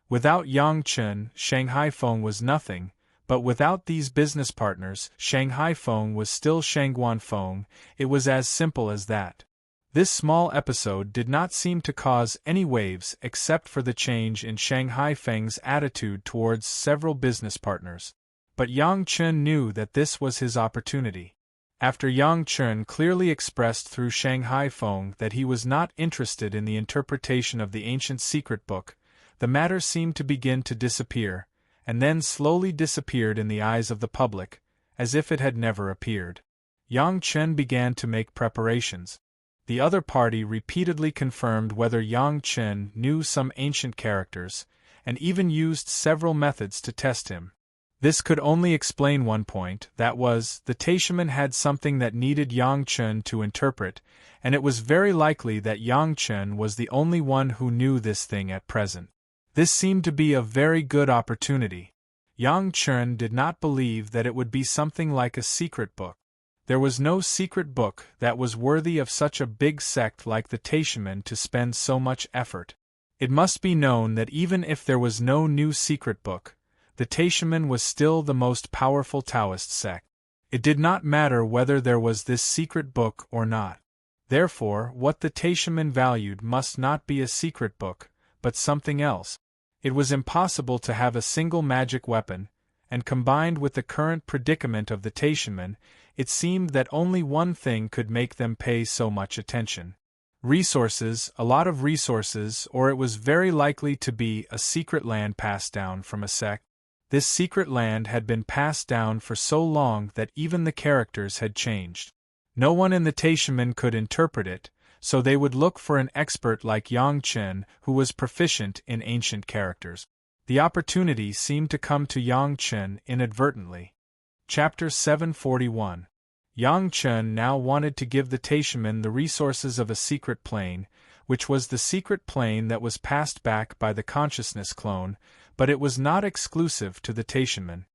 Without Yang Chen, Shanghai Feng was nothing, but without these business partners, Shanghai Feng was still Shangguan Feng. It was as simple as that. This small episode did not seem to cause any waves except for the change in Shanghai Feng's attitude towards several business partners. But Yang Chen knew that this was his opportunity. After Yang Chen clearly expressed through Shanghai Feng that he was not interested in the interpretation of the ancient secret book, the matter seemed to begin to disappear, and then slowly disappeared in the eyes of the public, as if it had never appeared. Yang Chen began to make preparations. The other party repeatedly confirmed whether Yang Chen knew some ancient characters, and even used several methods to test him. This could only explain one point, that was, the Taishanmen had something that needed Yang Chen to interpret, and it was very likely that Yang Chen was the only one who knew this thing at present. This seemed to be a very good opportunity. Yang Chen did not believe that it would be something like a secret book. There was no secret book that was worthy of such a big sect like the Taishanmen to spend so much effort. It must be known that even if there was no new secret book, the Taishanmen was still the most powerful Taoist sect. It did not matter whether there was this secret book or not. Therefore, what the Taishanmen valued must not be a secret book, but something else. It was impossible to have a single magic weapon, and combined with the current predicament of the Taishanmen, it seemed that only one thing could make them pay so much attention. Resources, a lot of resources, or it was very likely to be a secret land passed down from a sect. This secret land had been passed down for so long that even the characters had changed. No one in the Taishanmen could interpret it, so they would look for an expert like Yang Chen who was proficient in ancient characters. The opportunity seemed to come to Yang Chen inadvertently. Chapter 741. Yang Chen now wanted to give the Taishanmen the resources of a secret plane, which was the secret plane that was passed back by the consciousness clone, but it was not exclusive to the Taishanmen.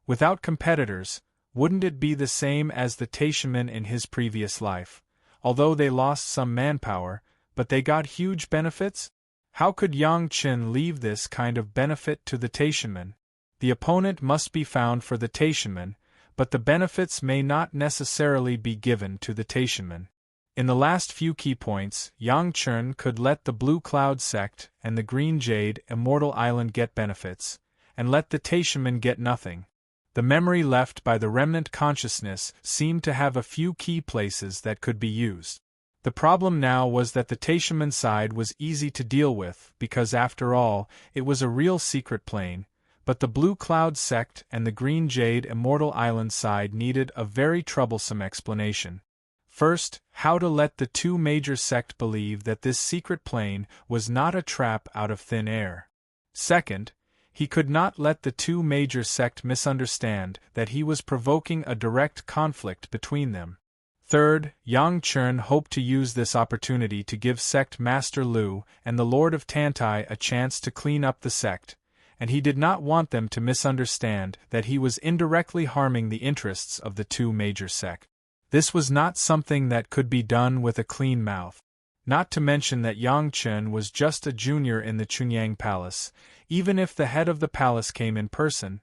Without competitors, wouldn't it be the same as the Taishanmen in his previous life? Although they lost some manpower, but they got huge benefits? How could Yang Chen leave this kind of benefit to the Taishanmen? The opponent must be found for the Taishanmen, but the benefits may not necessarily be given to the Taishanmen. In the last few key points, Yang Chen could let the Blue Cloud sect and the Green Jade Immortal Island get benefits, and let the Taishaman get nothing. The memory left by the remnant consciousness seemed to have a few key places that could be used. The problem now was that the Taishaman side was easy to deal with because after all, it was a real secret plane, but the Blue Cloud sect and the Green Jade Immortal Island side needed a very troublesome explanation. First, how to let the two major sect believe that this secret plane was not a trap out of thin air. Second, he could not let the two major sect misunderstand that he was provoking a direct conflict between them. Third, Yang Chen hoped to use this opportunity to give Sect Master Lu and the Lord of Tantai a chance to clean up the sect, and he did not want them to misunderstand that he was indirectly harming the interests of the two major sects. This was not something that could be done with a clean mouth. Not to mention that Yang Chen was just a junior in the Chunyang Palace. Even if the head of the palace came in person,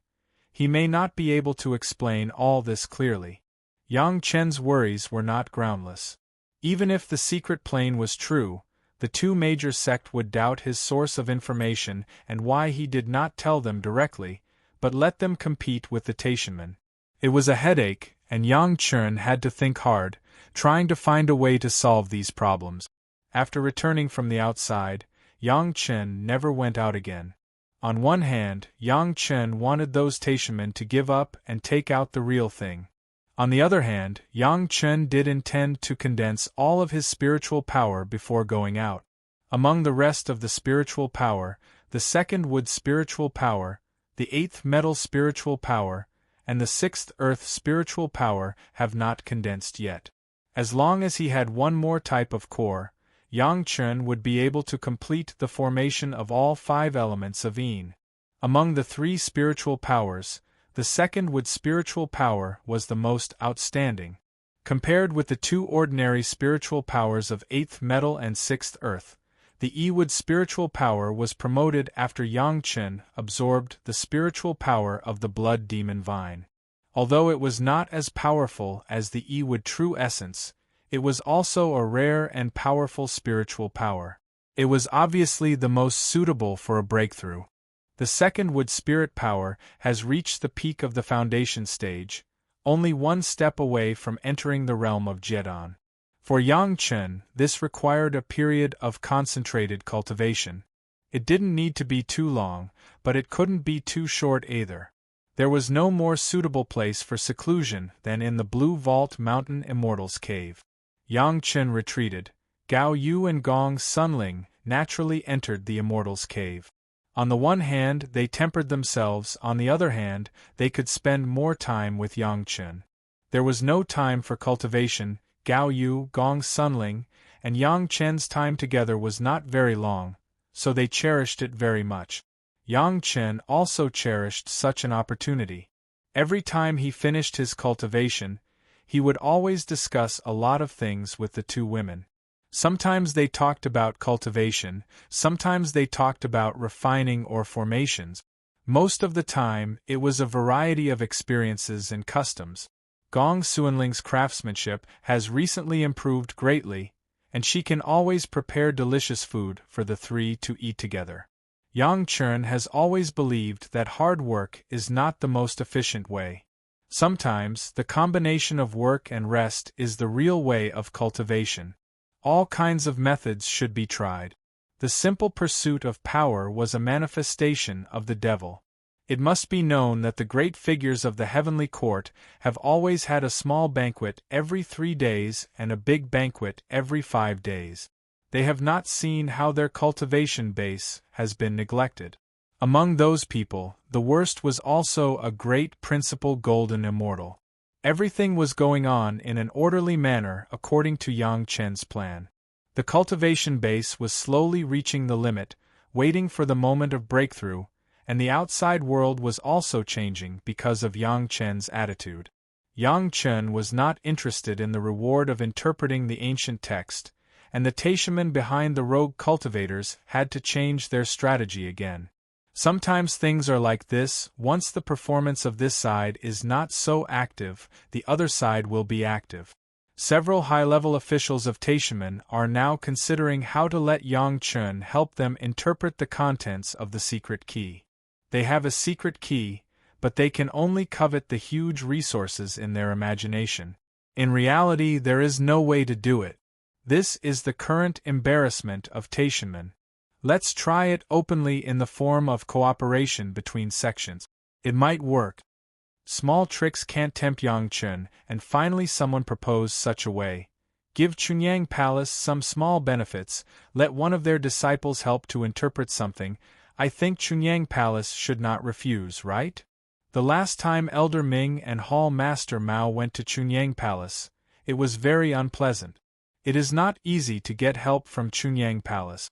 he may not be able to explain all this clearly. Yang Chen's worries were not groundless. Even if the secret plane was true, the two major sect would doubt his source of information and why he did not tell them directly, but let them compete with the Taishaman. It was a headache, and Yang Chen had to think hard, trying to find a way to solve these problems. After returning from the outside, Yang Chen never went out again. On one hand, Yang Chen wanted those Taishamen to give up and take out the real thing. On the other hand, Yang Chen did intend to condense all of his spiritual power before going out. Among the rest of the spiritual power, the second wood spiritual power, the eighth metal spiritual power, and the sixth earth spiritual power have not condensed yet. As long as he had one more type of core, Yang Chen would be able to complete the formation of all 5 elements of Yin. Among the 3 spiritual powers, the second wood spiritual power was the most outstanding. Compared with the 2 ordinary spiritual powers of 8th metal and 6th earth, the E-wood spiritual power was promoted after Yang Chen absorbed the spiritual power of the blood demon vine. Although it was not as powerful as the E-wood true essence, it was also a rare and powerful spiritual power. It was obviously the most suitable for a breakthrough. The second wood spirit power has reached the peak of the foundation stage, only one step away from entering the realm of Jedon. For Yang Chen, this required a period of concentrated cultivation. It didn't need to be too long, but it couldn't be too short either. There was no more suitable place for seclusion than in the Blue Vault Mountain Immortal's cave. Yang Chen retreated. Gao Yu and Gong Sunling naturally entered the Immortal's cave. On the one hand, they tempered themselves, on the other hand, they could spend more time with Yang Chen. There was no time for cultivation. Gao Yu, Gong Sunling, and Yang Chen's time together was not very long, so they cherished it very much. Yang Chen also cherished such an opportunity. Every time he finished his cultivation, he would always discuss a lot of things with the 2 women. Sometimes they talked about cultivation, sometimes they talked about refining or formations. Most of the time, it was a variety of experiences and customs. Gong Sunling's craftsmanship has recently improved greatly, and she can always prepare delicious food for the 3 to eat together. Yang Chen has always believed that hard work is not the most efficient way. Sometimes, the combination of work and rest is the real way of cultivation. All kinds of methods should be tried. The simple pursuit of power was a manifestation of the devil. It must be known that the great figures of the heavenly court have always had a small banquet every 3 days and a big banquet every 5 days. They have not seen how their cultivation base has been neglected. Among those people, the worst was also a great principal golden immortal. Everything was going on in an orderly manner according to Yang Chen's plan. The cultivation base was slowly reaching the limit, waiting for the moment of breakthrough, and the outside world was also changing because of Yang Chen's attitude. Yang Chen was not interested in the reward of interpreting the ancient text, and the Taishamen behind the rogue cultivators had to change their strategy again. Sometimes things are like this: once the performance of this side is not so active, the other side will be active. Several high-level officials of Taishaman are now considering how to let Yang Chun help them interpret the contents of the secret key. They have a secret key, but they can only covet the huge resources in their imagination. In reality, there is no way to do it. This is the current embarrassment of Taishaman. Let's try it openly in the form of cooperation between sections. It might work. Small tricks can't tempt Yang Chun, and finally someone proposed such a way. Give Chunyang Palace some small benefits, let one of their disciples help to interpret something. I think Chunyang Palace should not refuse, right? The last time Elder Ming and Hall Master Mao went to Chunyang Palace, it was very unpleasant. It is not easy to get help from Chunyang Palace.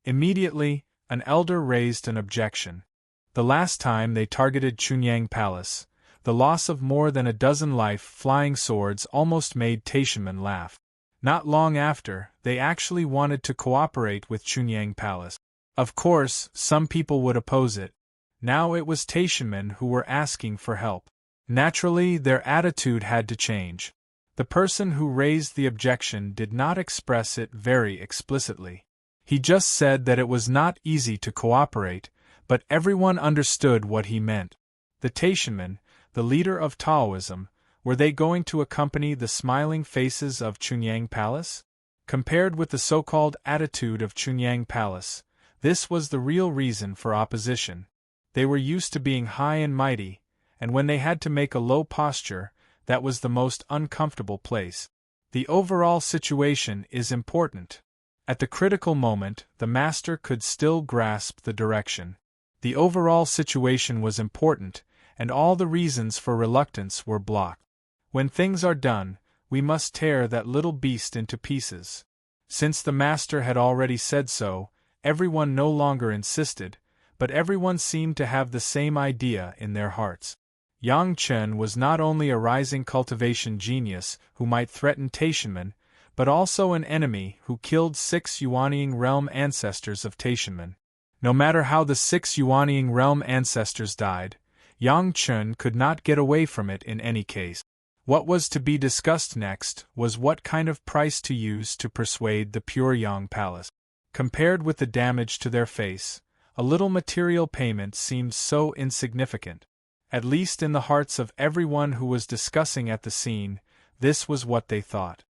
Immediately, an elder raised an objection. The last time they targeted Chunyang Palace, the loss of more than a dozen life-flying swords almost made Taishaman laugh. Not long after, they actually wanted to cooperate with Chunyang Palace. Of course, some people would oppose it. Now it was Taishaman who were asking for help. Naturally, their attitude had to change. The person who raised the objection did not express it very explicitly. He just said that it was not easy to cooperate, but everyone understood what he meant. The Taishaman, the leader of Taoism, were they going to accompany the smiling faces of Chunyang Palace? Compared with the so-called attitude of Chunyang Palace, this was the real reason for opposition. They were used to being high and mighty, and when they had to make a low posture, that was the most uncomfortable place. The overall situation is important. At the critical moment, the master could still grasp the direction. The overall situation was important, and all the reasons for reluctance were blocked. When things are done, we must tear that little beast into pieces. Since the master had already said so, everyone no longer insisted, but everyone seemed to have the same idea in their hearts. Yang Chun was not only a rising cultivation genius who might threaten Taishaman, but also an enemy who killed 6 Yuanying realm ancestors of Taishaman. No matter how the 6 Yuanying realm ancestors died, Yang Chun could not get away from it in any case. What was to be discussed next was what kind of price to use to persuade the Pure Yang Palace. Compared with the damage to their face, a little material payment seemed so insignificant. At least in the hearts of everyone who was discussing at the scene, this was what they thought.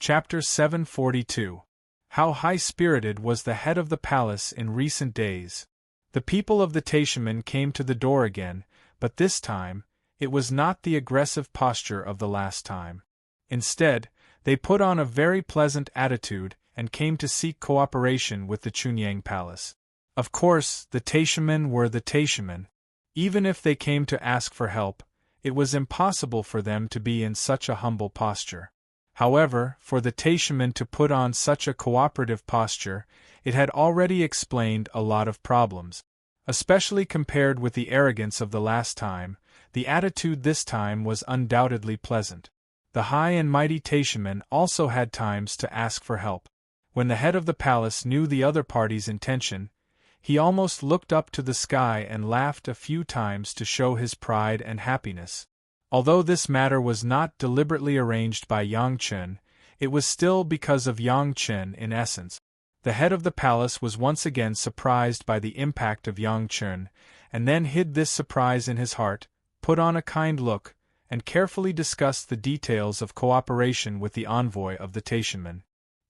Chapter 742. How high-spirited was the head of the palace in recent days. The people of the Taishaman came to the door again, but this time, it was not the aggressive posture of the last time. Instead, they put on a very pleasant attitude and came to seek cooperation with the Chunyang Palace. Of course, the Taishaman were the Taishaman. Even if they came to ask for help, it was impossible for them to be in such a humble posture. However, for the Taishaman to put on such a cooperative posture, it had already explained a lot of problems. Especially compared with the arrogance of the last time, the attitude this time was undoubtedly pleasant. The high and mighty Taishaman also had times to ask for help. When the head of the palace knew the other party's intention, he almost looked up to the sky and laughed a few times to show his pride and happiness. Although this matter was not deliberately arranged by Yang Chun, it was still because of Yang Chun in essence. The head of the palace was once again surprised by the impact of Yang Chun, and then hid this surprise in his heart, put on a kind look, and carefully discussed the details of cooperation with the envoy of the Taishaman.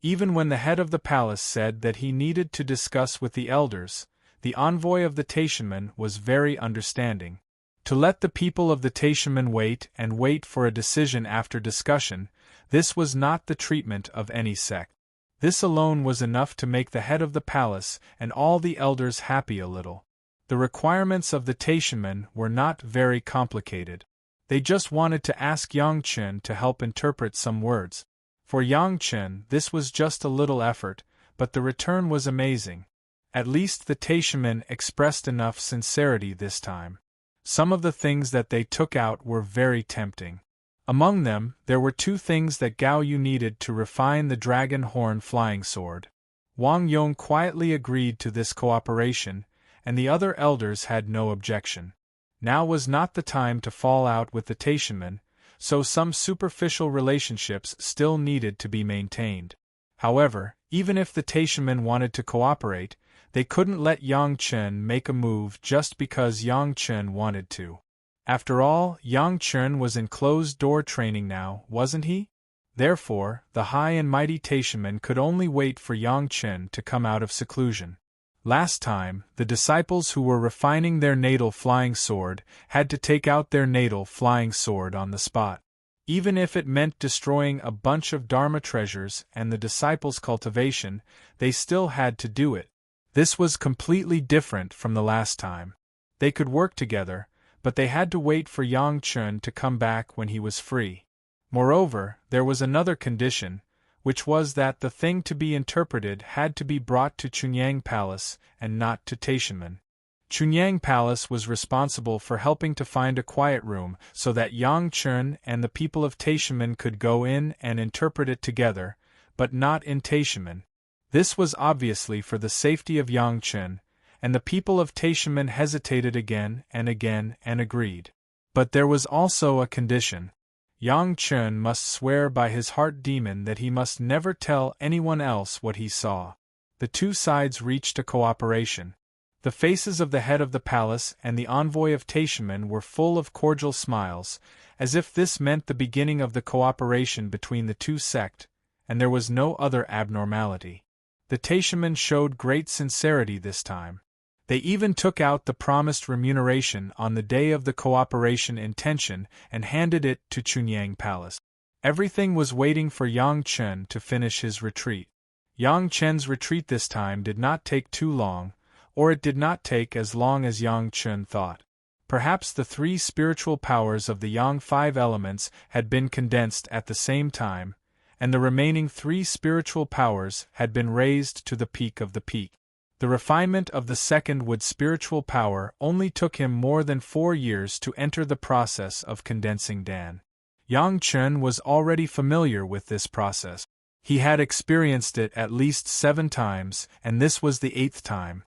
Even when the head of the palace said that he needed to discuss with the elders, the envoy of the Taishaman was very understanding. To let the people of the Taishaman wait and wait for a decision after discussion, this was not the treatment of any sect. This alone was enough to make the head of the palace and all the elders happy a little. The requirements of the Taishaman were not very complicated. They just wanted to ask Yang Chun to help interpret some words. For Yang Chun, this was just a little effort, but the return was amazing. At least the Taishaman expressed enough sincerity this time. Some of the things that they took out were very tempting. Among them, there were 2 things that Gao Yu needed to refine the dragon horn flying sword. Wang Yong quietly agreed to this cooperation, and the other elders had no objection. Now was not the time to fall out with the Taishaman, so some superficial relationships still needed to be maintained. However, even if the Taishamen wanted to cooperate, they couldn't let Yang Chen make a move just because Yang Chen wanted to. After all, Yang Chen was in closed-door training now, wasn't he? Therefore, the high and mighty Taishamen could only wait for Yang Chen to come out of seclusion. Last time, the disciples who were refining their natal flying sword had to take out their natal flying sword on the spot. Even if it meant destroying a bunch of Dharma treasures and the disciples' cultivation, they still had to do it. This was completely different from the last time. They could work together, but they had to wait for Yang Chen to come back when he was free. Moreover, there was another condition, which was that the thing to be interpreted had to be brought to Chunyang Palace and not to Taishamen. Chunyang Palace was responsible for helping to find a quiet room so that Yang Chen and the people of Taishamen could go in and interpret it together, but not in Taishamen. This was obviously for the safety of Yang Chen, and the people of Taishamen hesitated again and agreed. But there was also a condition. Yang Chen must swear by his heart demon that he must never tell anyone else what he saw. The two sides reached a cooperation. The faces of the head of the palace and the envoy of Taishamen were full of cordial smiles, as if this meant the beginning of the cooperation between the two sects, and there was no other abnormality. The Taishamen showed great sincerity this time. They even took out the promised remuneration on the day of the cooperation intention and handed it to Chunyang Palace. Everything was waiting for Yang Chen to finish his retreat. Yang Chen's retreat this time did not take too long, or it did not take as long as Yang Chen thought. Perhaps the three spiritual powers of the Yang five elements had been condensed at the same time, and the remaining three spiritual powers had been raised to the peak of the peak. The refinement of the second wood spiritual power only took him more than 4 years to enter the process of condensing Dan. Yang Chen was already familiar with this process. He had experienced it at least 7 times, and this was the 8th time.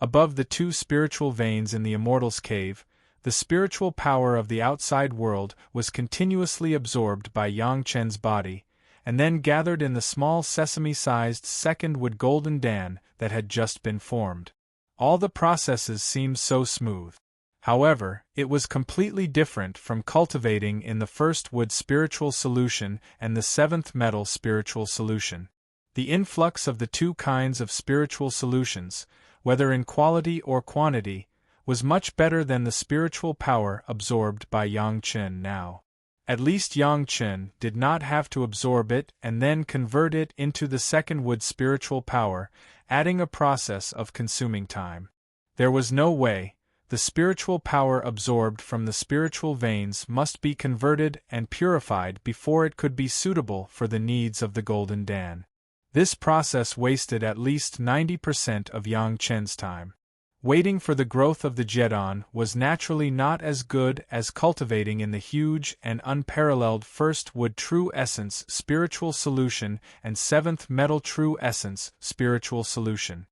Above the 2 spiritual veins in the Immortal's cave, the spiritual power of the outside world was continuously absorbed by Yang Chen's body, and then gathered in the small sesame-sized second wood golden Dan that had just been formed. All the processes seemed so smooth. However, it was completely different from cultivating in the first wood spiritual solution and the 7th metal spiritual solution. The influx of the 2 kinds of spiritual solutions, whether in quality or quantity, was much better than the spiritual power absorbed by Yang Chen now. At least Yang Chen did not have to absorb it and then convert it into the second wood spiritual power, adding a process of consuming time. There was no way. The spiritual power absorbed from the spiritual veins must be converted and purified before it could be suitable for the needs of the Golden Dan. This process wasted at least 90% of Yang Chen's time. Waiting for the growth of the Jedon was naturally not as good as cultivating in the huge and unparalleled first wood true essence spiritual solution and 7th metal true essence spiritual solution.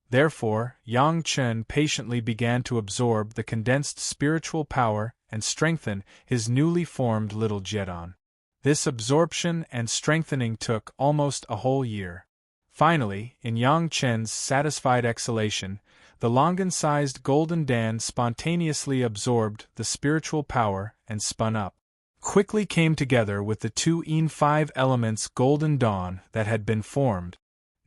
Therefore, Yang Chen patiently began to absorb the condensed spiritual power and strengthen his newly formed little Jedon. This absorption and strengthening took almost a whole year. Finally, in Yang Chen's satisfied exhalation, the Longan-sized Golden Dan spontaneously absorbed the spiritual power and spun up. Quickly came together with the 2 Yin 5 elements Golden Dawn that had been formed.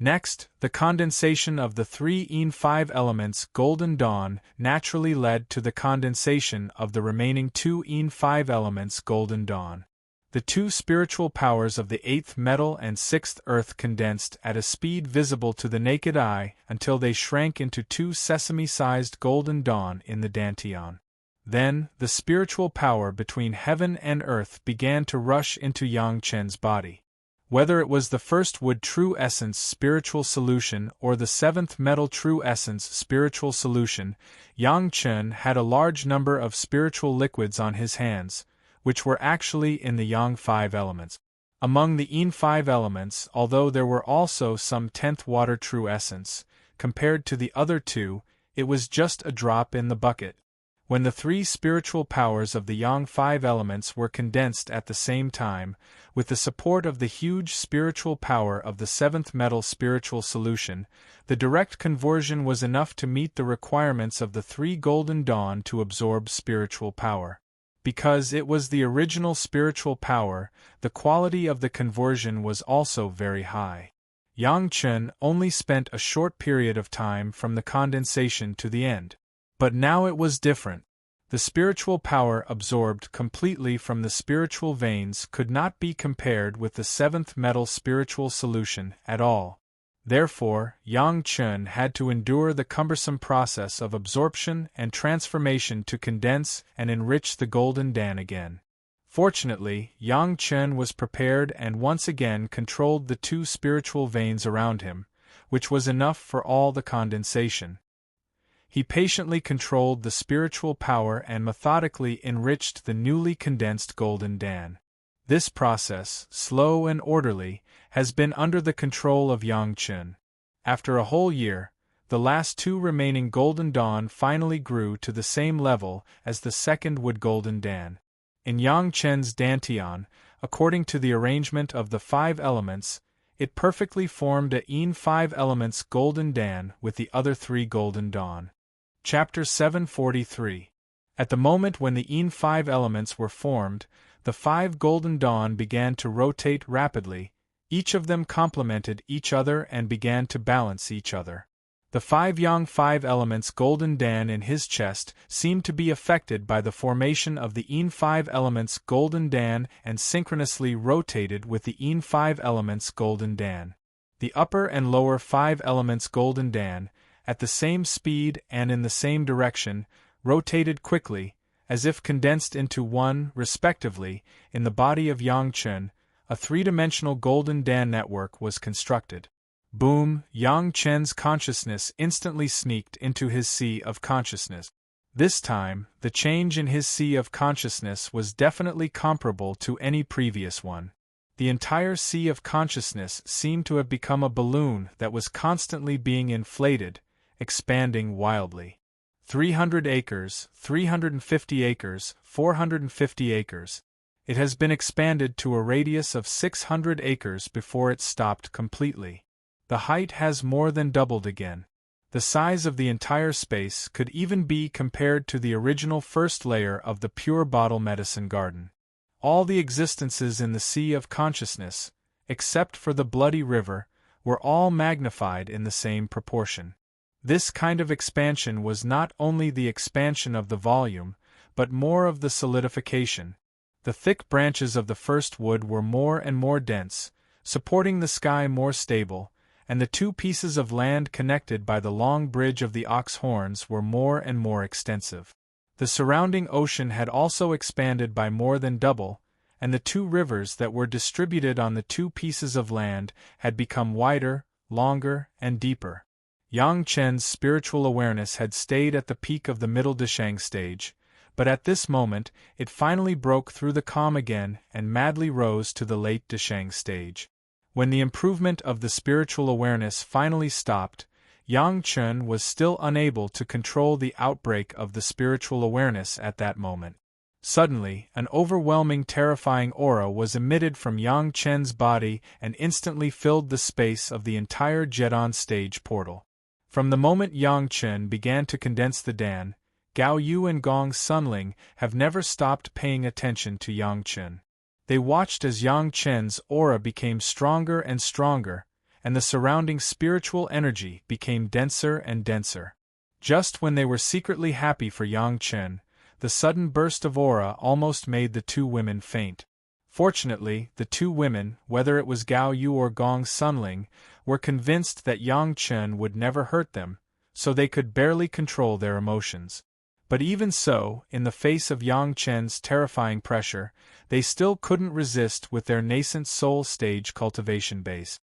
Next, the condensation of the 3 Yin 5 elements Golden Dawn naturally led to the condensation of the remaining 2 Yin 5 elements Golden Dawn. The 2 spiritual powers of the 8th metal and 6th earth condensed at a speed visible to the naked eye until they shrank into 2 sesame-sized Golden Dawn in the Dantian. Then, the spiritual power between heaven and earth began to rush into Yang Chen's body. Whether it was the first wood true essence spiritual solution or the 7th metal true essence spiritual solution, Yang Chen had a large number of spiritual liquids on his hands, which were actually in the Yang 5 elements. Among the Yin 5 elements, although there were also some 10th water true essence, compared to the other 2, it was just a drop in the bucket. When the three spiritual powers of the Yang five elements were condensed at the same time, with the support of the huge spiritual power of the seventh metal spiritual solution, the direct conversion was enough to meet the requirements of the three golden dawn to absorb spiritual power. Because it was the original spiritual power, the quality of the conversion was also very high. Yang Chen only spent a short period of time from the condensation to the end. But now it was different. The spiritual power absorbed completely from the spiritual veins could not be compared with the seventh metal spiritual solution at all. Therefore, Yang Chen had to endure the cumbersome process of absorption and transformation to condense and enrich the golden Dan again. Fortunately, Yang Chen was prepared and once again controlled the two spiritual veins around him, which was enough for all the condensation. He patiently controlled the spiritual power and methodically enriched the newly condensed golden Dan. This process, slow and orderly, has been under the control of Yang Chen. After a whole year, the last two remaining golden dawn finally grew to the same level as the second wood golden Dan. In Yang Chen's dantian, according to the arrangement of the five elements, it perfectly formed a Yin five elements golden Dan with the other three golden dawn. Chapter 743. At the moment when the Yin five elements were formed, the five golden dawn began to rotate rapidly, each of them complemented each other and began to balance each other. The five Yang five elements golden Dan in his chest seemed to be affected by the formation of the Yin five elements golden Dan and synchronously rotated with the Yin five elements golden Dan. The upper and lower five elements golden Dan, at the same speed and in the same direction, rotated quickly, as if condensed into one, respectively, in the body of Yang Chen. A three-dimensional golden Dan network was constructed. Boom! Yang Chen's consciousness instantly sneaked into his sea of consciousness. This time, the change in his sea of consciousness was definitely comparable to any previous one. The entire sea of consciousness seemed to have become a balloon that was constantly being inflated, expanding wildly. 300 acres, 350 acres, 450 acres. It has been expanded to a radius of 600 acres before it stopped completely. The height has more than doubled again. The size of the entire space could even be compared to the original first layer of the pure bottle medicine garden. All the existences in the sea of consciousness, except for the bloody river, were all magnified in the same proportion. This kind of expansion was not only the expansion of the volume, but more of the solidification. The thick branches of the first wood were more and more dense, supporting the sky more stable, and the two pieces of land connected by the long bridge of the ox horns were more and more extensive. The surrounding ocean had also expanded by more than double, and the two rivers that were distributed on the two pieces of land had become wider, longer, and deeper. Yang Chen's spiritual awareness had stayed at the peak of the middle Deshang stage, but at this moment it finally broke through the calm again and madly rose to the late Deshang stage. When the improvement of the spiritual awareness finally stopped, Yang Chen was still unable to control the outbreak of the spiritual awareness at that moment. Suddenly, an overwhelming terrifying aura was emitted from Yang Chen's body and instantly filled the space of the entire Jedon stage portal. From the moment Yang Chen began to condense the Dan, Gao Yu and Gong Sunling have never stopped paying attention to Yang Chen. They watched as Yang Chen's aura became stronger and stronger, and the surrounding spiritual energy became denser and denser. Just when they were secretly happy for Yang Chen, the sudden burst of aura almost made the two women faint. Fortunately, the two women, whether it was Gao Yu or Gong Sunling, were convinced that Yang Chen would never hurt them, so they could barely control their emotions. But even so, in the face of Yang Chen's terrifying pressure, they still couldn't resist with their nascent soul stage cultivation base.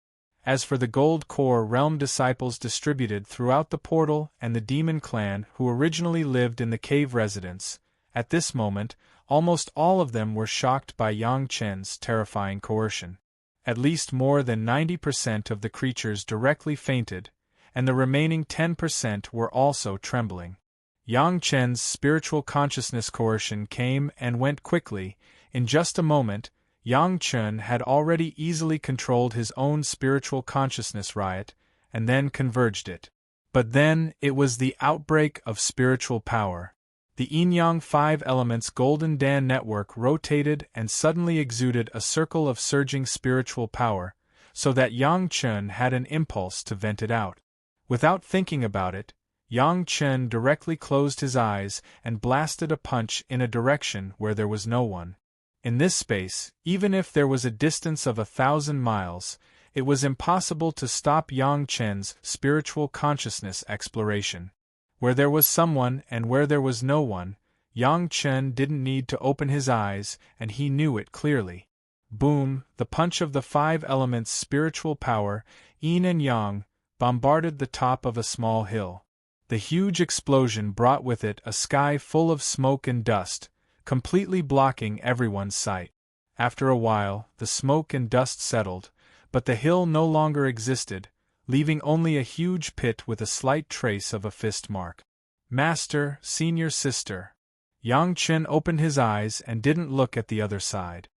As for the Gold Core Realm disciples distributed throughout the portal and the demon clan who originally lived in the cave residence, at this moment, almost all of them were shocked by Yang Chen's terrifying coercion. At least more than 90% of the creatures directly fainted, and the remaining 10% were also trembling. Yang Chen's spiritual consciousness coercion came and went quickly. In just a moment, Yang Chen had already easily controlled his own spiritual consciousness riot, and then converged it. But then, it was the outbreak of spiritual power. The Yin-Yang 5 Elements Golden Dan network rotated and suddenly exuded a circle of surging spiritual power, so that Yang Chen had an impulse to vent it out. Without thinking about it, Yang Chen directly closed his eyes and blasted a punch in a direction where there was no one. In this space, even if there was a distance of 1,000 miles, it was impossible to stop Yang Chen's spiritual consciousness exploration. Where there was someone and where there was no one, Yang Chen didn't need to open his eyes, and he knew it clearly. Boom! The punch of the 5 elements' spiritual power, yin and yang, bombarded the top of a small hill. The huge explosion brought with it a sky full of smoke and dust, completely blocking everyone's sight. After a while, the smoke and dust settled, but the hill no longer existed, leaving only a huge pit with a slight trace of a fist mark. Master, senior sister. Yang Chen opened his eyes and didn't look at the other side.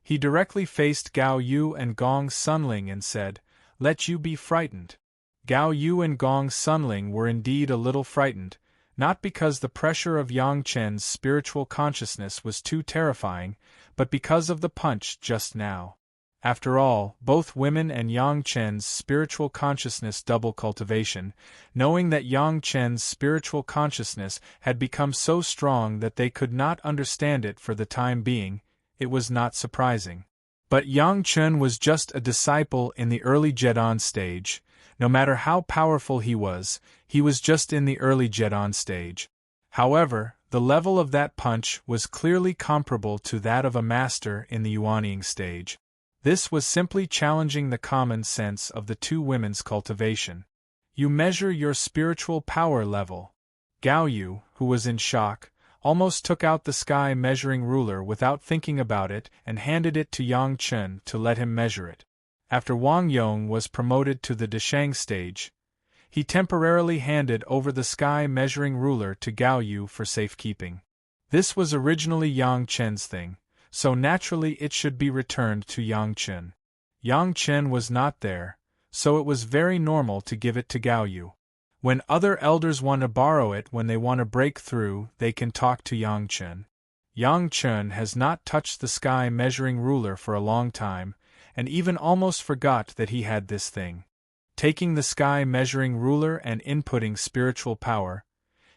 He directly faced Gao Yu and Gong Sunling and said, "Let you be frightened." Gao Yu and Gong Sunling were indeed a little frightened, not because the pressure of Yang Chen's spiritual consciousness was too terrifying, but because of the punch just now. After all, both women and Yang Chen's spiritual consciousness double cultivation, knowing that Yang Chen's spiritual consciousness had become so strong that they could not understand it for the time being, it was not surprising. But Yang Chen was just a disciple in the early Jedan stage. No matter how powerful he was just in the early Jedan stage. However, the level of that punch was clearly comparable to that of a master in the Yuanying stage. This was simply challenging the common sense of the two women's cultivation. You measure your spiritual power level. Gao Yu, who was in shock, almost took out the sky measuring ruler without thinking about it and handed it to Yang Chen to let him measure it. After Wang Yong was promoted to the Deshang stage, he temporarily handed over the sky measuring ruler to Gao Yu for safekeeping. This was originally Yang Chen's thing, so naturally it should be returned to Yang Chen. Yang Chen was not there, so it was very normal to give it to Gao Yu. When other elders want to borrow it when they want to break through, they can talk to Yang Chen. Yang Chen has not touched the sky measuring ruler for a long time, and even almost forgot that he had this thing. Taking the sky measuring ruler and inputting spiritual power,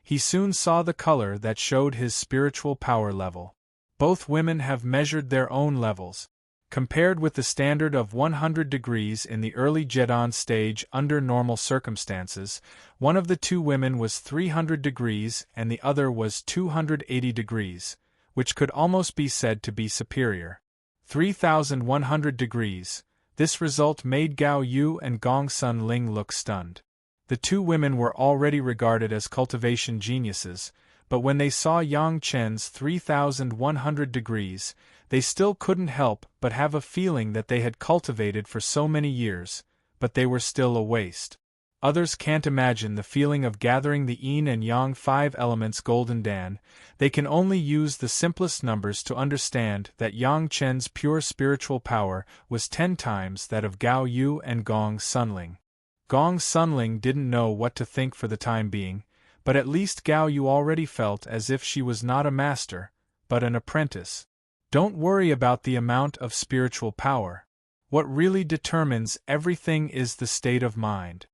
he soon saw the color that showed his spiritual power level. Both women have measured their own levels. Compared with the standard of 100 degrees in the early Jedan stage under normal circumstances, one of the two women was 300 degrees and the other was 280 degrees, which could almost be said to be superior. 3,100 degrees. This result made Gao Yu and Gong Sun Ling look stunned. The two women were already regarded as cultivation geniuses, but when they saw Yang Chen's 3,100 degrees, they still couldn't help but have a feeling that they had cultivated for so many years, but they were still a waste. Others can't imagine the feeling of gathering the Yin and Yang 5 elements Golden Dan. They can only use the simplest numbers to understand that Yang Chen's pure spiritual power was 10 times that of Gao Yu and Gong Sunling. Gong Sunling didn't know what to think for the time being, but at least Gao Yu already felt as if she was not a master, but an apprentice. Don't worry about the amount of spiritual power. What really determines everything is the state of mind.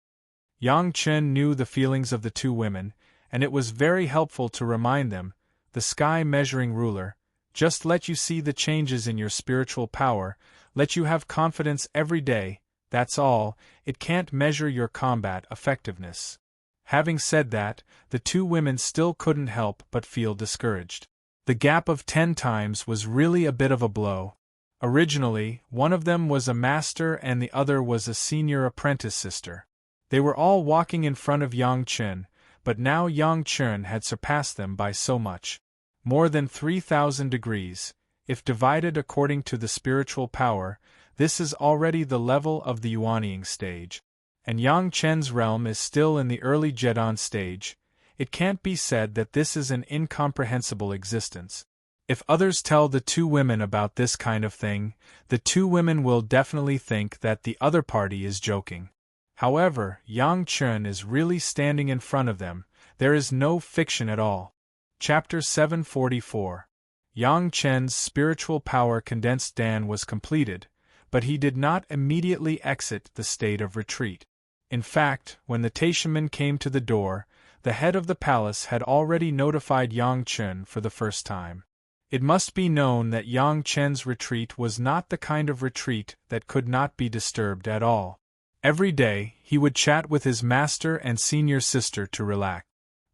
Yang Chen knew the feelings of the two women, and it was very helpful to remind them, the sky measuring ruler, just let you see the changes in your spiritual power, let you have confidence every day, that's all, it can't measure your combat effectiveness. Having said that, the two women still couldn't help but feel discouraged. The gap of 10 times was really a bit of a blow. Originally, one of them was a master and the other was a senior apprentice sister. They were all walking in front of Yang Chen, but now Yang Chen had surpassed them by so much. More than 3,000 degrees. If divided according to the spiritual power, this is already the level of the Yuanying stage. And Yang Chen's realm is still in the early Jedan stage. It can't be said that this is an incomprehensible existence. If others tell the two women about this kind of thing, the two women will definitely think that the other party is joking. However, Yang Chen is really standing in front of them. There is no fiction at all. Chapter 744. Yang Chen's spiritual power condensed Dan was completed, but he did not immediately exit the state of retreat. In fact, when the Taishaman came to the door, the head of the palace had already notified Yang Chen for the first time. It must be known that Yang Chen's retreat was not the kind of retreat that could not be disturbed at all. Every day, he would chat with his master and senior sister to relax.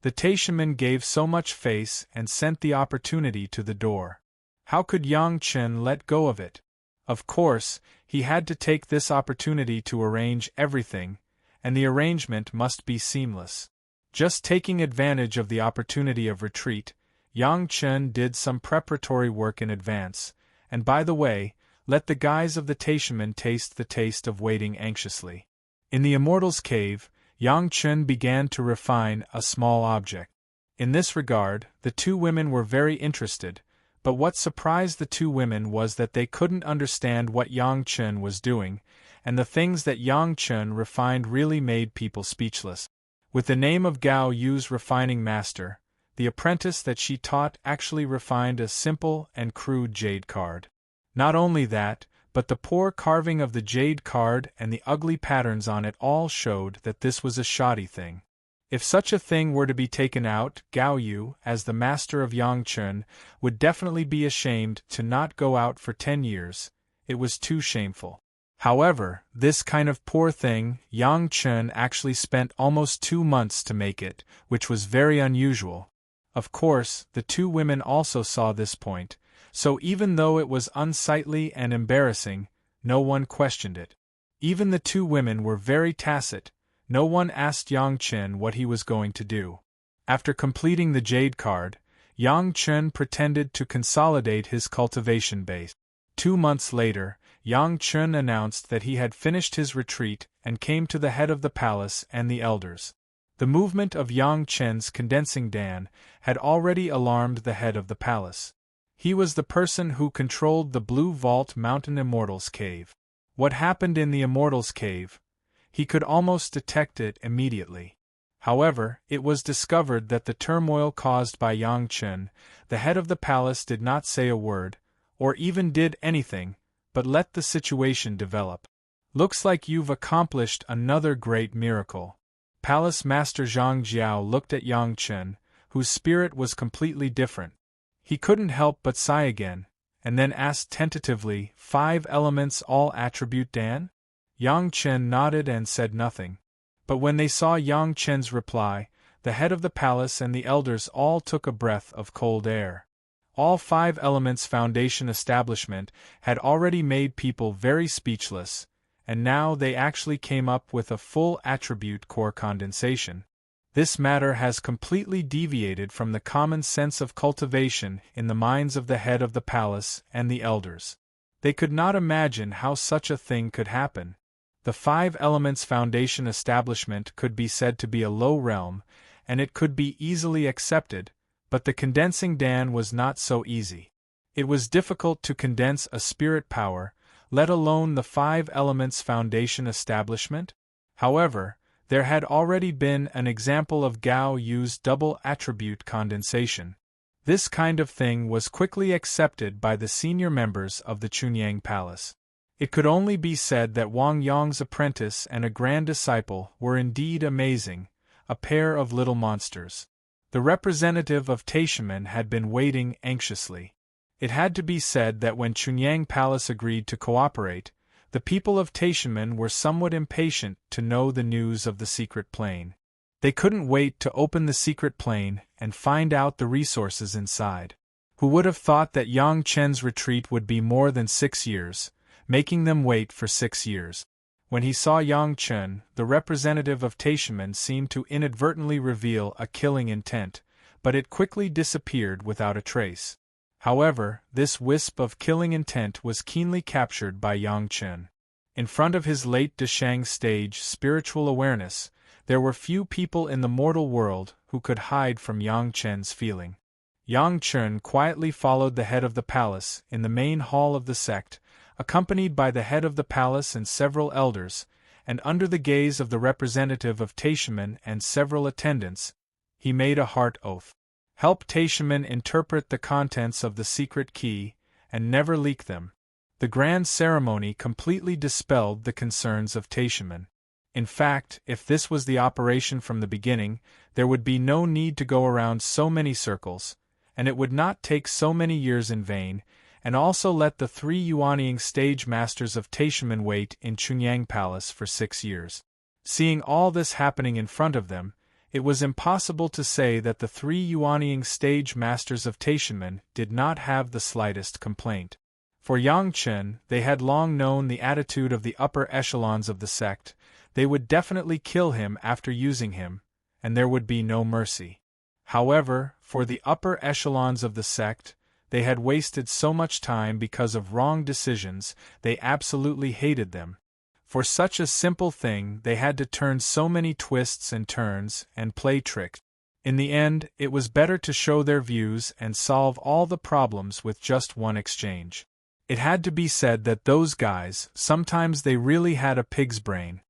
The Taishaman gave so much face and sent the opportunity to the door. How could Yang Chen let go of it? Of course, he had to take this opportunity to arrange everything, and the arrangement must be seamless. Just taking advantage of the opportunity of retreat, Yang Chen did some preparatory work in advance, and by the way, let the guys of the Taishaman taste the taste of waiting anxiously. In the Immortal's cave, Yang Chen began to refine a small object. In this regard, the two women were very interested, but what surprised the two women was that they couldn't understand what Yang Chen was doing, and the things that Yang Chen refined really made people speechless. With the name of Gao Yu's refining master, the apprentice that she taught actually refined a simple and crude jade card. Not only that, but the poor carving of the jade card and the ugly patterns on it all showed that this was a shoddy thing. If such a thing were to be taken out, Gao Yu, as the master of Yang Chen, would definitely be ashamed to not go out for 10 years. It was too shameful. However, this kind of poor thing, Yang Chen actually spent almost 2 months to make it, which was very unusual. Of course, the two women also saw this point, so even though it was unsightly and embarrassing, no one questioned it. Even the two women were very tacit. No one asked Yang Chen what he was going to do. After completing the jade card, Yang Chen pretended to consolidate his cultivation base. 2 months later, Yang Chen announced that he had finished his retreat and came to the head of the palace and the elders. The movement of Yang Chen's condensing Dan had already alarmed the head of the palace. He was the person who controlled the Blue Vault Mountain Immortal's cave. What happened in the Immortal's cave? He could almost detect it immediately. However, it was discovered that the turmoil caused by Yang Chen, the head of the palace, did not say a word, or even did anything, but let the situation develop. Looks like you've accomplished another great miracle. Palace Master Zhang Jiao looked at Yang Chen, whose spirit was completely different. He couldn't help but sigh again, and then asked tentatively, 5 elements all attribute Dan? Yang Chen nodded and said nothing. But when they saw Yang Chen's reply, the head of the palace and the elders all took a breath of cold air. All 5 elements foundation establishment had already made people very speechless, and now they actually came up with a full attribute core condensation. This matter has completely deviated from the common sense of cultivation in the minds of the head of the palace and the elders. They could not imagine how such a thing could happen. The 5 elements foundation establishment could be said to be a low realm, and it could be easily accepted, but the condensing Dan was not so easy. It was difficult to condense a spirit power, let alone the 5 elements foundation establishment. However, there had already been an example of Gao Yu's double attribute condensation. This kind of thing was quickly accepted by the senior members of the Chunyang Palace. It could only be said that Wang Yong's apprentice and a grand disciple were indeed amazing, a pair of little monsters. The representative of Taishaman had been waiting anxiously. It had to be said that when Chunyang Palace agreed to cooperate, the people of Taishaman were somewhat impatient to know the news of the secret plane. They couldn't wait to open the secret plane and find out the resources inside. Who would have thought that Yang Chen's retreat would be more than 6 years, making them wait for 6 years? When he saw Yang Chen, the representative of Taishaman seemed to inadvertently reveal a killing intent, but it quickly disappeared without a trace. However, this wisp of killing intent was keenly captured by Yang Chen. In front of his late Deshang stage spiritual awareness, There were few people in the mortal world who could hide from Yang Chen's feeling. Yang Chen quietly followed the head of the palace in the main hall of the sect, accompanied by the head of the palace and several elders, and under the gaze of the representative of Taishaman and several attendants, he made a heart oath. Help Taishaman interpret the contents of the secret key, and never leak them. The grand ceremony completely dispelled the concerns of Taishaman. In fact, if this was the operation from the beginning, there would be no need to go around so many circles, and it would not take so many years in vain, and also let the 3 Yuanying stage masters of Taishaman wait in Chunyang Palace for 6 years. Seeing all this happening in front of them, it was impossible to say that the 3 Yuanying stage masters of Taishaman did not have the slightest complaint. For Yang Chen, they had long known the attitude of the upper echelons of the sect. They would definitely kill him after using him, and there would be no mercy. However, for the upper echelons of the sect, they had wasted so much time because of wrong decisions, they absolutely hated them. For such a simple thing they had to turn so many twists and turns and play tricks. In the end, it was better to show their views and solve all the problems with just one exchange. It had to be said that those guys, sometimes they really had a pig's brain.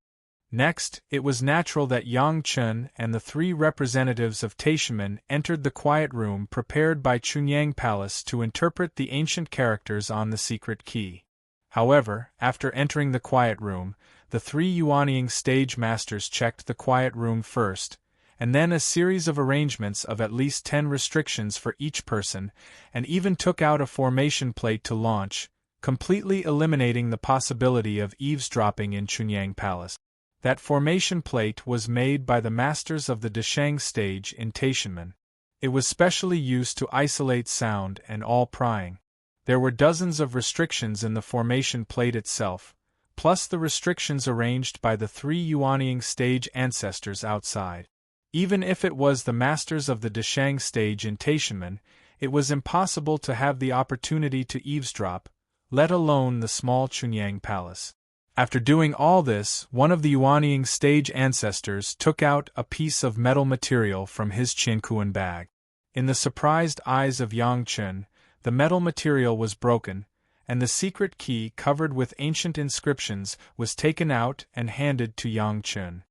Next, it was natural that Yang Chen and the 3 representatives of Taishaman entered the quiet room prepared by Chunyang Palace to interpret the ancient characters on the secret key. However, after entering the quiet room, the 3 Yuanying stage masters checked the quiet room first, and then a series of arrangements of at least 10 restrictions for each person, and even took out a formation plate to launch, completely eliminating the possibility of eavesdropping in Chunyang Palace. That formation plate was made by the masters of the Deshang stage in Taishaman. It was specially used to isolate sound and all prying. There were dozens of restrictions in the formation plate itself, plus the restrictions arranged by the 3 Yuanying stage ancestors outside. Even if it was the masters of the Deshang stage in Taishaman, it was impossible to have the opportunity to eavesdrop, let alone the small Chunyang Palace. After doing all this, one of the Yuanying stage ancestors took out a piece of metal material from his Qiankuan bag. In the surprised eyes of Yang Chen, the metal material was broken, and the secret key covered with ancient inscriptions was taken out and handed to Yang Chen.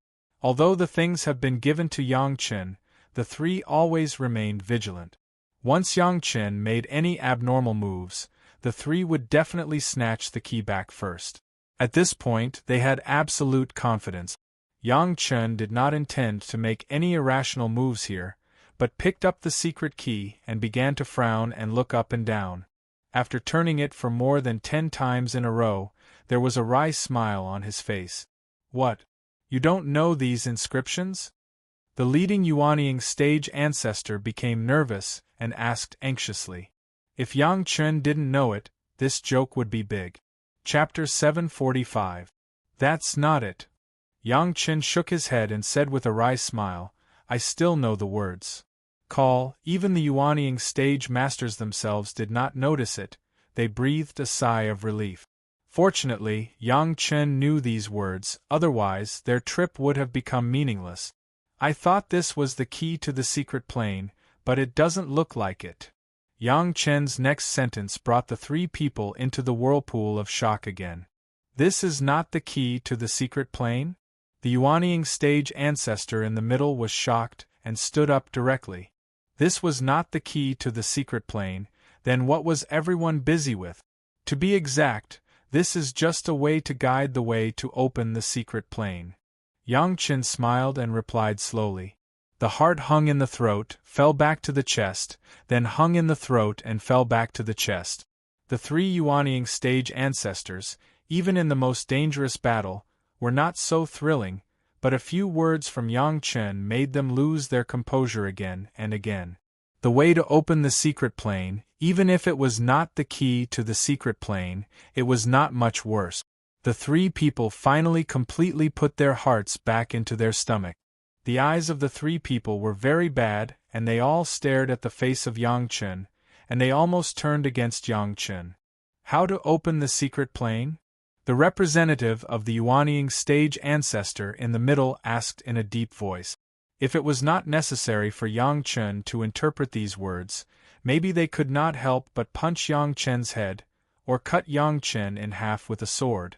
Although the things have been given to Yang Chen, the 3 always remained vigilant. Once Yang Chen made any abnormal moves, the 3 would definitely snatch the key back first. At this point, they had absolute confidence. Yang Chen did not intend to make any irrational moves here, but picked up the secret key and began to frown and look up and down. After turning it for more than 10 times in a row, there was a wry smile on his face. What? You don't know these inscriptions? The leading Yuanying stage ancestor became nervous and asked anxiously. If Yang Chen didn't know it, this joke would be big. Chapter 745. That's not it. Yang Chen shook his head and said with a wry smile, I still know the words. Even the Yuanying stage masters themselves did not notice it, they breathed a sigh of relief. Fortunately, Yang Chen knew these words, otherwise their trip would have become meaningless. I thought this was the key to the secret plane, but it doesn't look like it. Yang Chen's next sentence brought the 3 people into the whirlpool of shock again. This is not the key to the secret plane? The Yuanying stage ancestor in the middle was shocked and stood up directly. This was not the key to the secret plane, then what was everyone busy with? To be exact, this is just a way to guide the way to open the secret plane. Yang Chen smiled and replied slowly. The heart hung in the throat, fell back to the chest, then hung in the throat and fell back to the chest. The 3 Yuanying stage ancestors, even in the most dangerous battle, were not so thrilling, but a few words from Yang Chen made them lose their composure again and again. The way to open the secret plane, even if it was not the key to the secret plane, it was not much worse. The 3 people finally completely put their hearts back into their stomach. The eyes of the 3 people were very bad, and they all stared at the face of Yang Chen, and they almost turned against Yang Chen. How to open the secret plane? The representative of the Yuanying stage ancestor in the middle asked in a deep voice. If it was not necessary for Yang Chen to interpret these words, maybe they could not help but punch Yang Chen's head, or cut Yang Chen in half with a sword.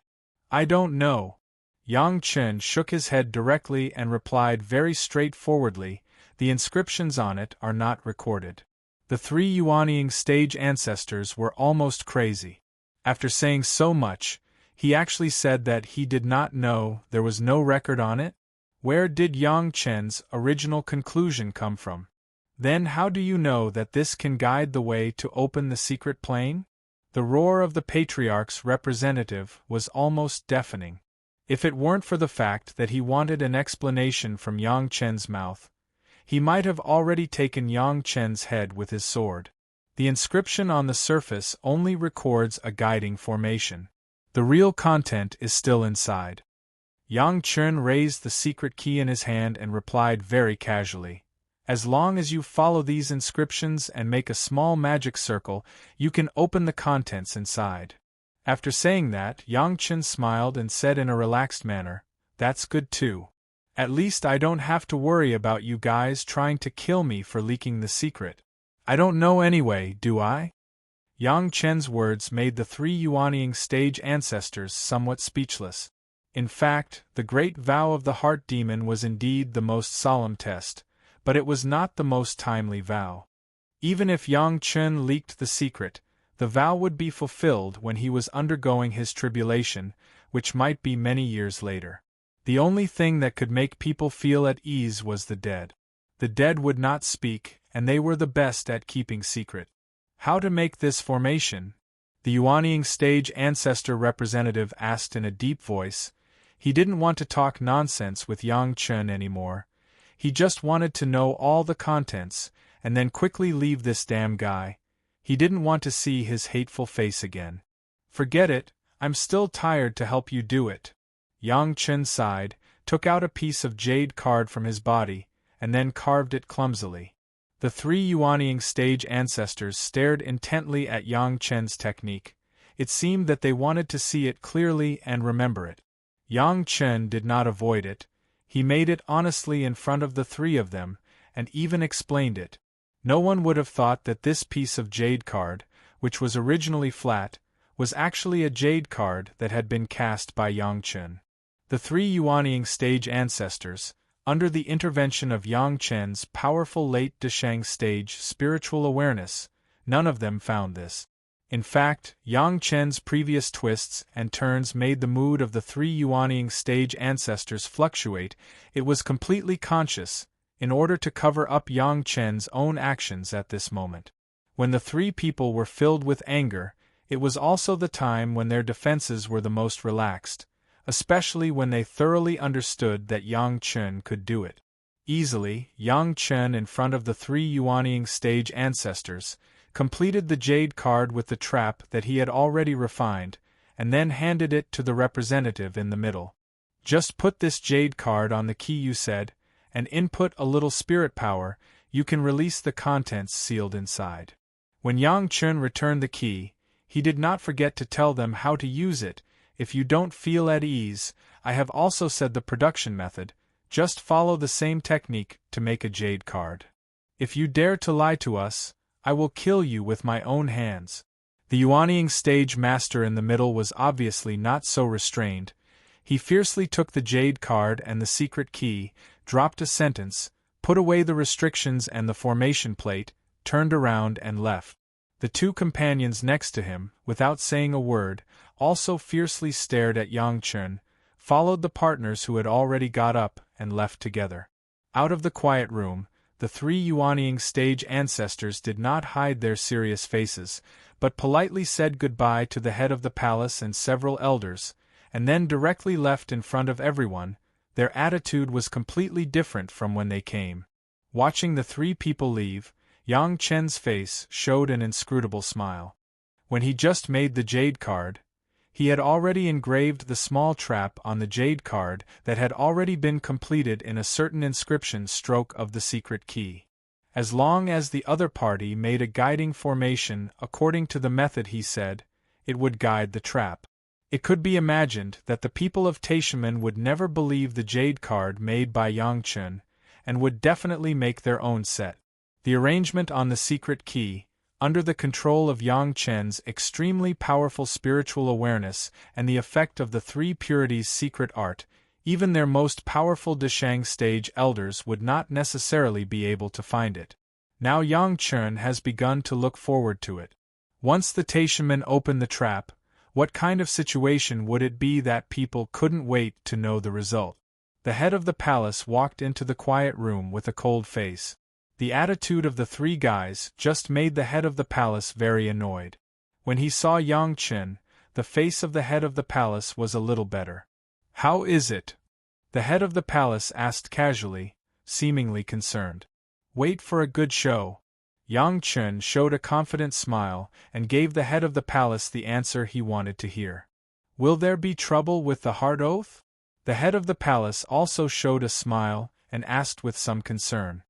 I don't know. Yang Chen shook his head directly and replied very straightforwardly, the inscriptions on it are not recorded. The three Yuanying stage ancestors were almost crazy. After saying so much, he actually said that he did not know there was no record on it? Where did Yang Chen's original conclusion come from? Then how do you know that this can guide the way to open the secret plane? The roar of the patriarch's representative was almost deafening. If it weren't for the fact that he wanted an explanation from Yang Chen's mouth, he might have already taken Yang Chen's head with his sword. The inscription on the surface only records a guiding formation. The real content is still inside. Yang Chen raised the secret key in his hand and replied very casually, "As long as you follow these inscriptions and make a small magic circle, you can open the contents inside." After saying that, Yang Chen smiled and said in a relaxed manner, "That's good too. At least I don't have to worry about you guys trying to kill me for leaking the secret. I don't know anyway, do I?" Yang Chen's words made the three Yuanying stage ancestors somewhat speechless. In fact, the great vow of the heart demon was indeed the most solemn test, but it was not the most timely vow. Even if Yang Chen leaked the secret, the vow would be fulfilled when he was undergoing his tribulation, which might be many years later. The only thing that could make people feel at ease was the dead. The dead would not speak, and they were the best at keeping secret. How to make this formation? The Yuanying stage ancestor representative asked in a deep voice. He didn't want to talk nonsense with Yang Chen anymore. He just wanted to know all the contents, and then quickly leave this damn guy. He didn't want to see his hateful face again. "Forget it, I'm still tired to help you do it." Yang Chen sighed, took out a piece of jade card from his body, and then carved it clumsily. The three Yuanying stage ancestors stared intently at Yang Chen's technique. It seemed that they wanted to see it clearly and remember it. Yang Chen did not avoid it. He made it honestly in front of the three of them, and even explained it. No one would have thought that this piece of jade card, which was originally flat, was actually a jade card that had been cast by Yang Chen. The three Yuanying stage ancestors, under the intervention of Yang Chen's powerful late Deshang stage spiritual awareness, none of them found this. In fact, Yang Chen's previous twists and turns made the mood of the three Yuanying stage ancestors fluctuate. It was completely conscious, in order to cover up Yang Chen's own actions at this moment. When the three people were filled with anger, it was also the time when their defenses were the most relaxed, especially when they thoroughly understood that Yang Chen could do it. Easily, Yang Chen in front of the three Yuanying stage ancestors, completed the jade card with the trap that he had already refined, and then handed it to the representative in the middle. "Just put this jade card on the key you said, and input a little spirit power, you can release the contents sealed inside." When Yang Chen returned the key, he did not forget to tell them how to use it. "If you don't feel at ease, I have also said the production method, just follow the same technique to make a jade card. If you dare to lie to us, I will kill you with my own hands." The Yuanying stage master in the middle was obviously not so restrained. He fiercely took the jade card and the secret key, dropped a sentence, put away the restrictions and the formation plate, turned around and left. The two companions next to him, without saying a word, also fiercely stared at Yang Chen, followed the partners who had already got up, and left together. Out of the quiet room, the three Yuanying stage ancestors did not hide their serious faces, but politely said goodbye to the head of the palace and several elders, and then directly left in front of everyone. Their attitude was completely different from when they came. Watching the three people leave, Yang Chen's face showed an inscrutable smile. When he just made the jade card, he had already engraved the small trap on the jade card that had already been completed in a certain inscription stroke of the secret key. As long as the other party made a guiding formation according to the method he said, it would guide the trap. It could be imagined that the people of Taishaman would never believe the jade card made by Yang Chun, and would definitely make their own set. The arrangement on the secret key, under the control of Yang Chen's extremely powerful spiritual awareness and the effect of the three purities' secret art, even their most powerful Deshang stage elders would not necessarily be able to find it. Now Yang Chen has begun to look forward to it. Once the Taishaman opened the trap, what kind of situation would it be that people couldn't wait to know the result? The head of the palace walked into the quiet room with a cold face. The attitude of the three guys just made the head of the palace very annoyed. When he saw Yang Chen, the face of the head of the palace was a little better. "How is it?" the head of the palace asked casually, seemingly concerned. "Wait for a good show." Yang Chen showed a confident smile and gave the head of the palace the answer he wanted to hear. "Will there be trouble with the heart oath?" The head of the palace also showed a smile and asked with some concern.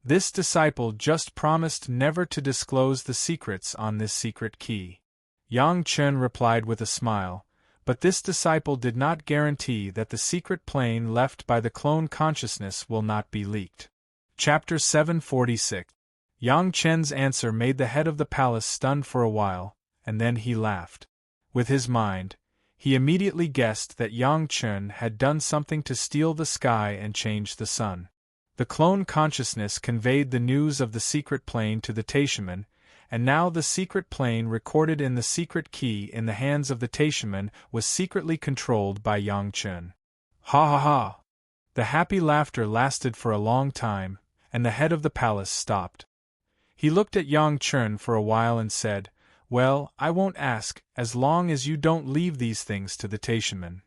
This disciple just promised never to disclose the secrets on this secret key. Yang Chen replied with a smile, but this disciple did not guarantee that the secret plane left by the clone consciousness will not be leaked. Chapter 746. Yang Chen's answer made the head of the palace stunned for a while, and then he laughed. With his mind, he immediately guessed that Yang Chen had done something to steal the sky and change the sun. The clone consciousness conveyed the news of the secret plane to the Taishaman, and now the secret plane recorded in the secret key in the hands of the Taishaman was secretly controlled by Yang Chen. Ha ha ha! The happy laughter lasted for a long time, and the head of the palace stopped. He looked at Yang Chen for a while and said, "Well, I won't ask, as long as you don't leave these things to the Taishaman."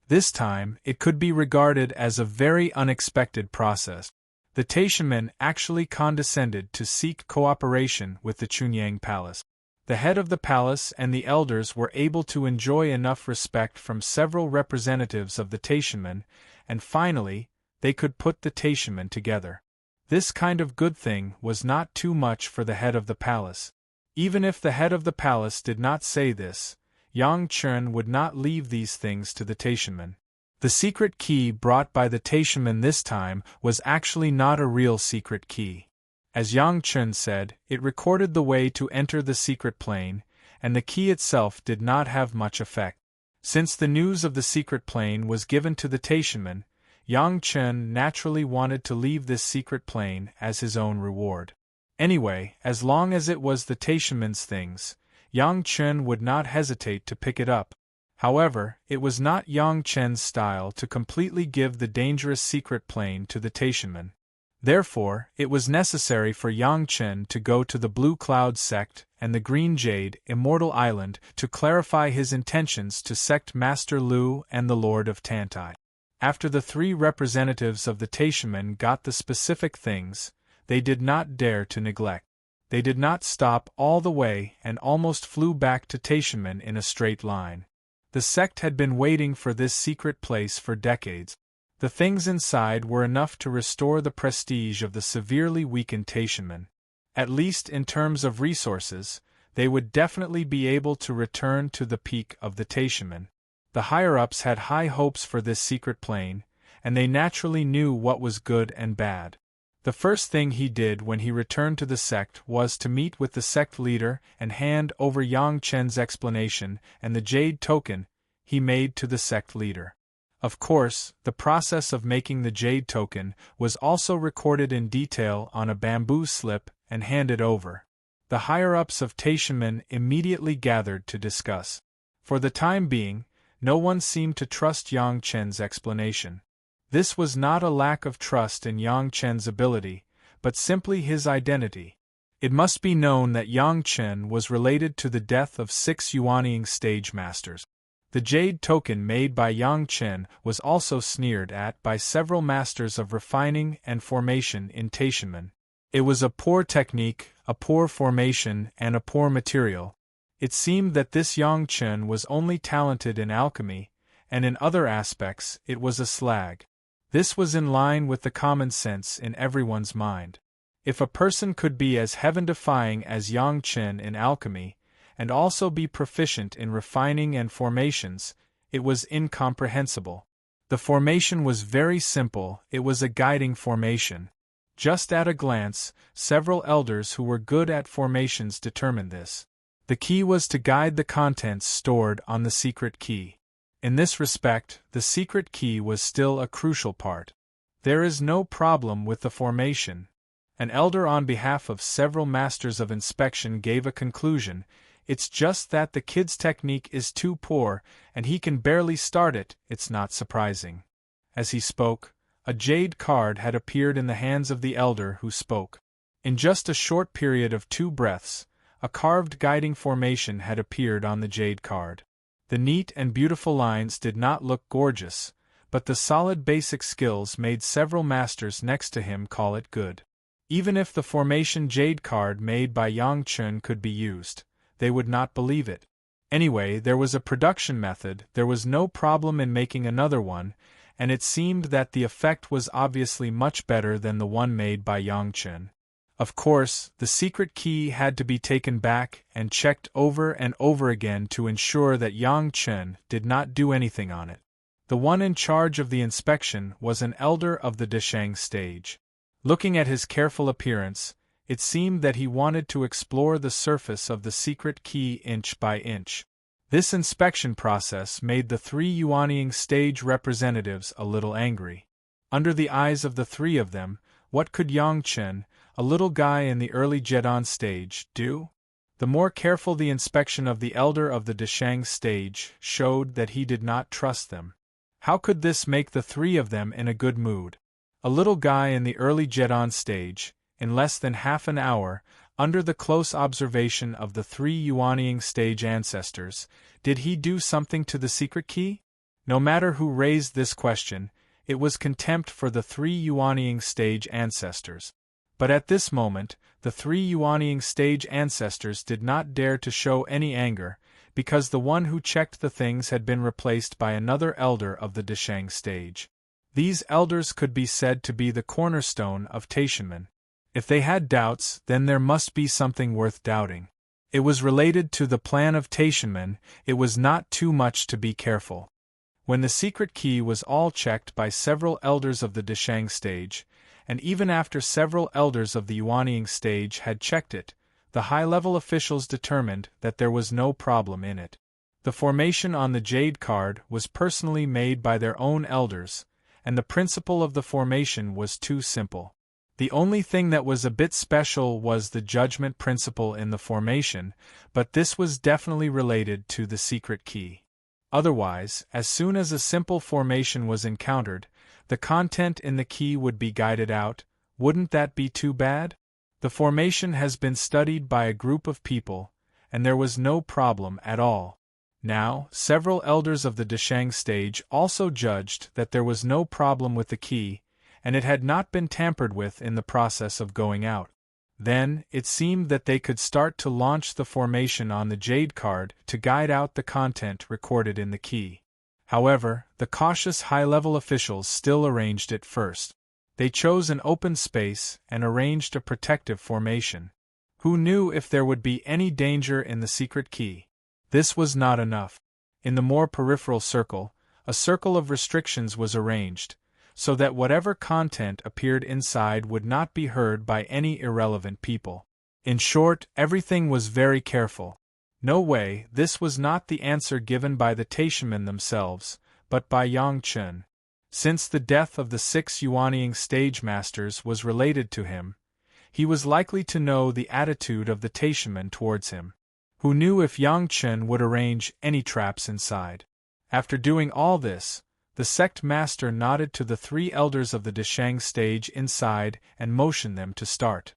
This time, it could be regarded as a very unexpected process. The Taishaman actually condescended to seek cooperation with the Chunyang Palace. The head of the palace and the elders were able to enjoy enough respect from several representatives of the Taishaman, and finally, they could put the Taishaman together. This kind of good thing was not too much for the head of the palace. Even if the head of the palace did not say this, Yang Chen would not leave these things to the Taishaman. The secret key brought by the Taishaman this time was actually not a real secret key. As Yang Chen said, it recorded the way to enter the secret plane, and the key itself did not have much effect. Since the news of the secret plane was given to the Taishaman, Yang Chen naturally wanted to leave this secret plane as his own reward. Anyway, as long as it was the Taishaman's things, Yang Chen would not hesitate to pick it up. However, it was not Yang Chen's style to completely give the dangerous secret plane to the Taishaman. Therefore, it was necessary for Yang Chen to go to the Blue Cloud sect and the Green Jade, Immortal Island, to clarify his intentions to sect Master Lu and the Lord of Tantai. After the three representatives of the Taishaman got the specific things, they did not dare to neglect. They did not stop all the way and almost flew back to Taishaman in a straight line. The sect had been waiting for this secret place for decades. The things inside were enough to restore the prestige of the severely weakened Taishaman. At least in terms of resources, they would definitely be able to return to the peak of the Taishaman. The higher-ups had high hopes for this secret plane, and they naturally knew what was good and bad. The first thing he did when he returned to the sect was to meet with the sect leader and hand over Yang Chen's explanation and the jade token he made to the sect leader. Of course, the process of making the jade token was also recorded in detail on a bamboo slip and handed over. The higher-ups of Taishaman immediately gathered to discuss. For the time being, no one seemed to trust Yang Chen's explanation. This was not a lack of trust in Yang Chen's ability, but simply his identity. It must be known that Yang Chen was related to the death of 6 Yuanying stage masters. The jade token made by Yang Chen was also sneered at by several masters of refining and formation in Taishaman. It was a poor technique, a poor formation, and a poor material. It seemed that this Yang Chen was only talented in alchemy, and in other aspects it was a slag. This was in line with the common sense in everyone's mind. If a person could be as heaven-defying as Yang Chen in alchemy, and also be proficient in refining and formations, It was incomprehensible. The formation was very simple, it was a guiding formation. Just at a glance, several elders who were good at formations determined this. The key was to guide the contents stored on the secret key. In this respect, the secret key was still a crucial part. There is no problem with the formation. An elder on behalf of several masters of inspection gave a conclusion. It's just that the kid's technique is too poor, and he can barely start it. It's not surprising. As he spoke, a jade card had appeared in the hands of the elder who spoke. In just a short period of 2 breaths, a carved guiding formation had appeared on the jade card. The neat and beautiful lines did not look gorgeous, but the solid basic skills made several masters next to him call it good. Even if the formation jade card made by Yang Chun could be used, they would not believe it. Anyway, there was a production method, there was no problem in making another one, and it seemed that the effect was obviously much better than the one made by Yang Chun. Of course, the secret key had to be taken back and checked over and over again to ensure that Yang Chun did not do anything on it. The one in charge of the inspection was an elder of the Deshang stage. Looking at his careful appearance, it seemed that he wanted to explore the surface of the secret key inch by inch. This inspection process made the 3 Yuanying stage representatives a little angry. Under the eyes of the 3 of them, what could Yang Chun, a little guy in the early Jedon stage, do? The more careful the inspection of the elder of the Deshang stage showed that he did not trust them. How could this make the 3 of them in a good mood? A little guy in the early Jedon stage, in less than half an hour, under the close observation of the 3 Yuanying stage ancestors, did he do something to the secret key? No matter who raised this question, it was contempt for the 3 Yuanying stage ancestors. But at this moment, the 3 Yuanying stage ancestors did not dare to show any anger, because the one who checked the things had been replaced by another elder of the Deshang stage. These elders could be said to be the cornerstone of Taishanmen. If they had doubts, then there must be something worth doubting. It was related to the plan of Taishanmen, it was not too much to be careful. When the secret key was all checked by several elders of the Deshang stage, and even after several elders of the Yuanying stage had checked it, the high-level officials determined that there was no problem in it. The formation on the jade card was personally made by their own elders, and the principle of the formation was too simple. The only thing that was a bit special was the judgment principle in the formation, but this was definitely related to the secret key. Otherwise, as soon as a simple formation was encountered, the content in the key would be guided out. Wouldn't that be too bad? The formation has been studied by a group of people, and there was no problem at all. Now, several elders of the Deshang stage also judged that there was no problem with the key, and it had not been tampered with in the process of going out. Then, it seemed that they could start to launch the formation on the jade card to guide out the content recorded in the key. However, the cautious high-level officials still arranged it first. They chose an open space and arranged a protective formation. Who knew if there would be any danger in the secret key? This was not enough. In the more peripheral circle, a circle of restrictions was arranged, so that whatever content appeared inside would not be heard by any irrelevant people. In short, everything was very careful. No way, this was not the answer given by the Taishanmen themselves, but by Yang Chun. Since the death of the 6 Yuanying stage masters was related to him, he was likely to know the attitude of the Taishanmen towards him. Who knew if Yang Chun would arrange any traps inside? After doing all this, the sect master nodded to the 3 elders of the Deshang stage inside and motioned them to start.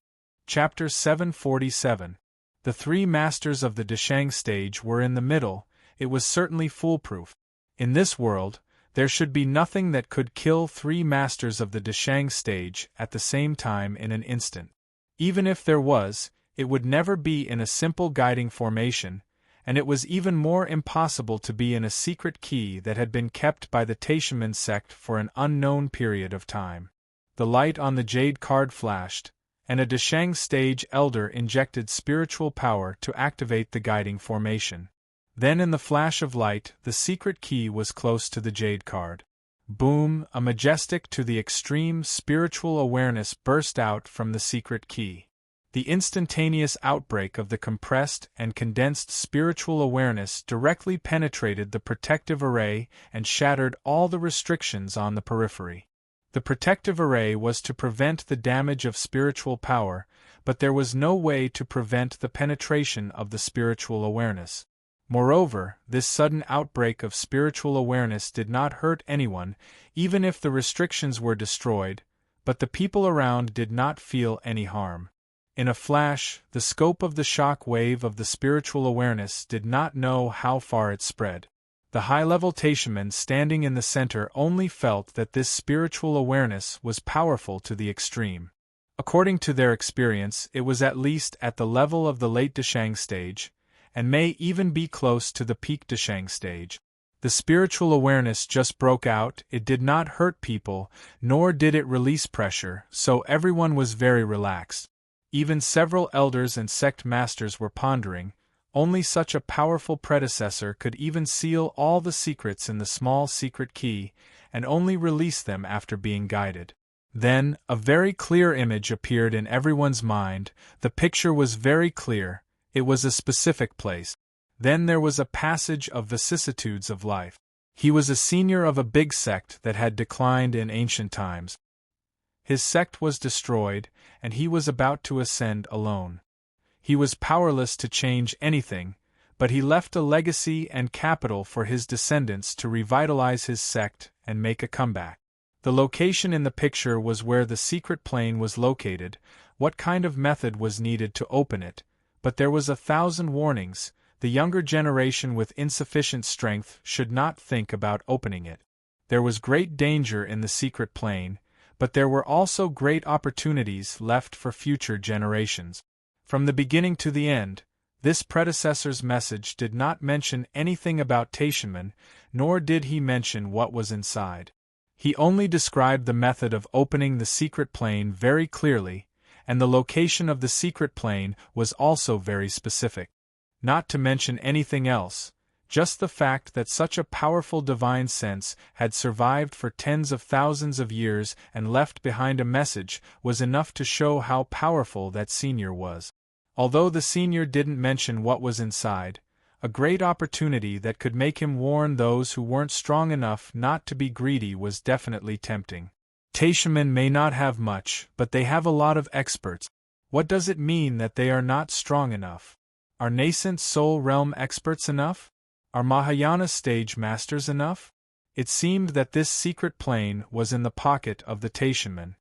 Chapter 747. The 3 masters of the Deshang stage were in the middle. It was certainly foolproof. In this world, there should be nothing that could kill 3 masters of the Deshang stage at the same time in an instant. Even if there was, it would never be in a simple guiding formation, and it was even more impossible to be in a secret key that had been kept by the Taishanmen sect for an unknown period of time. The light on the jade card flashed, and a Deshang stage elder injected spiritual power to activate the guiding formation. Then in the flash of light, the secret key was close to the jade card. Boom, a majestic to the extreme spiritual awareness burst out from the secret key. The instantaneous outbreak of the compressed and condensed spiritual awareness directly penetrated the protective array and shattered all the restrictions on the periphery. The protective array was to prevent the damage of spiritual power, but there was no way to prevent the penetration of the spiritual awareness. Moreover, this sudden outbreak of spiritual awareness did not hurt anyone, even if the restrictions were destroyed, but the people around did not feel any harm. In a flash, the scope of the shock wave of the spiritual awareness did not know how far it spread. The high-level Taishaman standing in the center only felt that this spiritual awareness was powerful to the extreme. According to their experience, it was at least at the level of the late Dashang stage, and may even be close to the peak Dashang stage. The spiritual awareness just broke out, it did not hurt people, nor did it release pressure, so everyone was very relaxed. Even several elders and sect masters were pondering, only such a powerful predecessor could even seal all the secrets in the small secret key, and only release them after being guided. Then, a very clear image appeared in everyone's mind. The picture was very clear, it was a specific place. Then there was a passage of vicissitudes of life. He was a senior of a big sect that had declined in ancient times. His sect was destroyed, and he was about to ascend alone. He was powerless to change anything, but he left a legacy and capital for his descendants to revitalize his sect and make a comeback. The location in the picture was where the secret plane was located, what kind of method was needed to open it, but there was 1,000 warnings. The younger generation with insufficient strength should not think about opening it. There was great danger in the secret plane, but there were also great opportunities left for future generations. From the beginning to the end, this predecessor's message did not mention anything about Taishaman, nor did he mention what was inside. He only described the method of opening the secret plane very clearly, and the location of the secret plane was also very specific. Not to mention anything else, just the fact that such a powerful divine sense had survived for tens of thousands of years and left behind a message was enough to show how powerful that senior was. Although the senior didn't mention what was inside, a great opportunity that could make him warn those who weren't strong enough not to be greedy was definitely tempting. Taishaman may not have much, but they have a lot of experts. What does it mean that they are not strong enough? Are nascent soul realm experts enough? Are Mahayana stage masters enough? It seemed that this secret plane was in the pocket of the Taishaman.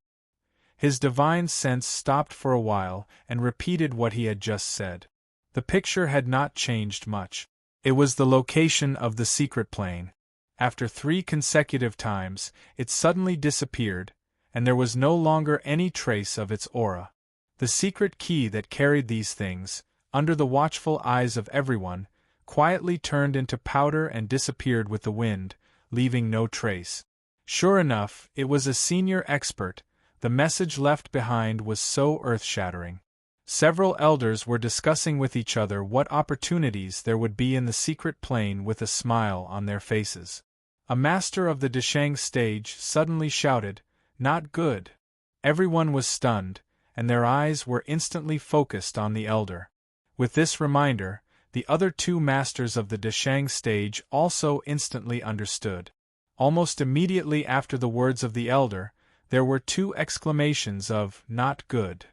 His divine sense stopped for a while and repeated what he had just said. The picture had not changed much. It was the location of the secret plane. After 3 consecutive times, it suddenly disappeared, and there was no longer any trace of its aura. The secret key that carried these things, under the watchful eyes of everyone, quietly turned into powder and disappeared with the wind, leaving no trace. Sure enough, it was a senior expert. The message left behind was so earth-shattering. Several elders were discussing with each other what opportunities there would be in the secret plane with a smile on their faces. A master of the Dashang stage suddenly shouted, "Not good!" Everyone was stunned, and their eyes were instantly focused on the elder. With this reminder, the other 2 masters of the Dashang stage also instantly understood. Almost immediately after the words of the elder, there were 2 exclamations of "not good."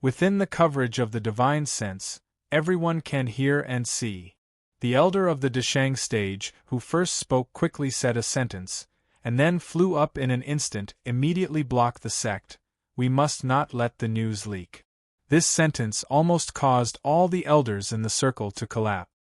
Within the coverage of the divine sense, everyone can hear and see. The elder of the Dashang stage, who first spoke quickly said a sentence, and then flew up in an instant, immediately blocked the sect. "We must not let the news leak." This sentence almost caused all the elders in the circle to collapse.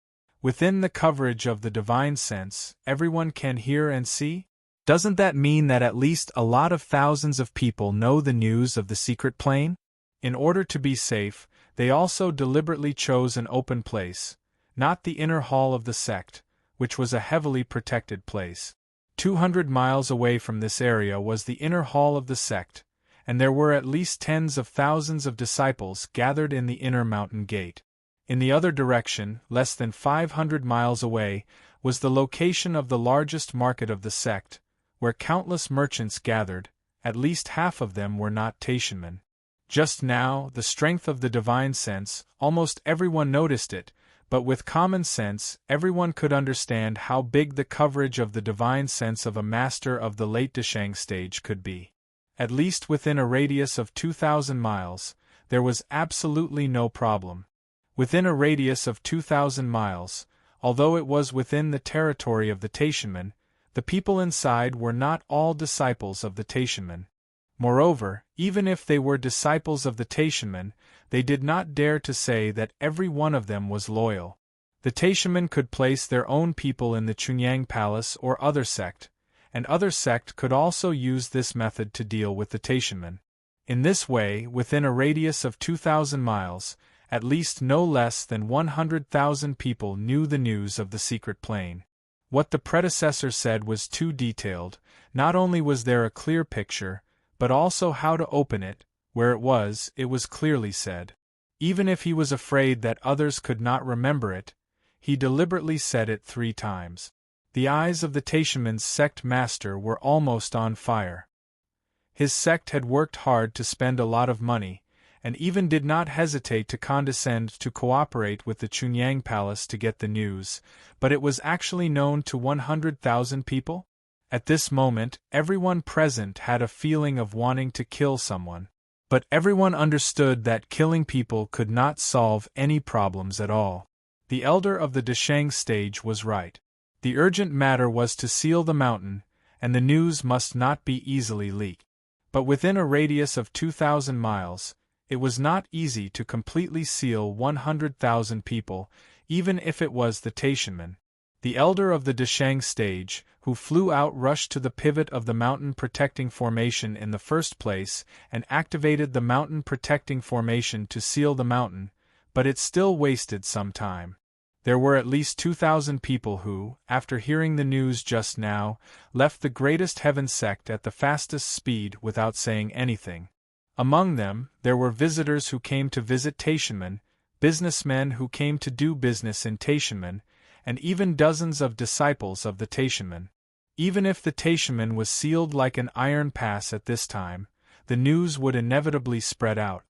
Within the coverage of the divine sense, everyone can hear and see? Doesn't that mean that at least a lot of thousands of people know the news of the secret plane? In order to be safe, they also deliberately chose an open place, not the inner hall of the sect, which was a heavily protected place. 200 miles away from this area was the inner hall of the sect, and there were at least tens of thousands of disciples gathered in the inner mountain gate. In the other direction, less than 500 miles away, was the location of the largest market of the sect, where countless merchants gathered. At least half of them were not Taishanmen. Just now, the strength of the divine sense, almost everyone noticed it, but with common sense, everyone could understand how big the coverage of the divine sense of a master of the late Dashang stage could be. At least within a radius of 2,000 miles, there was absolutely no problem. Within a radius of 2,000 miles, although it was within the territory of the Taishanmen, the people inside were not all disciples of the Taishanmen. Moreover, even if they were disciples of the Taishanmen, they did not dare to say that every one of them was loyal. The Taishanmen could place their own people in the Chunyang Palace or other sect, and other sect could also use this method to deal with the Taishanmen. In this way, within a radius of 2,000 miles, at least no less than 100,000 people knew the news of the secret plane. What the predecessor said was too detailed. Not only was there a clear picture, but also how to open it. Where it was clearly said. Even if he was afraid that others could not remember it, he deliberately said it 3 times. The eyes of the Taishanmen's sect master were almost on fire. His sect had worked hard to spend a lot of money, and even did not hesitate to condescend to cooperate with the Chunyang Palace to get the news, but it was actually known to 100,000 people? At this moment, everyone present had a feeling of wanting to kill someone. But everyone understood that killing people could not solve any problems at all. The elder of the Dashang stage was right. The urgent matter was to seal the mountain, and the news must not be easily leaked. But within a radius of 2,000 miles, it was not easy to completely seal 100,000 people, even if it was the Taishanmen. The elder of the Dashang stage, who flew out, rushed to the pivot of the mountain protecting formation in the first place and activated the mountain protecting formation to seal the mountain, but it still wasted some time. There were at least 2,000 people who, after hearing the news just now, left the greatest heaven sect at the fastest speed without saying anything. Among them, there were visitors who came to visit Taishanmen, businessmen who came to do business in Taishanmen, and even dozens of disciples of the Taishanmen. Even if the Taishanmen was sealed like an iron pass at this time, the news would inevitably spread out.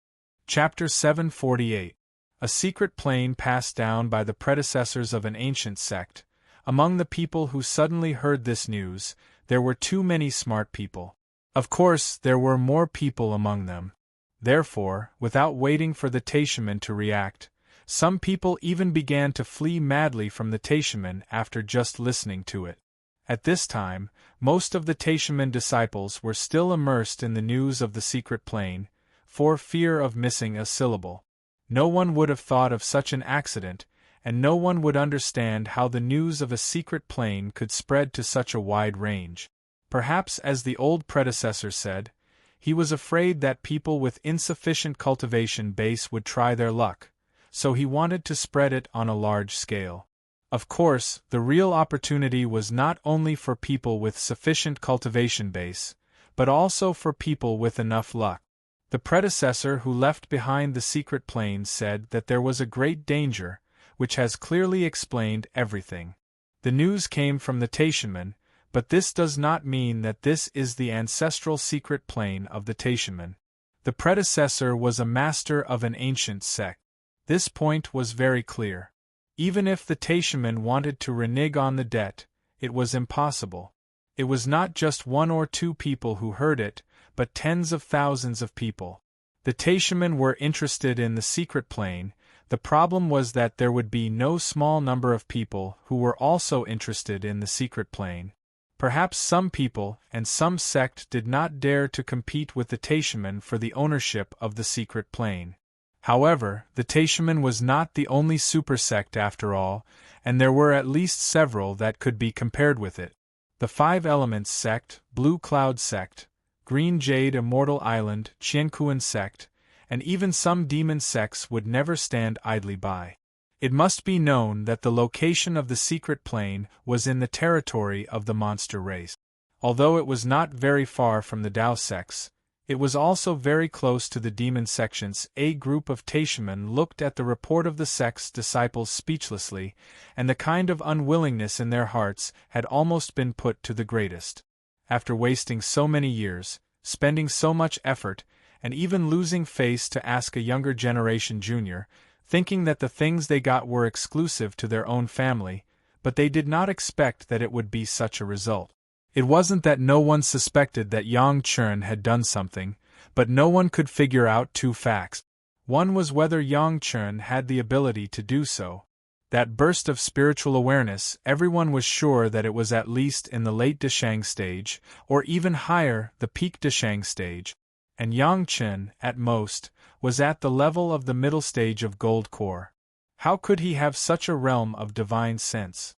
Chapter 748. A secret plane passed down by the predecessors of an ancient sect. Among the people who suddenly heard this news, there were too many smart people. Of course, there were more people among them. Therefore, without waiting for the Taishanmen to react, some people even began to flee madly from the Taishanmen after just listening to it. At this time, most of the Taishanmen disciples were still immersed in the news of the secret plane, for fear of missing a syllable. No one would have thought of such an accident, and no one would understand how the news of a secret plane could spread to such a wide range. Perhaps, as the old predecessor said, he was afraid that people with insufficient cultivation base would try their luck, so he wanted to spread it on a large scale. Of course, the real opportunity was not only for people with sufficient cultivation base, but also for people with enough luck. The predecessor who left behind the secret plane said that there was a great danger, which has clearly explained everything. The news came from the Taishanmen, but this does not mean that this is the ancestral secret plane of the Taishanmen. The predecessor was a master of an ancient sect. This point was very clear. Even if the Taishanmen wanted to renege on the debt, it was impossible. It was not just 1 or 2 people who heard it, but tens of thousands of people. The Taishanmen were interested in the secret plane. The problem was that there would be no small number of people who were also interested in the secret plane. Perhaps some people and some sect did not dare to compete with the Taishanmen for the ownership of the secret plane. However, the Taishanmen was not the only super sect after all, and there were at least several that could be compared with it. The 5 Elements sect, Blue Cloud sect, Green Jade Immortal Island, Qiankuan sect, and even some demon sects would never stand idly by. It must be known that the location of the secret plane was in the territory of the monster race. Although it was not very far from the Dao sects, It was also very close to the demon sections. A group of Taishamen looked at the report of the sect's disciples speechlessly, and the kind of unwillingness in their hearts had almost been put to the greatest. After wasting so many years, spending so much effort, and even losing face to ask a younger generation junior, thinking that the things they got were exclusive to their own family, but they did not expect that it would be such a result. It wasn't that no one suspected that Yang Chen had done something, but no one could figure out two facts. One was whether Yang Chen had the ability to do so. That burst of spiritual awareness, everyone was sure that it was at least in the late Deshang stage, or even higher, the peak Deshang stage. And Yang Chen, at most, was at the level of the middle stage of gold core. How could he have such a realm of divine sense?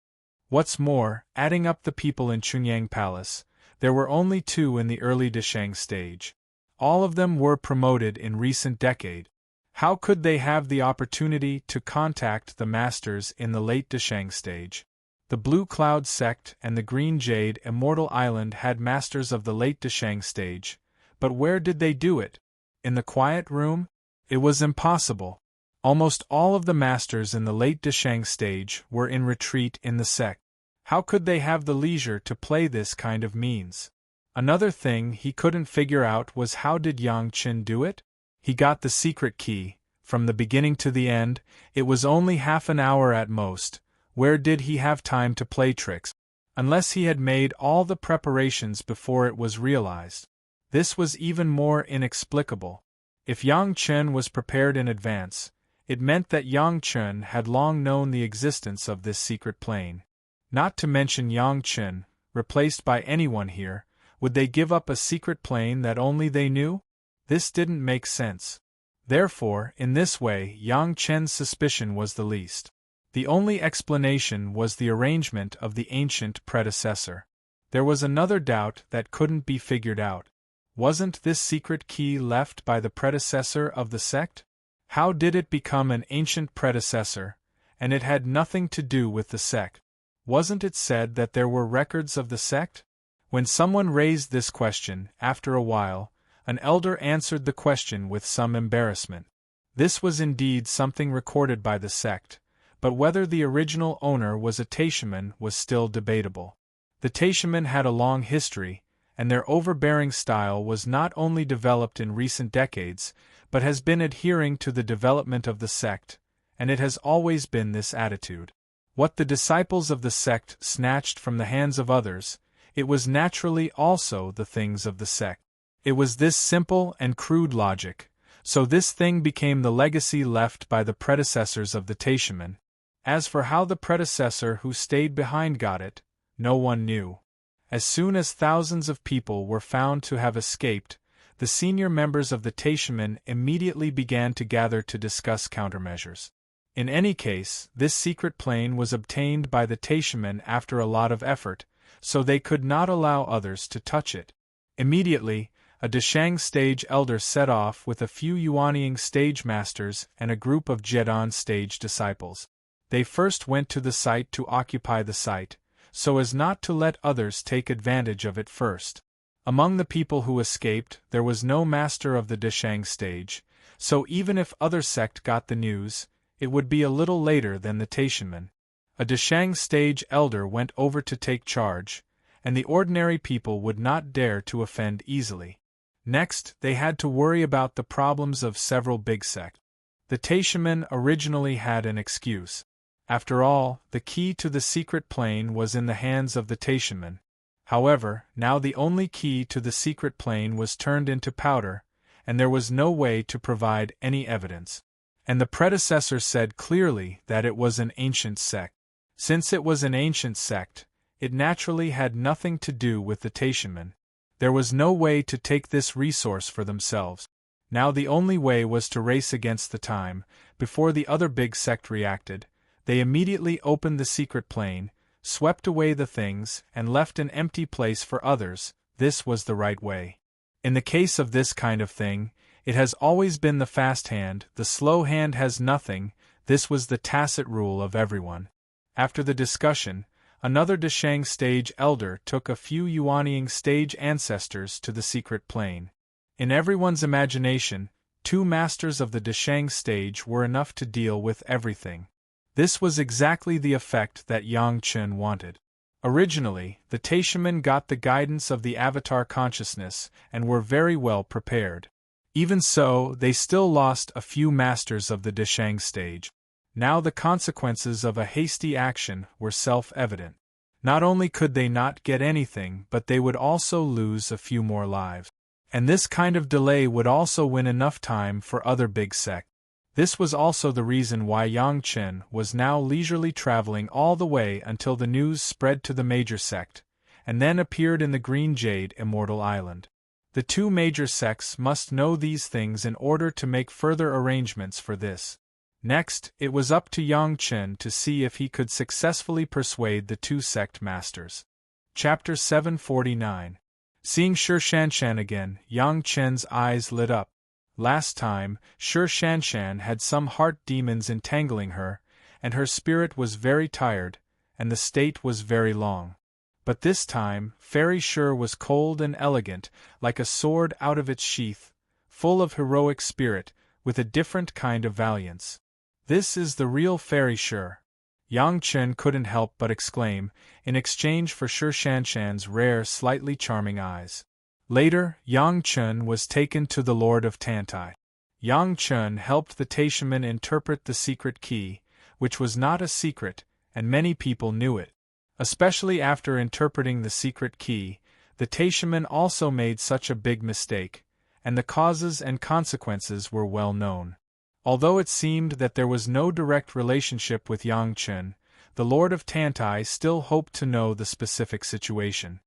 What's more, adding up the people in Chunyang Palace, there were only 2 in the early Deshang stage. All of them were promoted in recent decade. How could they have the opportunity to contact the masters in the late Deshang stage? The Blue Cloud sect and the Green Jade Immortal Island had masters of the late Deshang stage, but where did they do it? In the quiet room? It was impossible. Almost all of the masters in the late Deshang stage were in retreat in the sect. How could they have the leisure to play this kind of means? Another thing he couldn't figure out was how did Yang Chen do it? He got the secret key, from the beginning to the end. It was only half an hour at most. Where did he have time to play tricks? Unless he had made all the preparations before it was realized. This was even more inexplicable. If Yang Chen was prepared in advance, it meant that Yang Chen had long known the existence of this secret plane. Not to mention Yang Chen, replaced by anyone here, would they give up a secret plane that only they knew? This didn't make sense. Therefore, in this way, Yang Chen's suspicion was the least. The only explanation was the arrangement of the ancient predecessor. There was another doubt that couldn't be figured out. Wasn't this secret key left by the predecessor of the sect? How did it become an ancient predecessor, and it had nothing to do with the sect? Wasn't it said that there were records of the sect? When someone raised this question, after a while, an elder answered the question with some embarrassment. This was indeed something recorded by the sect, but whether the original owner was a Taishamen was still debatable. The Taishamen had a long history, and their overbearing style was not only developed in recent decades, but has been adhering to the development of the sect, and it has always been this attitude. What the disciples of the sect snatched from the hands of others, it was naturally also the things of the sect. It was this simple and crude logic, so this thing became the legacy left by the predecessors of the Taishamen. As for how the predecessor who stayed behind got it, no one knew. As soon as thousands of people were found to have escaped, the senior members of the Taishamen immediately began to gather to discuss countermeasures. In any case, this secret plane was obtained by the Taishamen after a lot of effort, so they could not allow others to touch it. Immediately, a Deshang stage elder set off with a few Yuanying stage masters and a group of Jedan stage disciples. They first went to the site to occupy the site, so as not to let others take advantage of it first. Among the people who escaped, there was no master of the Deshang stage, so even if other sect got the news, it would be a little later than the Taishamen. A Deshang stage elder went over to take charge, and the ordinary people would not dare to offend easily. Next, they had to worry about the problems of several big sects. The Taishamen originally had an excuse. After all, the key to the secret plane was in the hands of the Taishamen. However, now the only key to the secret plane was turned into powder, and there was no way to provide any evidence. And the predecessor said clearly that it was an ancient sect. Since it was an ancient sect, it naturally had nothing to do with the Taishamen. There was no way to take this resource for themselves. Now the only way was to race against the time. Before the other big sect reacted, they immediately opened the secret plane, swept away the things, and left an empty place for others. This was the right way. In the case of this kind of thing, it has always been the fast hand, the slow hand has nothing. This was the tacit rule of everyone. After the discussion, another Deshang stage elder took a few Yuanying stage ancestors to the secret plane. In everyone's imagination, 2 masters of the Desheng stage were enough to deal with everything. This was exactly the effect that Yang Chen wanted. Originally, the Taishamen got the guidance of the Avatar consciousness and were very well prepared. Even so, they still lost a few masters of the Desheng stage. Now the consequences of a hasty action were self-evident. Not only could they not get anything, but they would also lose a few more lives. And this kind of delay would also win enough time for other big sects. This was also the reason why Yang Chen was now leisurely traveling all the way until the news spread to the major sect, and then appeared in the Green Jade Immortal Island. The 2 major sects must know these things in order to make further arrangements for this. Next, it was up to Yang Chen to see if he could successfully persuade the 2 sect masters. Chapter 749. Seeing Shi Shanshan again, Yang Chen's eyes lit up. Last time, Shi Shanshan had some heart demons entangling her, and her spirit was very tired, and the state was very long. But this time, Fairy Shi was cold and elegant, like a sword out of its sheath, full of heroic spirit, with a different kind of valiance. This is the real Fairy Shi. Yang Chen couldn't help but exclaim, in exchange for Shi Shanshan's rare, slightly charming eyes. Later, Yang Chen was taken to the Lord of Tantai. Yang Chen helped the Taishamen interpret the secret key, which was not a secret, and many people knew it. Especially after interpreting the secret key, the Taishamen also made such a big mistake, and the causes and consequences were well known. Although it seemed that there was no direct relationship with Yang Chen, the Lord of Tantai still hoped to know the specific situation.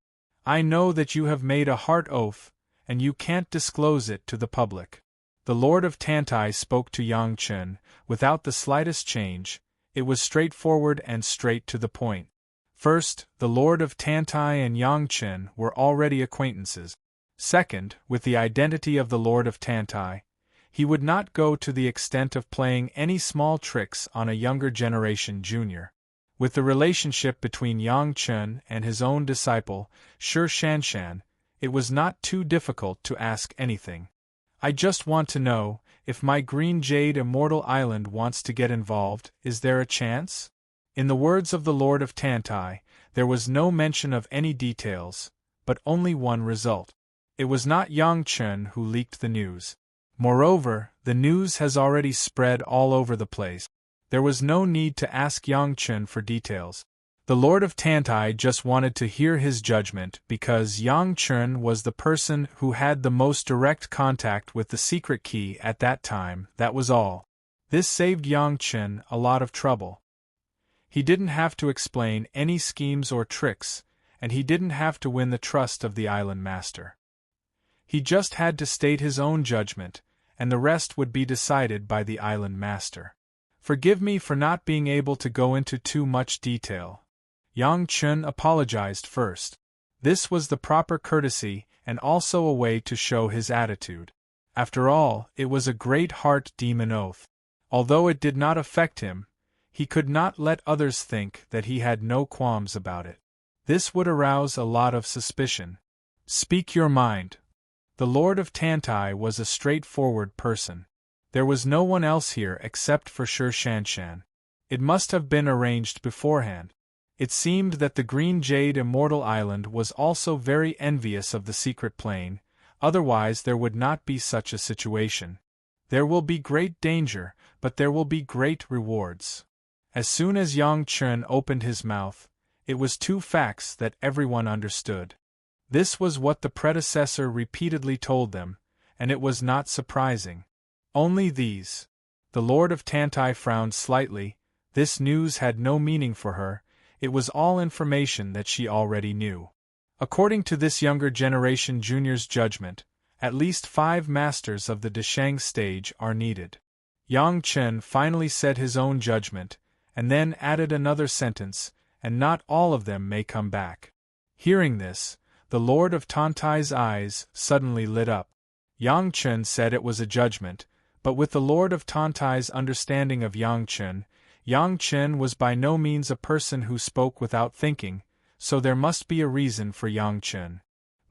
I know that you have made a heart oath, and you can't disclose it to the public. The Lord of Tantai spoke to Yang Chen, without the slightest change. It was straightforward and straight to the point. First, the Lord of Tantai and Yang Chen were already acquaintances. Second, with the identity of the Lord of Tantai, he would not go to the extent of playing any small tricks on a younger generation junior. With the relationship between Yang Chen and his own disciple, Shi Shanshan, it was not too difficult to ask anything. I just want to know, if my Green Jade Immortal Island wants to get involved, is there a chance? In the words of the Lord of Tantai, there was no mention of any details, but only one result. It was not Yang Chen who leaked the news. Moreover, the news has already spread all over the place. There was no need to ask Yang Chen for details. The Lord of Tantai just wanted to hear his judgment because Yang Chen was the person who had the most direct contact with the secret key at that time, that was all. This saved Yang Chen a lot of trouble. He didn't have to explain any schemes or tricks, and he didn't have to win the trust of the island master. He just had to state his own judgment, and the rest would be decided by the island master. Forgive me for not being able to go into too much detail. Yang Chen apologized first. This was the proper courtesy and also a way to show his attitude. After all, it was a great heart demon oath. Although it did not affect him, he could not let others think that he had no qualms about it. This would arouse a lot of suspicion. Speak your mind. The Lord of Tantai was a straightforward person. There was no one else here except for Shi Shanshan. It must have been arranged beforehand. It seemed that the Green Jade Immortal Island was also very envious of the secret plane, otherwise there would not be such a situation. There will be great danger, but there will be great rewards. As soon as Yang Chen opened his mouth, it was 2 facts that everyone understood. This was what the predecessor repeatedly told them, and it was not surprising. Only these. The Lord of Tantai frowned slightly. This news had no meaning for her. It was all information that she already knew. According to this younger generation junior's judgment, at least 5 masters of the Desheng stage are needed. Yang Chen finally said his own judgment, and then added another sentence, and not all of them may come back. Hearing this, the Lord of Tantai's eyes suddenly lit up. Yang Chen said it was a judgment, but with the Lord of Tantai's understanding of Yang Chen was by no means a person who spoke without thinking, so there must be a reason for Yang Chen.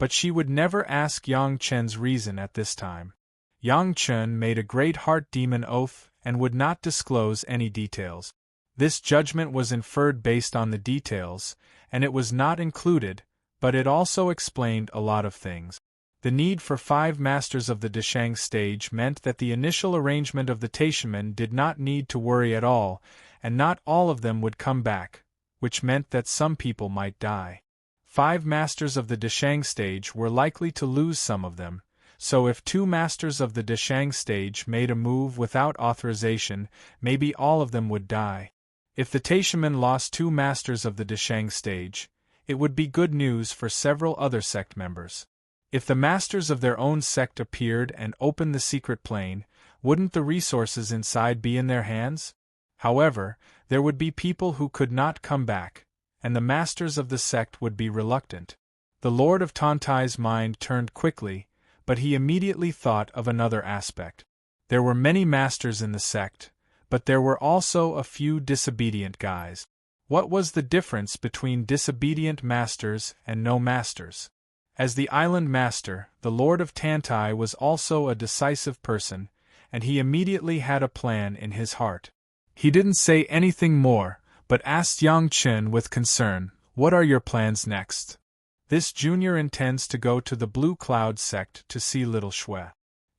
but she would never ask Yang Chen's reason at this time. Yang Chen made a great heart demon oath and would not disclose any details. This judgment was inferred based on the details, and it was not included, but it also explained a lot of things. The need for 5 masters of the Deshang stage meant that the initial arrangement of the Taishamen did not need to worry at all, and not all of them would come back, which meant that some people might die. 5 masters of the Deshang stage were likely to lose some of them, so if 2 masters of the Deshang stage made a move without authorization, maybe all of them would die. If the Taishamen lost 2 masters of the Deshang stage, it would be good news for several other sect members. If the masters of their own sect appeared and opened the secret plane, wouldn't the resources inside be in their hands? However, there would be people who could not come back, and the masters of the sect would be reluctant. The Lord of Tantai's mind turned quickly, but he immediately thought of another aspect. There were many masters in the sect, but there were also a few disobedient guys. What was the difference between disobedient masters and no masters? As the island master, the Lord of Tantai was also a decisive person, and he immediately had a plan in his heart. He didn't say anything more, but asked Yang Chen with concern, "What are your plans next?" This junior intends to go to the Blue Cloud sect to see little Shui.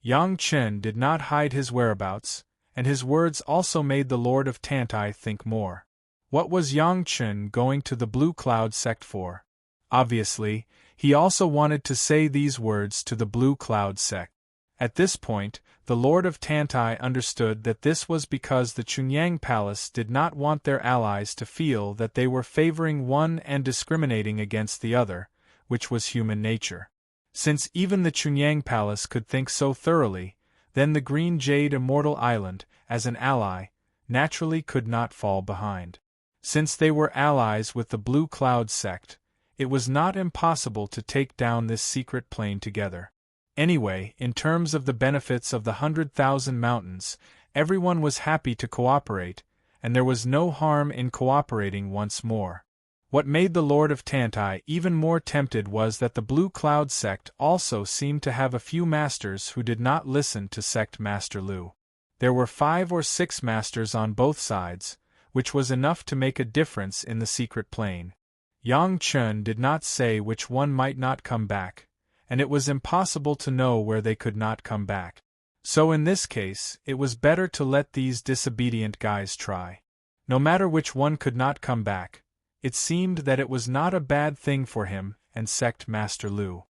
Yang Chen did not hide his whereabouts, and his words also made the Lord of Tantai think more. What was Yang Chen going to the Blue Cloud sect for? Obviously, he also wanted to say these words to the Blue Cloud sect. At this point, the Lord of Tantai understood that this was because the Chunyang Palace did not want their allies to feel that they were favoring one and discriminating against the other, which was human nature. Since even the Chunyang Palace could think so thoroughly, then the Green Jade Immortal Island, as an ally, naturally could not fall behind. Since they were allies with the Blue Cloud sect, it was not impossible to take down this secret plane together. Anyway, in terms of the benefits of the 100,000 mountains, everyone was happy to cooperate, and there was no harm in cooperating once more. What made the Lord of Tantai even more tempted was that the Blue Cloud sect also seemed to have a few masters who did not listen to sect Master Lu. There were 5 or 6 masters on both sides, which was enough to make a difference in the secret plane. Yang Chen did not say which one might not come back, and it was impossible to know where they could not come back. So in this case, it was better to let these disobedient guys try. No matter which one could not come back, it seemed that it was not a bad thing for him and sect Master Lu.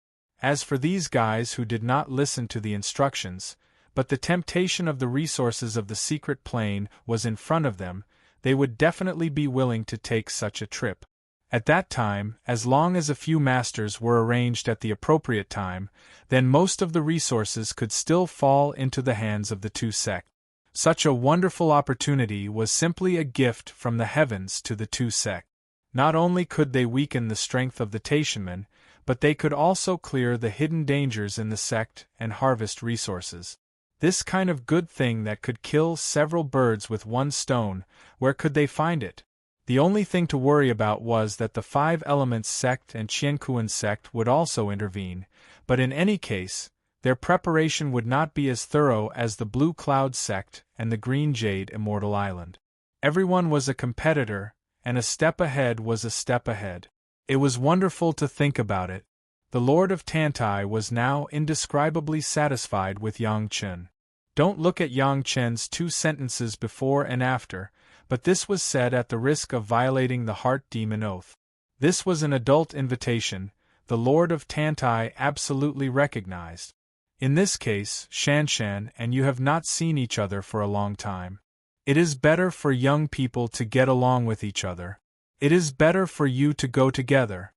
As for these guys who did not listen to the instructions, but the temptation of the resources of the secret plane was in front of them, they would definitely be willing to take such a trip. At that time, as long as a few masters were arranged at the appropriate time, then most of the resources could still fall into the hands of the 2 sects. Such a wonderful opportunity was simply a gift from the heavens to the 2 sects. Not only could they weaken the strength of the Taishamen, but they could also clear the hidden dangers in the sect and harvest resources. This kind of good thing that could kill several birds with one stone, where could they find it? The only thing to worry about was that the 5 Elements sect and Qiankuan sect would also intervene, but in any case, their preparation would not be as thorough as the Blue Cloud sect and the Green Jade Immortal Island. Everyone was a competitor, and a step ahead was a step ahead. It was wonderful to think about it. The Lord of Tantai was now indescribably satisfied with Yang Chen. Don't look at Yang Chen's 2 sentences before and after, but this was said at the risk of violating the heart demon oath. This was an adult invitation, the Lord of Tantai absolutely recognized. In this case, Shanshan and you have not seen each other for a long time. It is better for young people to get along with each other. It is better for you to go together.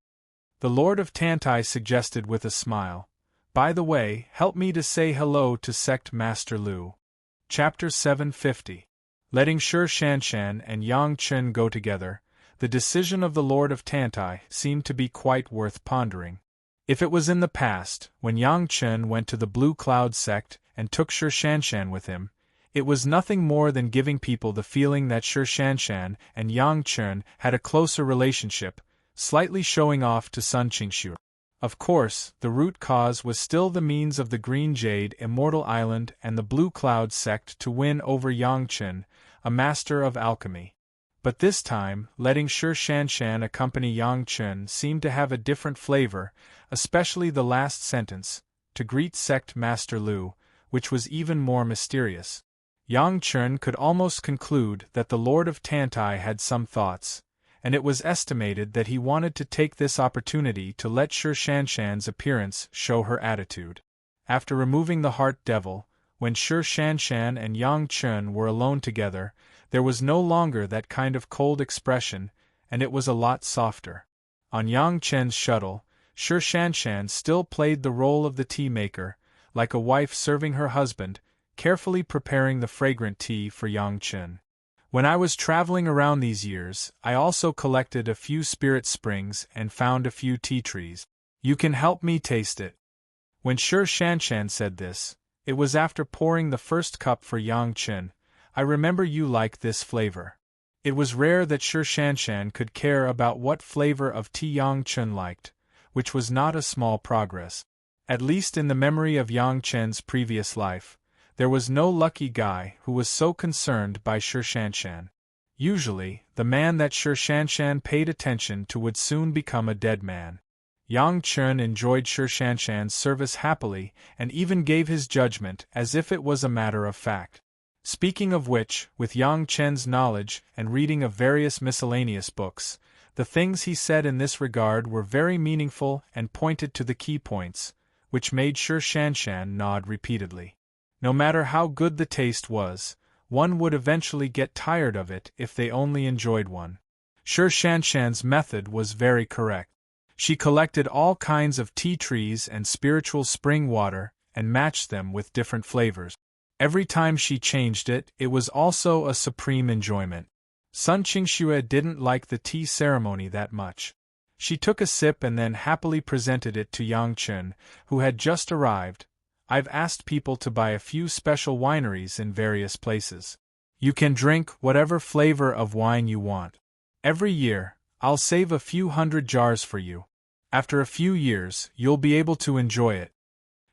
The Lord of Tantai suggested with a smile. By the way, help me to say hello to Sect Master Lu. Chapter 750. Letting Shi Shanshan and Yang Chen go together, the decision of the Lord of Tantai seemed to be quite worth pondering. If it was in the past, when Yang Chen went to the Blue Cloud sect and took Shi Shanshan with him, it was nothing more than giving people the feeling that Shi Shanshan and Yang Chen had a closer relationship, slightly showing off to Sun Qingshu. Of course, the root cause was still the means of the Green Jade Immortal Island and the Blue Cloud sect to win over Yangchen, a master of alchemy. But this time, letting Shi Shanshan accompany Yangchen seemed to have a different flavor, especially the last sentence, to greet sect Master Lu, which was even more mysterious. Yangchen could almost conclude that the Lord of Tantai had some thoughts, and it was estimated that he wanted to take this opportunity to let Shi Shanshan's appearance show her attitude. After removing the heart devil, when Shi Shanshan and Yangchen were alone together, there was no longer that kind of cold expression, and it was a lot softer. On Yangchen's shuttle, Shi Shanshan still played the role of the tea maker, like a wife serving her husband, carefully preparing the fragrant tea for Yangchen. When I was traveling around these years, I also collected a few spirit springs and found a few tea trees. You can help me taste it. When Shi Shanshan said this, it was after pouring the first cup for Yangchen. I remember you like this flavor. It was rare that Shi Shanshan could care about what flavor of tea Yangchen liked, which was not a small progress. At least in the memory of Yangchen's previous life, there was no lucky guy who was so concerned by Shi Shanshan. Usually, the man that Shi Shanshan paid attention to would soon become a dead man. Yangchen enjoyed Shi Shanshan's service happily and even gave his judgment as if it was a matter of fact. Speaking of which, with Yangchen's knowledge and reading of various miscellaneous books, the things he said in this regard were very meaningful and pointed to the key points, which made Shi Shanshan nod repeatedly. No matter how good the taste was, one would eventually get tired of it if they only enjoyed one. Shi Shanshan's method was very correct. She collected all kinds of tea trees and spiritual spring water and matched them with different flavors. Every time she changed it, it was also a supreme enjoyment. Sun Qingxue didn't like the tea ceremony that much. She took a sip and then happily presented it to Yangchen, who had just arrived. I've asked people to buy a few special wineries in various places. You can drink whatever flavor of wine you want. Every year, I'll save a few hundred jars for you. After a few years, you'll be able to enjoy it.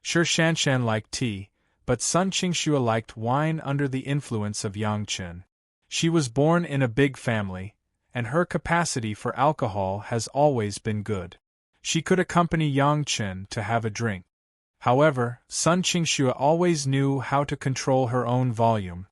Shi Shanshan liked tea, but Sun Qingxue liked wine under the influence of Yangchen. She was born in a big family, and her capacity for alcohol has always been good. She could accompany Yangchen to have a drink. However, Sun Qingxue always knew how to control her own volume.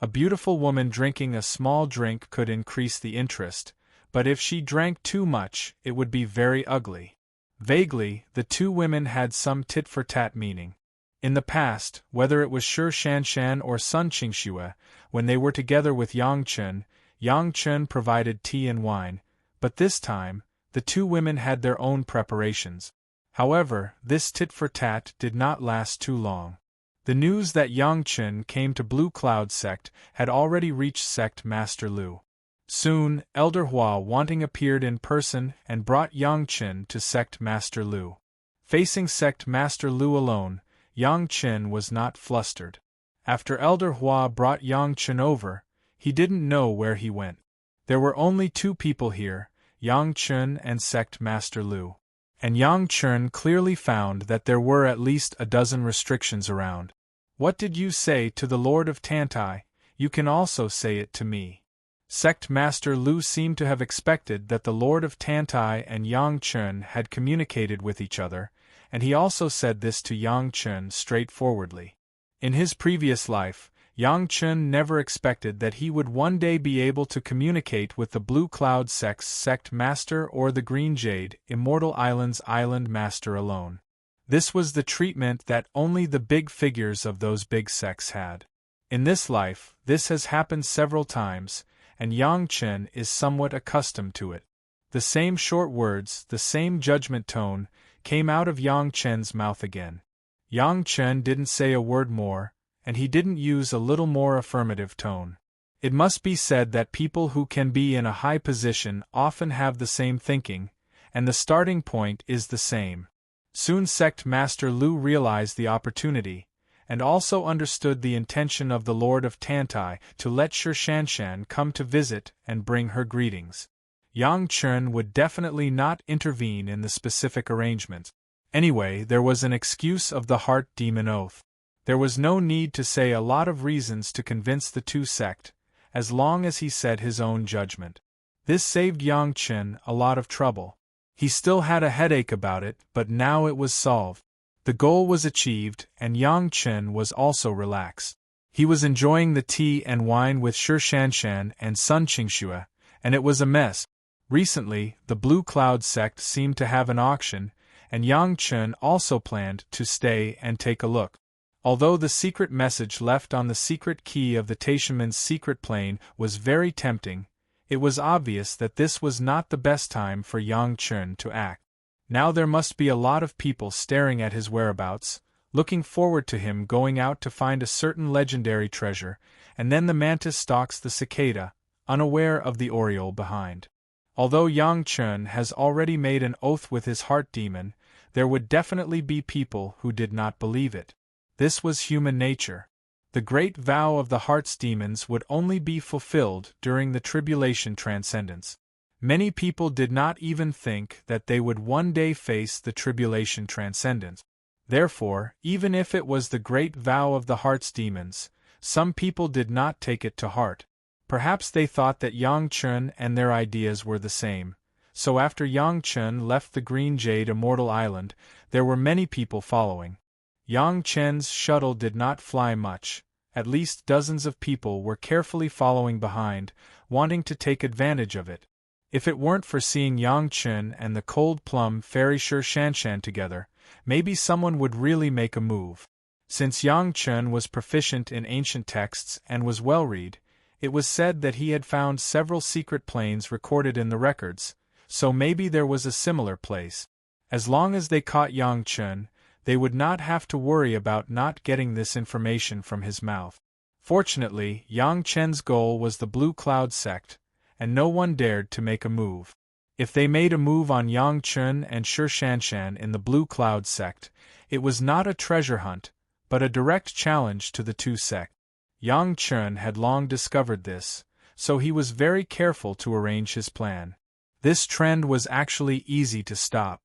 A beautiful woman drinking a small drink could increase the interest, but if she drank too much, it would be very ugly. Vaguely, the two women had some tit-for-tat meaning. In the past, whether it was Shi Shanshan or Sun Qingxue, when they were together with Yangchen, Yangchen provided tea and wine, but this time, the two women had their own preparations. However, this tit-for-tat did not last too long. The news that Yangchen came to Blue Cloud sect had already reached sect Master Lu. Soon, Elder Hua Wanting appeared in person and brought Yangchen to sect Master Lu. Facing sect Master Lu alone, Yangchen was not flustered. After Elder Hua brought Yangchen over, he didn't know where he went. There were only two people here, Yangchen and sect Master Lu. And Yangchen clearly found that there were at least a dozen restrictions around. What did you say to the Lord of Tantai? You can also say it to me. Sect Master Lu seemed to have expected that the Lord of Tantai and Yangchen had communicated with each other, and he also said this to Yangchen straightforwardly. In his previous life, Yangchen never expected that he would one day be able to communicate with the Blue Cloud sect's sect master or the Green Jade Immortal Island's island master alone. This was the treatment that only the big figures of those big sects had. In this life, this has happened several times, and Yangchen is somewhat accustomed to it. The same short words, the same judgment tone, came out of Yangchen's mouth again. Yangchen didn't say a word more, and he didn't use a little more affirmative tone. It must be said that people who can be in a high position often have the same thinking, and the starting point is the same. Soon Sect Master Lu realized the opportunity, and also understood the intention of the Lord of Tantai to let Shi Shanshan come to visit and bring her greetings. Yangchen would definitely not intervene in the specific arrangements. Anyway, there was an excuse of the heart demon oath. There was no need to say a lot of reasons to convince the two sect, as long as he said his own judgment. This saved Yang Chen a lot of trouble. He still had a headache about it, but now it was solved. The goal was achieved, and Yang Chen was also relaxed. He was enjoying the tea and wine with Shi Shanshan and Sun Qingxue, and it was a mess. Recently, the Blue Cloud sect seemed to have an auction, and Yang Chen also planned to stay and take a look. Although the secret message left on the secret key of the Taishanman's secret plane was very tempting, it was obvious that this was not the best time for Yang Chen to act. Now there must be a lot of people staring at his whereabouts, looking forward to him going out to find a certain legendary treasure, and then the mantis stalks the cicada, unaware of the oriole behind. Although Yang Chen has already made an oath with his heart demon, there would definitely be people who did not believe it. This was human nature. The great vow of the heart's demons would only be fulfilled during the tribulation transcendence. Many people did not even think that they would one day face the tribulation transcendence. Therefore, even if it was the great vow of the heart's demons, some people did not take it to heart. Perhaps they thought that Yang Chen and their ideas were the same. So after Yang Chen left the Green Jade Immortal Island, there were many people following. Yang Chen's shuttle did not fly much. At least dozens of people were carefully following behind, wanting to take advantage of it. If it weren't for seeing Yang Chen and the Cold Plum Fairy Shi Shanshan together, maybe someone would really make a move. Since Yang Chen was proficient in ancient texts and was well-read, it was said that he had found several secret planes recorded in the records, so maybe there was a similar place. As long as they caught Yang Chen, they would not have to worry about not getting this information from his mouth. Fortunately, Yang Chen's goal was the Blue Cloud sect, and no one dared to make a move. If they made a move on Yang Chen and Shi Shanshan in the Blue Cloud sect, it was not a treasure hunt, but a direct challenge to the two sects. Yang Chen had long discovered this, so he was very careful to arrange his plan. This trend was actually easy to stop.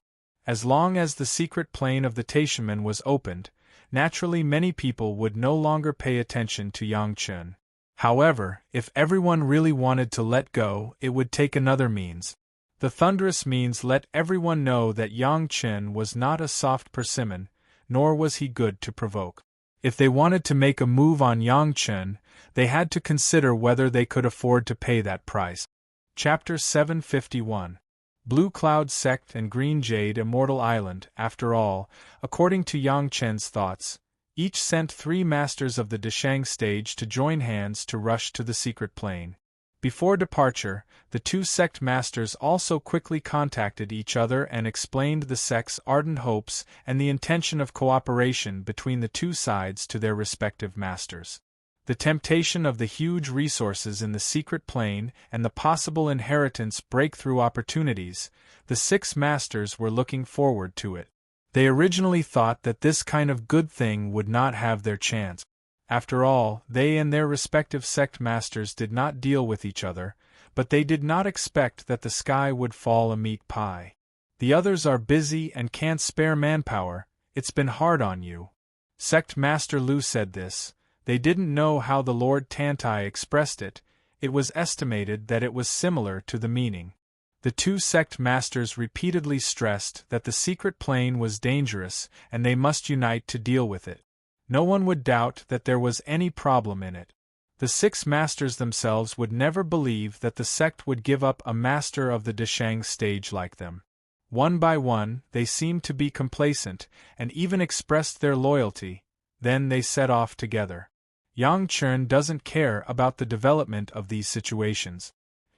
As long as the secret plane of the Taishanman was opened, naturally many people would no longer pay attention to Yang Chen. However, if everyone really wanted to let go, it would take another means. The thunderous means let everyone know that Yang Chen was not a soft persimmon, nor was he good to provoke. If they wanted to make a move on Yang Chen, they had to consider whether they could afford to pay that price. Chapter 751. Blue Cloud Sect and Green Jade Immortal Island. After all, according to Yang Chen's thoughts, each sent 3 masters of the Deshang stage to join hands to rush to the secret plane. Before departure, the 2 sect masters also quickly contacted each other and explained the sect's ardent hopes and the intention of cooperation between the 2 sides to their respective masters. The temptation of the huge resources in the secret plane and the possible inheritance breakthrough opportunities, the 6 masters were looking forward to it. They originally thought that this kind of good thing would not have their chance. After all, they and their respective sect masters did not deal with each other, but they did not expect that the sky would fall a meat pie. The others are busy and can't spare manpower, it's been hard on you. Sect Master Lu said this. They didn't know how the Lord Tantai expressed it. It was estimated that it was similar to the meaning. The 2 sect masters repeatedly stressed that the secret plane was dangerous and they must unite to deal with it. No one would doubt that there was any problem in it. The 6 masters themselves would never believe that the sect would give up a master of the Deshang stage like them. One by one, they seemed to be complacent and even expressed their loyalty. Then they set off together. Yang Chen doesn't care about the development of these situations.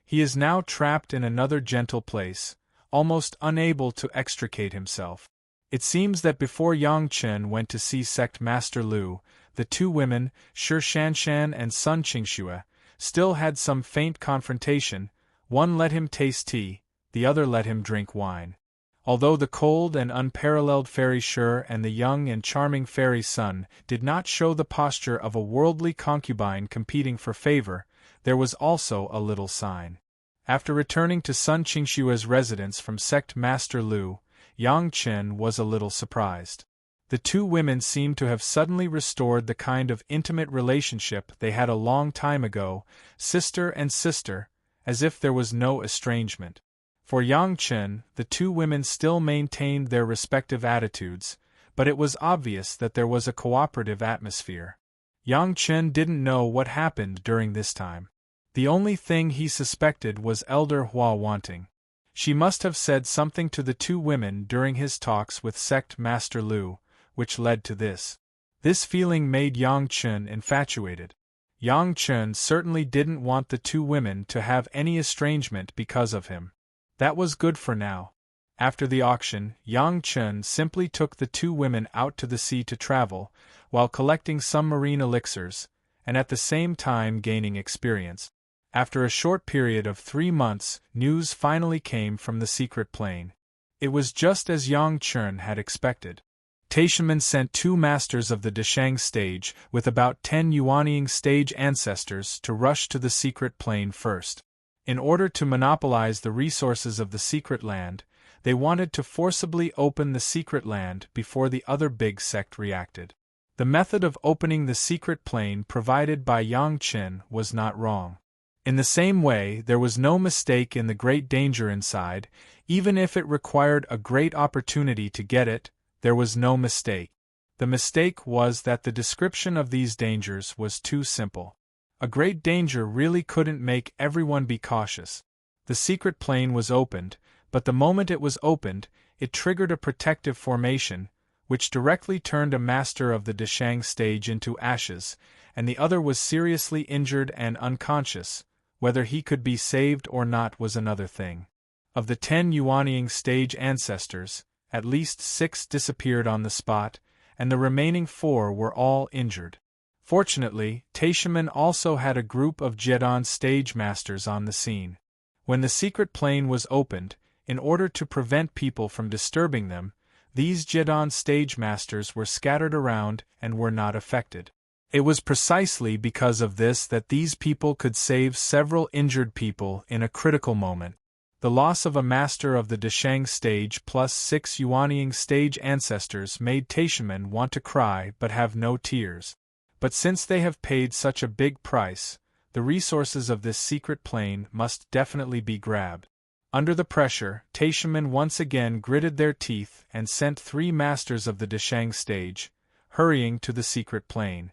He is now trapped in another gentle place, almost unable to extricate himself. It seems that before Yang Chen went to see Sect Master Lu, the 2 women, Shi Shanshan and Sun Qingxue, still had some faint confrontation. One let him taste tea, the other let him drink wine. Although the cold and unparalleled Fairy Shi and the young and charming Fairy Sun did not show the posture of a worldly concubine competing for favor, there was also a little sign. After returning to Sun Qingxue's residence from Sect Master Lu, Yang Chen was a little surprised. The two women seemed to have suddenly restored the kind of intimate relationship they had a long time ago, sister and sister, as if there was no estrangement. For Yang Chen, the two women still maintained their respective attitudes, but it was obvious that there was a cooperative atmosphere. Yang Chen didn't know what happened during this time. The only thing he suspected was Elder Hua Wanting. She must have said something to the two women during his talks with Sect Master Lu, which led to this. This feeling made Yang Chen infatuated. Yang Chen certainly didn't want the two women to have any estrangement because of him. That was good for now. After the auction, Yang Chen simply took the two women out to the sea to travel, while collecting some marine elixirs, and at the same time gaining experience. After a short period of 3 months, news finally came from the secret plane. It was just as Yang Chen had expected. Taishiman sent 2 masters of the Deshang stage with about 10 Yuanying stage ancestors to rush to the secret plane first. In order to monopolize the resources of the secret land, they wanted to forcibly open the secret land before the other big sect reacted. The method of opening the secret plane provided by Yang Chen was not wrong. In the same way, there was no mistake in the great danger inside, even if it required a great opportunity to get it. There was no mistake. The mistake was that the description of these dangers was too simple. A great danger really couldn't make everyone be cautious. The secret plane was opened, but the moment it was opened, it triggered a protective formation, which directly turned a master of the Deshang stage into ashes, and the other was seriously injured and unconscious. Whether he could be saved or not was another thing. Of the 10 Yuanying stage ancestors, at least 6 disappeared on the spot, and the remaining 4 were all injured. Fortunately, Taishiman also had a group of Jedon stage masters on the scene. When the secret plane was opened, in order to prevent people from disturbing them, these Jedon stage masters were scattered around and were not affected. It was precisely because of this that these people could save several injured people in a critical moment. The loss of a master of the Deshang stage plus 6 Yuanying stage ancestors made Taishiman want to cry but have no tears. But since they have paid such a big price, the resources of this secret plane must definitely be grabbed. Under the pressure, Taishiman once again gritted their teeth and sent 3 masters of the Deshang stage, hurrying to the secret plane.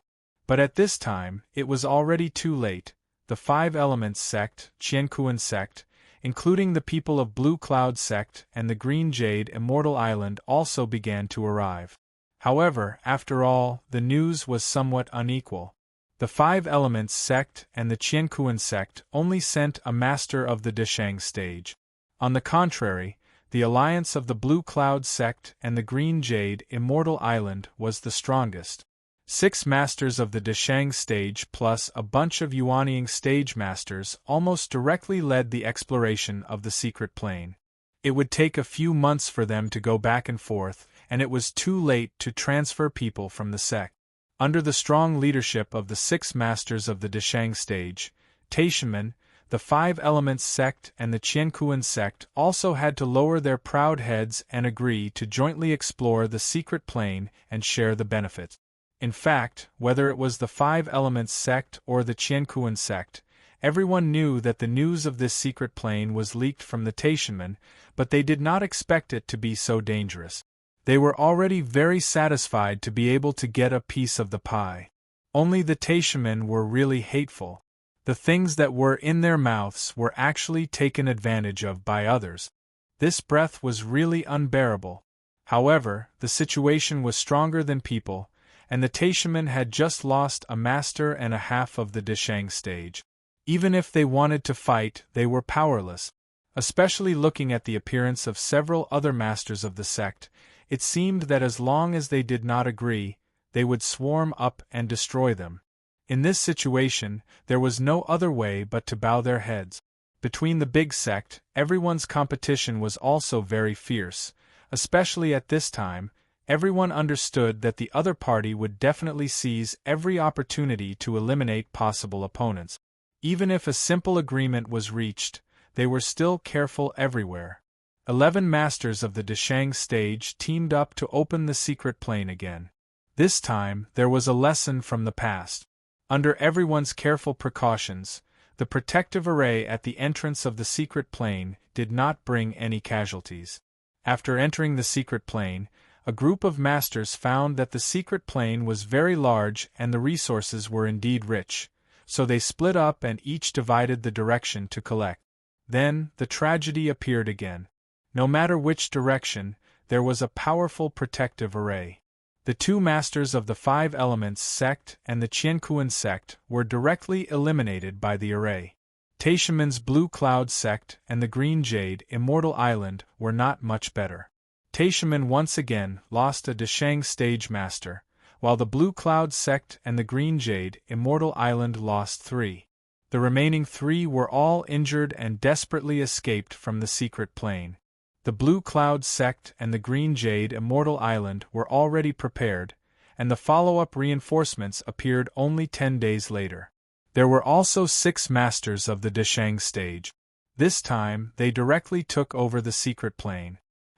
But at this time, it was already too late. The 5 Elements sect, Qiankuan sect, including the people of Blue Cloud sect and the Green Jade Immortal Island also began to arrive. However, after all, the news was somewhat unequal. The 5 Elements sect and the Qiankuan sect only sent a master of the Deshang stage. On the contrary, the alliance of the Blue Cloud sect and the Green Jade Immortal Island was the strongest. 6 masters of the Deshang stage plus a bunch of Yuanying stage masters almost directly led the exploration of the secret plane. It would take a few months for them to go back and forth, and it was too late to transfer people from the sect. Under the strong leadership of the 6 masters of the Deshang stage, Taishiman, the 5 Elements sect and the Qiankuan sect also had to lower their proud heads and agree to jointly explore the secret plane and share the benefits. In fact, whether it was the 5 Elements sect or the Qiankuan sect, everyone knew that the news of this secret plane was leaked from the Taishiman, but they did not expect it to be so dangerous. They were already very satisfied to be able to get a piece of the pie. Only the Taishiman were really hateful. The things that were in their mouths were actually taken advantage of by others. This breath was really unbearable. However, the situation was stronger than people, and the Taishiman had just lost a master and a half of the Deshang stage. Even if they wanted to fight, they were powerless. Especially looking at the appearance of several other masters of the sect, it seemed that as long as they did not agree, they would swarm up and destroy them. In this situation, there was no other way but to bow their heads. Between the big sect, everyone's competition was also very fierce, especially at this time. Everyone understood that the other party would definitely seize every opportunity to eliminate possible opponents. Even if a simple agreement was reached, they were still careful everywhere. 11 masters of the Deshang stage teamed up to open the secret plane again. This time, there was a lesson from the past. Under everyone's careful precautions, the protective array at the entrance of the secret plane did not bring any casualties. After entering the secret plane, a group of masters found that the secret plane was very large and the resources were indeed rich, so they split up and each divided the direction to collect. Then, the tragedy appeared again. No matter which direction, there was a powerful protective array. The 2 masters of the 5 elements sect and the Qiankuan sect were directly eliminated by the array. Taishiman's Blue Cloud sect and the Green Jade Immortal Island were not much better. Taishiman once again lost a Deshang stage master, while the Blue Cloud sect and the Green Jade Immortal Island lost 3. The remaining 3 were all injured and desperately escaped from the secret plane. The Blue Cloud sect and the Green Jade Immortal Island were already prepared, and the follow-up reinforcements appeared only 10 days later. There were also 6 masters of the Deshang stage. This time, they directly took over the secret plane.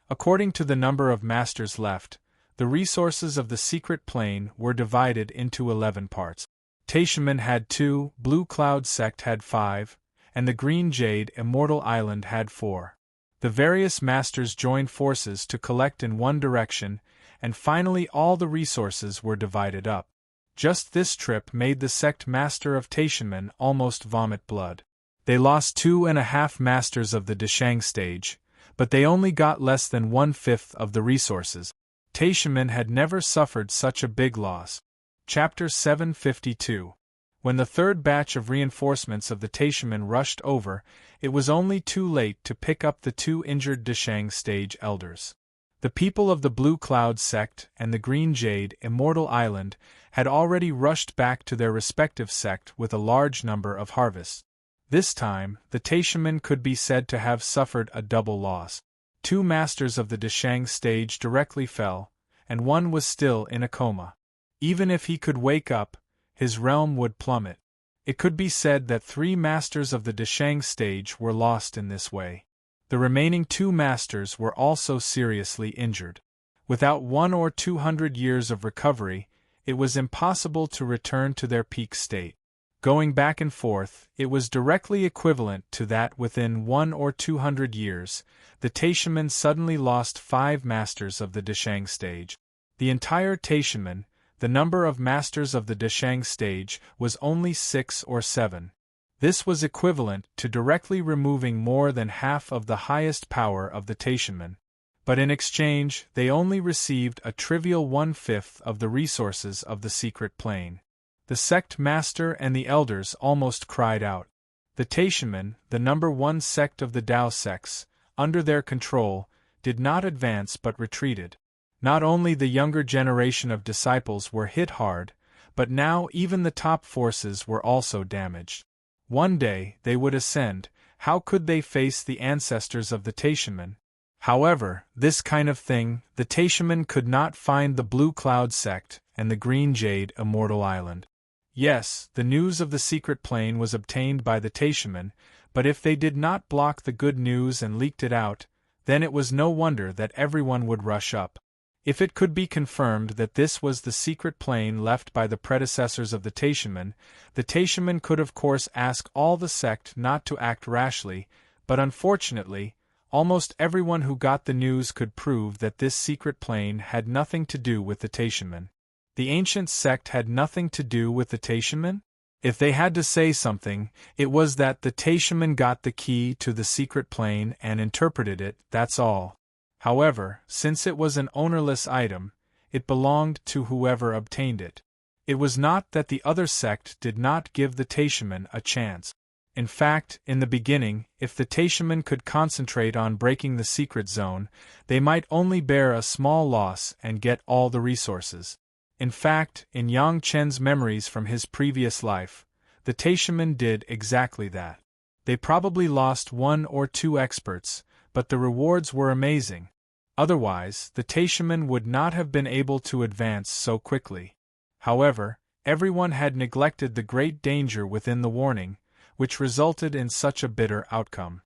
According to the number of masters left, the resources of the secret plane were divided into 11 parts. Taishiman had 2, Blue Cloud sect had 5, and the Green Jade Immortal Island had 4. The various masters joined forces to collect in one direction, and finally all the resources were divided up. Just this trip made the sect master of Taishiman almost vomit blood. They lost 2.5 masters of the Deshang stage, but they only got less than 1/5 of the resources. Taishiman had never suffered such a big loss. Chapter 752. When the third batch of reinforcements of the Taishiman rushed over, it was only too late to pick up the 2 injured Deshang stage elders. The people of the Blue Cloud sect and the Green Jade Immortal Island had already rushed back to their respective sect with a large number of harvests. This time, the Taishiman could be said to have suffered a double loss. 2 masters of the Deshang stage directly fell, and 1 was still in a coma. Even if he could wake up, his realm would plummet. It could be said that 3 masters of the Deshang stage were lost in this way. The remaining 2 masters were also seriously injured. Without 100 or 200 years of recovery, it was impossible to return to their peak state. Going back and forth, it was directly equivalent to that within 100 or 200 years, the Taishiman suddenly lost 5 masters of the Deshang stage. The entire Taishiman, the number of masters of the Deshang stage, was only 6 or 7. This was equivalent to directly removing more than half of the highest power of the Taishiman. But in exchange, they only received a trivial 1/5 of the resources of the secret plane. The sect master and the elders almost cried out. The Taishiman, the number 1 sect of the Tao sects, under their control, did not advance but retreated. Not only the younger generation of disciples were hit hard, but now even the top forces were also damaged. One day, they would ascend. How could they face the ancestors of the Taishiman? However, this kind of thing, the Taishiman could not find the Blue Cloud sect and the Green Jade Immortal Island. Yes, the news of the secret plane was obtained by the Taishiman, but if they did not block the good news and leaked it out, then it was no wonder that everyone would rush up. If it could be confirmed that this was the secret plane left by the predecessors of the Taishiman could of course ask all the sect not to act rashly, but unfortunately, almost everyone who got the news could prove that this secret plane had nothing to do with the Taishiman. The ancient sect had nothing to do with the Taishiman? If they had to say something, it was that the Taishiman got the key to the secret plane and interpreted it, that's all. However, since it was an ownerless item, it belonged to whoever obtained it. It was not that the other sect did not give the Taishiman a chance. In fact, in the beginning, if the Taishiman could concentrate on breaking the secret zone, they might only bear a small loss and get all the resources. In fact, in Yang Chen's memories from his previous life, the Taishiman did exactly that. They probably lost 1 or 2 experts, but the rewards were amazing. Otherwise, the Taishiman would not have been able to advance so quickly. However, everyone had neglected the great danger within the warning, which resulted in such a bitter outcome.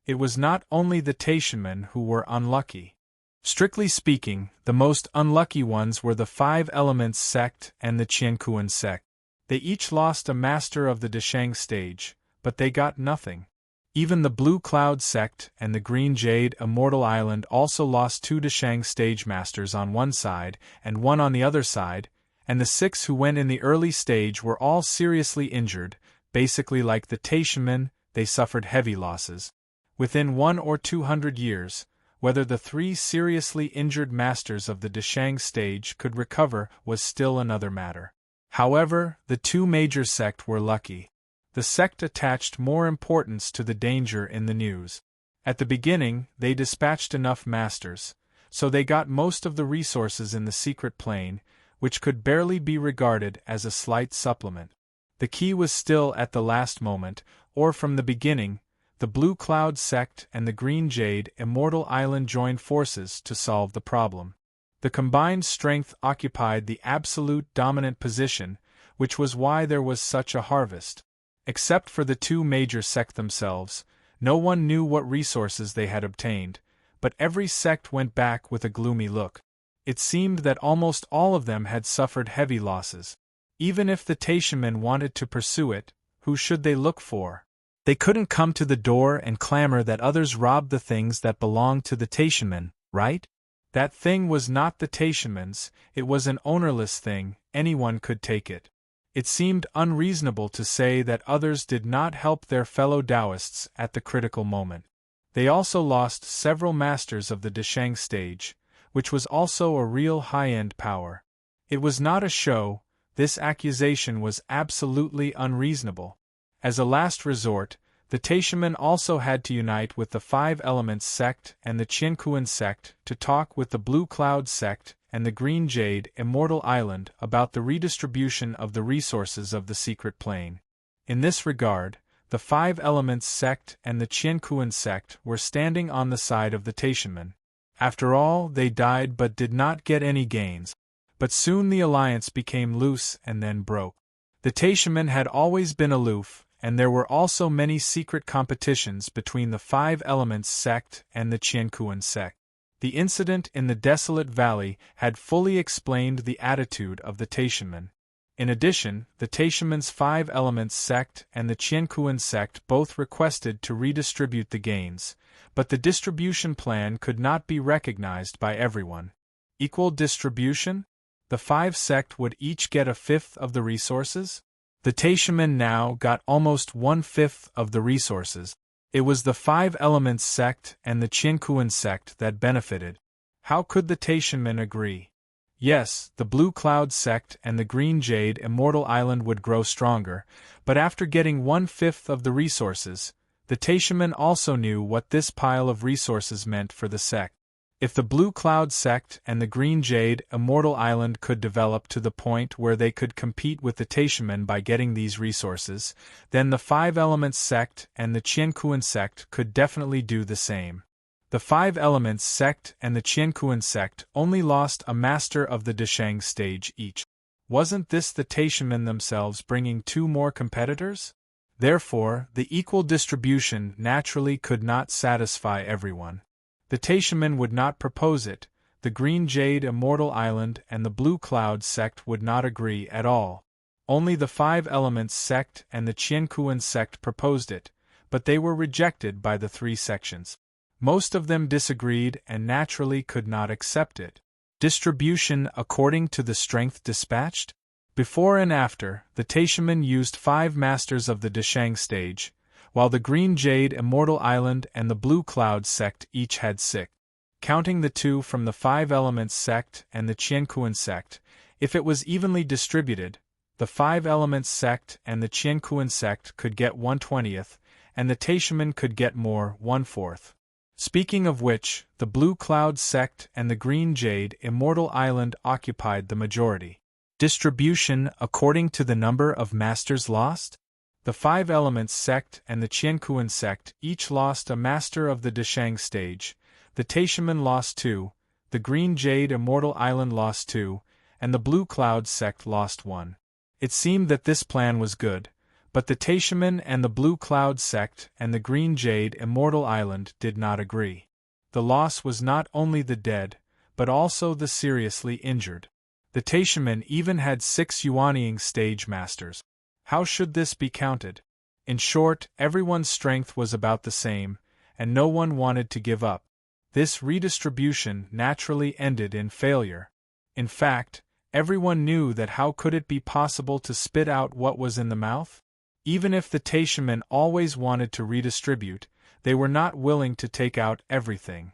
It was not only the Taishanmen who were unlucky. Strictly speaking, the most unlucky ones were the Five Elements sect and the Qiankuan sect. They each lost a master of the Deshang stage, but they got nothing. Even the Blue Cloud sect and the Green Jade Immortal Island also lost 2 Deshang stage masters on one side and 1 on the other side, and the 6 who went in the early stage were all seriously injured. Basically like the Taishanmen, they suffered heavy losses. Within 100 or 200 years, whether the 3 seriously injured masters of the Deshang stage could recover was still another matter. However, the 2 major sects were lucky. The sect attached more importance to the danger in the news. At the beginning, they dispatched enough masters, so they got most of the resources in the secret plane, which could barely be regarded as a slight supplement. The key was still at the last moment, or from the beginning. The Blue Cloud sect and the Green Jade Immortal Island joined forces to solve the problem. The combined strength occupied the absolute dominant position, which was why there was such a harvest. Except for the 2 major sects themselves, no one knew what resources they had obtained, but every sect went back with a gloomy look. It seemed that almost all of them had suffered heavy losses. Even if the Taishanmen wanted to pursue it, who should they look for? They couldn't come to the door and clamor that others robbed the things that belonged to the Taishanmen, right? That thing was not the Taishanmen's, it was an ownerless thing, anyone could take it. It seemed unreasonable to say that others did not help their fellow Taoists at the critical moment. They also lost several masters of the Deshang stage, which was also a real high-end power. It was not a show, this accusation was absolutely unreasonable. As a last resort, the Taishanmen also had to unite with the Five Elements sect and the Qiankuan sect to talk with the Blue Cloud sect and the Green Jade Immortal Island about the redistribution of the resources of the secret plane. In this regard, the Five Elements sect and the Qiankuan sect were standing on the side of the Taishanmen. After all, they died but did not get any gains. But soon the alliance became loose and then broke. The Taishanmen had always been aloof, and there were also many secret competitions between the Five Elements sect and the Qiankuan sect. The incident in the desolate valley had fully explained the attitude of the Taishanmen. In addition, the Taishanmen's Five Elements sect and the Qiankuan sect both requested to redistribute the gains, but the distribution plan could not be recognized by everyone. Equal distribution? The 5 sect would each get 1/5 of the resources? The Taishanmen now got almost 1/5 of the resources. It was the Five Elements sect and the Qiankuan sect that benefited. How could the Taishanmen agree? Yes, the Blue Cloud sect and the Green Jade Immortal Island would grow stronger, but after getting 1/5 of the resources, the Taishanmen also knew what this pile of resources meant for the sect. If the Blue Cloud sect and the Green Jade Immortal Island could develop to the point where they could compete with the Taishanmen by getting these resources, then the Five Elements sect and the Qiankuan sect could definitely do the same. The Five Elements sect and the Qiankuan sect only lost a master of the Deshang stage each. Wasn't this the Taishanmen themselves bringing 2 more competitors? Therefore, the equal distribution naturally could not satisfy everyone. The Taishanmen would not propose it, the Green Jade Immortal Island and the Blue Cloud sect would not agree at all. Only the Five Elements sect and the Qiankuan sect proposed it, but they were rejected by the 3 sections. Most of them disagreed and naturally could not accept it. Distribution according to the strength dispatched? Before and after, the Taishanmen used 5 masters of the Deshang stage, while the Green Jade Immortal Island and the Blue Cloud sect each had 6. Counting the 2 from the Five Elements sect and the Qiankuan sect, if it was evenly distributed, the Five Elements sect and the Qiankuan sect could get 1/20th, and the Taishanmen could get more 1/4. Speaking of which, the Blue Cloud sect and the Green Jade Immortal Island occupied the majority. Distribution according to the number of masters lost? The Five Elements sect and the Qiankuan sect each lost a master of the Deshang stage, the Taishanmen lost 2, the Green Jade Immortal Island lost 2, and the Blue Cloud sect lost 1. It seemed that this plan was good, But the Taishaman and the Blue Cloud sect and the Green Jade Immortal Island did not agree. The loss was not only the dead, but also the seriously injured. The Taishaman even had 6 Yuanying stage masters. How should this be counted? In short, everyone's strength was about the same, and no one wanted to give up. This redistribution naturally ended in failure. In fact, everyone knew that how could it be possible to spit out what was in the mouth? Even if the Taishaman always wanted to redistribute, they were not willing to take out everything.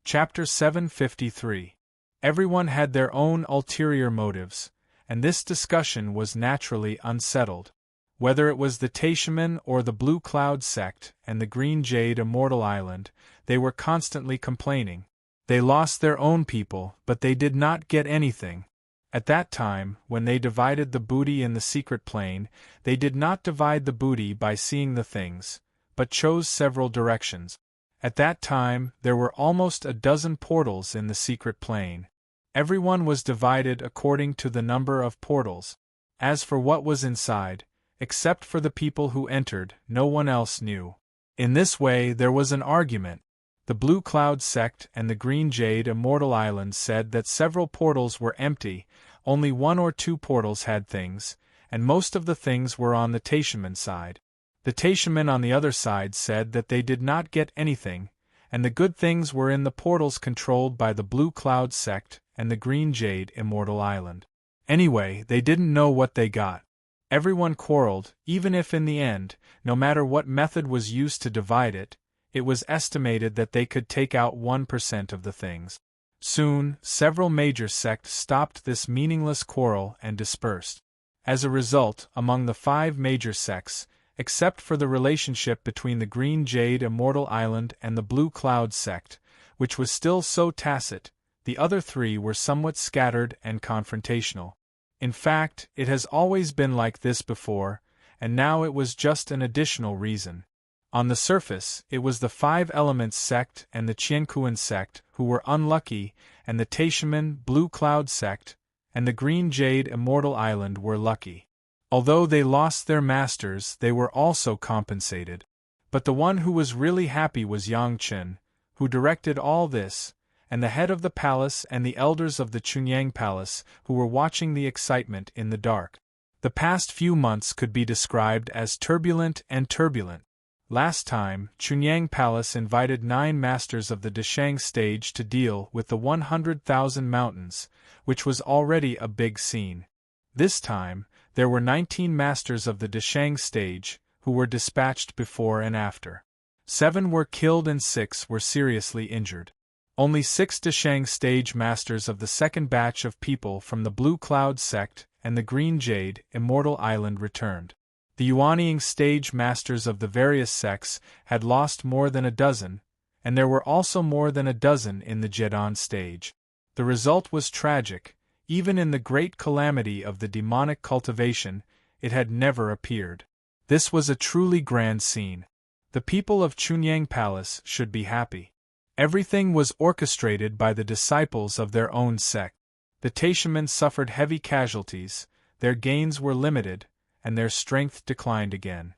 Chapter 753. Everyone had their own ulterior motives, and this discussion was naturally unsettled. Whether it was the Taishaman or the Blue Cloud sect and the Green Jade Immortal Island, they were constantly complaining. They lost their own people, but they did not get anything. At that time, when they divided the booty in the secret plane, they did not divide the booty by seeing the things, but chose several directions. At that time, there were almost a dozen portals in the secret plane. Everyone was divided according to the number of portals. As for what was inside, except for the people who entered, no one else knew. In this way there was an argument. The Blue Cloud sect and the Green Jade Immortal Island said that several portals were empty, only 1 or 2 portals had things, and most of the things were on the Taishaman side. The Taishaman on the other side said that they did not get anything, and the good things were in the portals controlled by the Blue Cloud sect and the Green Jade Immortal Island. Anyway, they didn't know what they got. Everyone quarreled, even if in the end, no matter what method was used to divide it, it was estimated that they could take out 1% of the things. Soon, several major sects stopped this meaningless quarrel and dispersed. As a result, among the 5 major sects, except for the relationship between the Green Jade Immortal Island and the Blue Cloud sect, which was still so tacit, the other 3 were somewhat scattered and confrontational. In fact, it has always been like this before, and now it was just an additional reason. On the surface, it was the 5 Elements sect and the Qiankuan sect who were unlucky, and the Taishaman Blue Cloud sect and the Green Jade Immortal Island were lucky. Although they lost their masters, they were also compensated. But the one who was really happy was Yang Chen, who directed all this, and the head of the palace and the elders of the Chunyang Palace, who were watching the excitement in the dark. The past few months could be described as turbulent and turbulent. Last time, Chunyang Palace invited 9 masters of the Deshang stage to deal with the 100,000 mountains, which was already a big scene. This time, there were 19 masters of the Deshang stage, who were dispatched before and after. 7 were killed and 6 were seriously injured. Only 6 Deshang stage masters of the second batch of people from the Blue Cloud sect and the Green Jade Immortal Island returned. The Yuanying stage masters of the various sects had lost more than a dozen, and there were also more than a dozen in the Jedan stage. The result was tragic. Even in the great calamity of the demonic cultivation, it had never appeared. This was a truly grand scene. The people of Chunyang Palace should be happy. Everything was orchestrated by the disciples of their own sect. The Taishaman suffered heavy casualties, their gains were limited, and their strength declined again.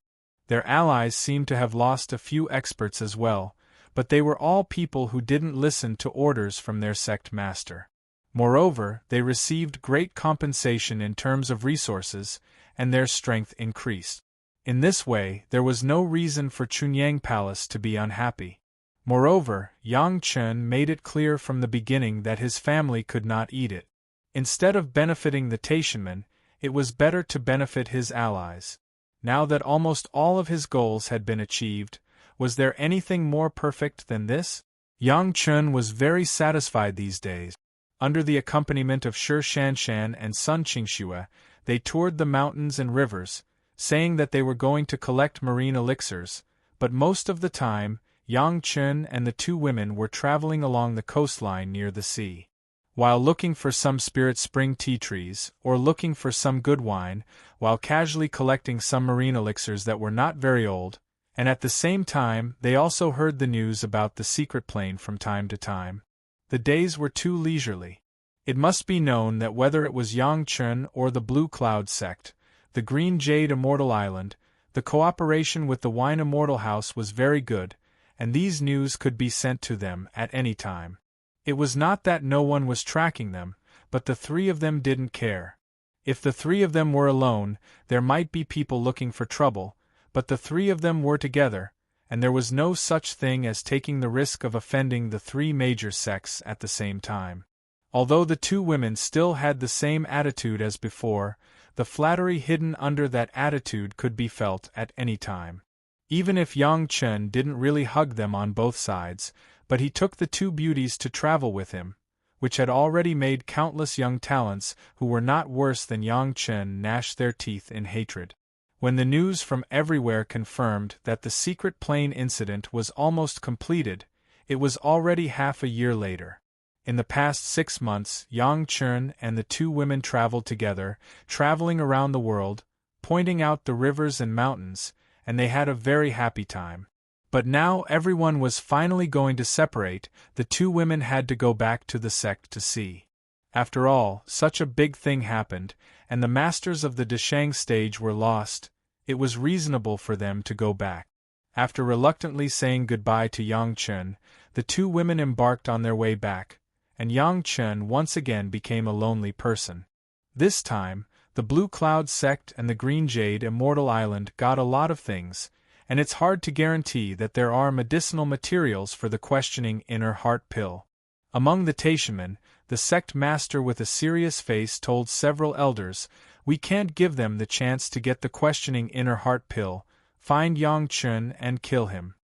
Their allies seemed to have lost a few experts as well, but they were all people who didn't listen to orders from their sect master. Moreover, they received great compensation in terms of resources, and their strength increased. In this way, there was no reason for Chunyang Palace to be unhappy. Moreover, Yang Chen made it clear from the beginning that his family could not eat it. Instead of benefiting the Taishaman, it was better to benefit his allies. Now that almost all of his goals had been achieved, was there anything more perfect than this? Yang Chen was very satisfied these days. Under the accompaniment of Shi Shanshan and Sun Qingxue, they toured the mountains and rivers, saying that they were going to collect marine elixirs, but most of the time, Yang Chen and the 2 women were traveling along the coastline near the sea. While looking for some spirit spring tea trees, or looking for some good wine, while casually collecting some marine elixirs that were not very old, and at the same time they also heard the news about the secret plane from time to time. The days were too leisurely. It must be known that whether it was Yang Chen or the Blue Cloud sect, the Green Jade Immortal Island, The cooperation with the Wine Immortal House was very good, and these news could be sent to them at any time. It was not that no one was tracking them, but the three of them didn't care. If the three of them were alone, there might be people looking for trouble, but the three of them were together, and there was no such thing as taking the risk of offending the three major sects at the same time. Although the two women still had the same attitude as before, the flattery hidden under that attitude could be felt at any time. Even if Yang Chen didn't really hug them on both sides, but he took the two beauties to travel with him, which had already made countless young talents who were not worse than Yang Chen gnash their teeth in hatred. When the news from everywhere confirmed that the secret plane incident was almost completed, it was already half a year later. In the past 6 months, Yang Chen and the two women traveled together, traveling around the world, pointing out the rivers and mountains, and they had a very happy time. But now everyone was finally going to separate. The two women had to go back to the sect to see. After all, such a big thing happened, and the masters of the Deshang stage were lost. It was reasonable for them to go back. After reluctantly saying goodbye to Yang Chen, the two women embarked on their way back, and Yang Chen once again became a lonely person. This time, the Blue Cloud sect and the Green Jade Immortal Island got a lot of things, and it's hard to guarantee that there are medicinal materials for the questioning inner heart pill. Among the Taishamen, the sect master with a serious face told several elders, "We can't give them the chance to get the questioning inner heart pill. Find Yang Chen and kill him.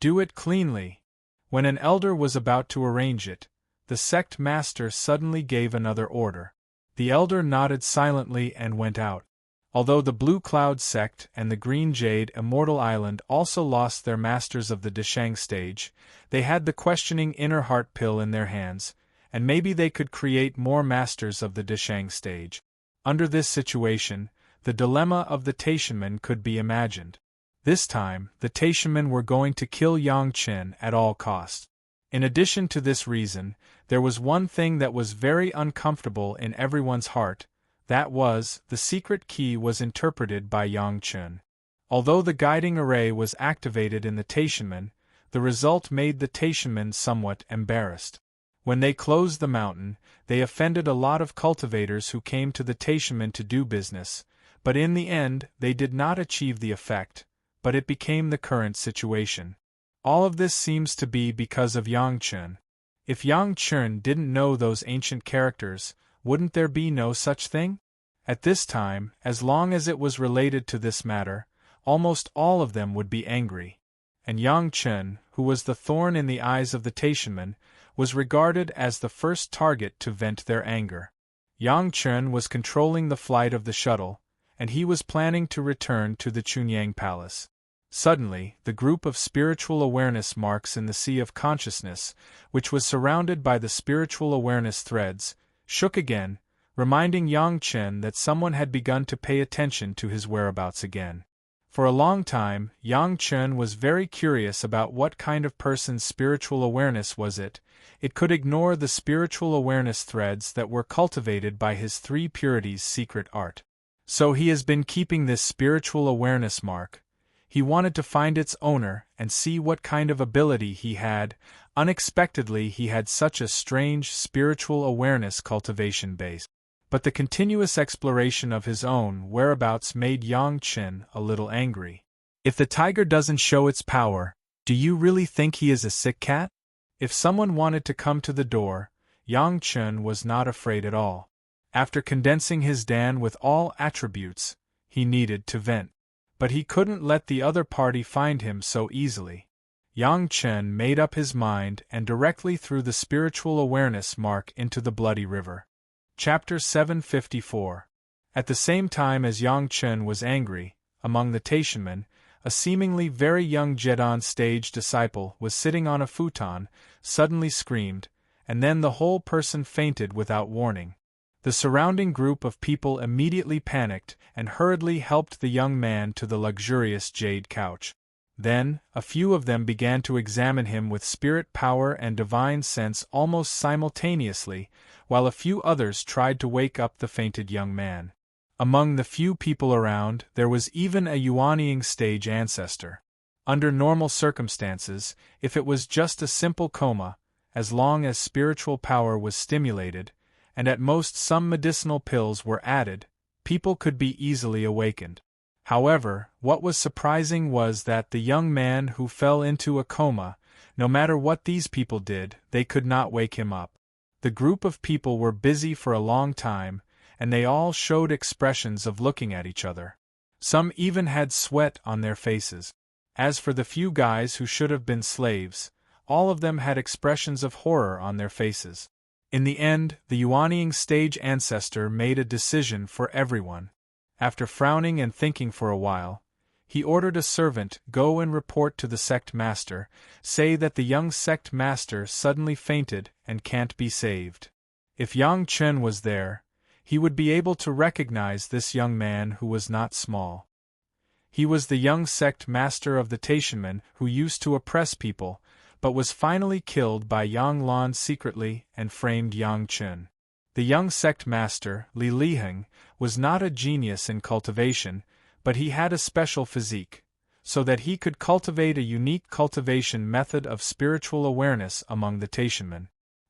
Do it cleanly." When an elder was about to arrange it, the sect master suddenly gave another order. The elder nodded silently and went out. Although the Blue Cloud sect and the Green Jade Immortal Island also lost their masters of the Deshang stage, they had the questioning inner heart pill in their hands, and maybe they could create more masters of the Deshang stage. Under this situation, the dilemma of the Taishamen could be imagined. This time, the Taishamen were going to kill Yang Chen at all costs. In addition to this reason, there was one thing that was very uncomfortable in everyone's heart. That was, the secret key was interpreted by Yang Chen. Although the guiding array was activated in the Taishamen, the result made the Taishamen somewhat embarrassed. When they closed the mountain, they offended a lot of cultivators who came to the Taishamen to do business, but in the end they did not achieve the effect, but it became the current situation. All of this seems to be because of Yang Chen. If Yang Chen didn't know those ancient characters, wouldn't there be no such thing? At this time, as long as it was related to this matter, almost all of them would be angry. And Yang Chen, who was the thorn in the eyes of the Taishamen, was regarded as the first target to vent their anger. Yang Chen was controlling the flight of the shuttle, and he was planning to return to the Chunyang Palace. Suddenly, the group of spiritual awareness marks in the sea of consciousness, which was surrounded by the spiritual awareness threads, shook again, reminding Yang Chen that someone had begun to pay attention to his whereabouts again. For a long time, Yang Chen was very curious about what kind of person's spiritual awareness was it. It could ignore the spiritual awareness threads that were cultivated by his three purities' secret art. So he has been keeping this spiritual awareness mark. He wanted to find its owner and see what kind of ability he had. Unexpectedly, he had such a strange spiritual awareness cultivation base. But the continuous exploration of his own whereabouts made Yang Chen a little angry. If the tiger doesn't show its power, do you really think he is a sick cat? If someone wanted to come to the door, Yang Chen was not afraid at all. After condensing his Dan with all attributes, he needed to vent. But he couldn't let the other party find him so easily. Yang Chen made up his mind and directly threw the spiritual awareness mark into the bloody river. Chapter 754. At the same time as Yang Chen was angry, among the Taishamen, a seemingly very young Jedon stage disciple was sitting on a futon, suddenly screamed, and then the whole person fainted without warning. The surrounding group of people immediately panicked and hurriedly helped the young man to the luxurious jade couch. Then, a few of them began to examine him with spirit power and divine sense almost simultaneously, while a few others tried to wake up the fainted young man. Among the few people around, there was even a Yuanying stage ancestor. Under normal circumstances, if it was just a simple coma, as long as spiritual power was stimulated, and at most some medicinal pills were added, people could be easily awakened. However, what was surprising was that the young man who fell into a coma, no matter what these people did, they could not wake him up. The group of people were busy for a long time, and they all showed expressions of looking at each other. Some even had sweat on their faces. As for the few guys who should have been slaves, all of them had expressions of horror on their faces. In the end, the Yuanying stage ancestor made a decision for everyone. After frowning and thinking for a while, he ordered a servant go and report to the sect master, say that the young sect master suddenly fainted and can't be saved. If Yang Chen was there, he would be able to recognize this young man who was not small. He was the young sect master of the Taishanmen who used to oppress people, but was finally killed by Yang Lan secretly and framed Yang Chen. The young sect master, Li Liheng, was not a genius in cultivation, but he had a special physique, so that he could cultivate a unique cultivation method of spiritual awareness among the Taishanmen.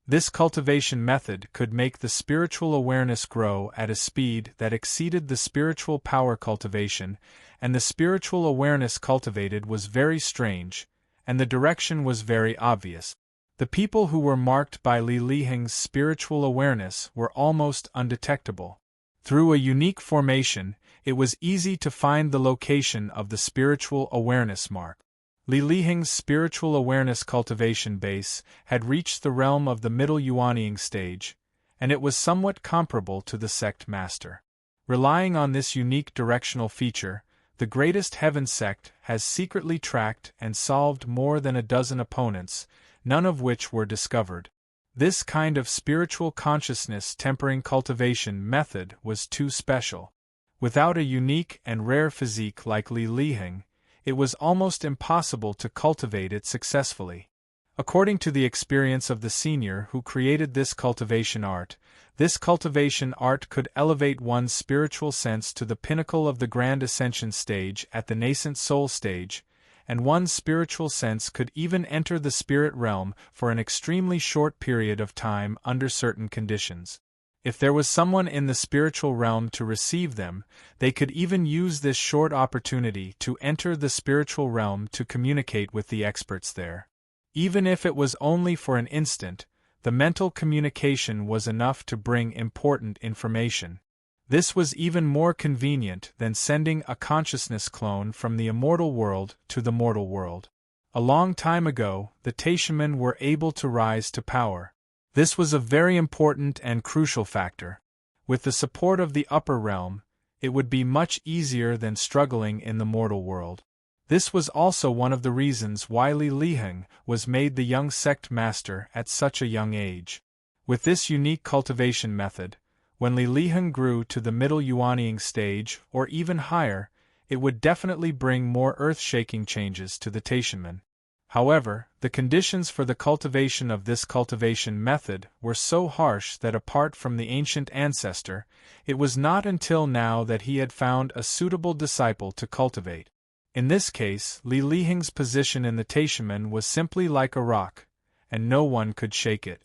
This cultivation method could make the spiritual awareness grow at a speed that exceeded the spiritual power cultivation, and the spiritual awareness cultivated was very strange, and the direction was very obvious. The people who were marked by Li Liheng's spiritual awareness were almost undetectable. Through a unique formation, it was easy to find the location of the spiritual awareness mark. Li Liheng's spiritual awareness cultivation base had reached the realm of the middle Yuanying stage, and it was somewhat comparable to the sect master. Relying on this unique directional feature, the greatest heaven sect has secretly tracked and solved more than a dozen opponents, none of which were discovered. This kind of spiritual consciousness tempering cultivation method was too special. Without a unique and rare physique like Li Liheng, it was almost impossible to cultivate it successfully. According to the experience of the senior who created this cultivation art could elevate one's spiritual sense to the pinnacle of the grand ascension stage at the nascent soul stage, and one's spiritual sense could even enter the spirit realm for an extremely short period of time under certain conditions. If there was someone in the spiritual realm to receive them, they could even use this short opportunity to enter the spiritual realm to communicate with the experts there. Even if it was only for an instant, the mental communication was enough to bring important information. This was even more convenient than sending a consciousness clone from the immortal world to the mortal world. A long time ago, the Taishanmen were able to rise to power. This was a very important and crucial factor. With the support of the upper realm, it would be much easier than struggling in the mortal world. This was also one of the reasons why Li Liheng was made the young sect master at such a young age. With this unique cultivation method, when Li Liheng grew to the middle Yuanying stage or even higher, it would definitely bring more earth-shaking changes to the Taishanmen. However, the conditions for the cultivation of this cultivation method were so harsh that apart from the ancient ancestor, it was not until now that he had found a suitable disciple to cultivate. In this case, Li Liheng's position in the Taishanmen was simply like a rock, and no one could shake it.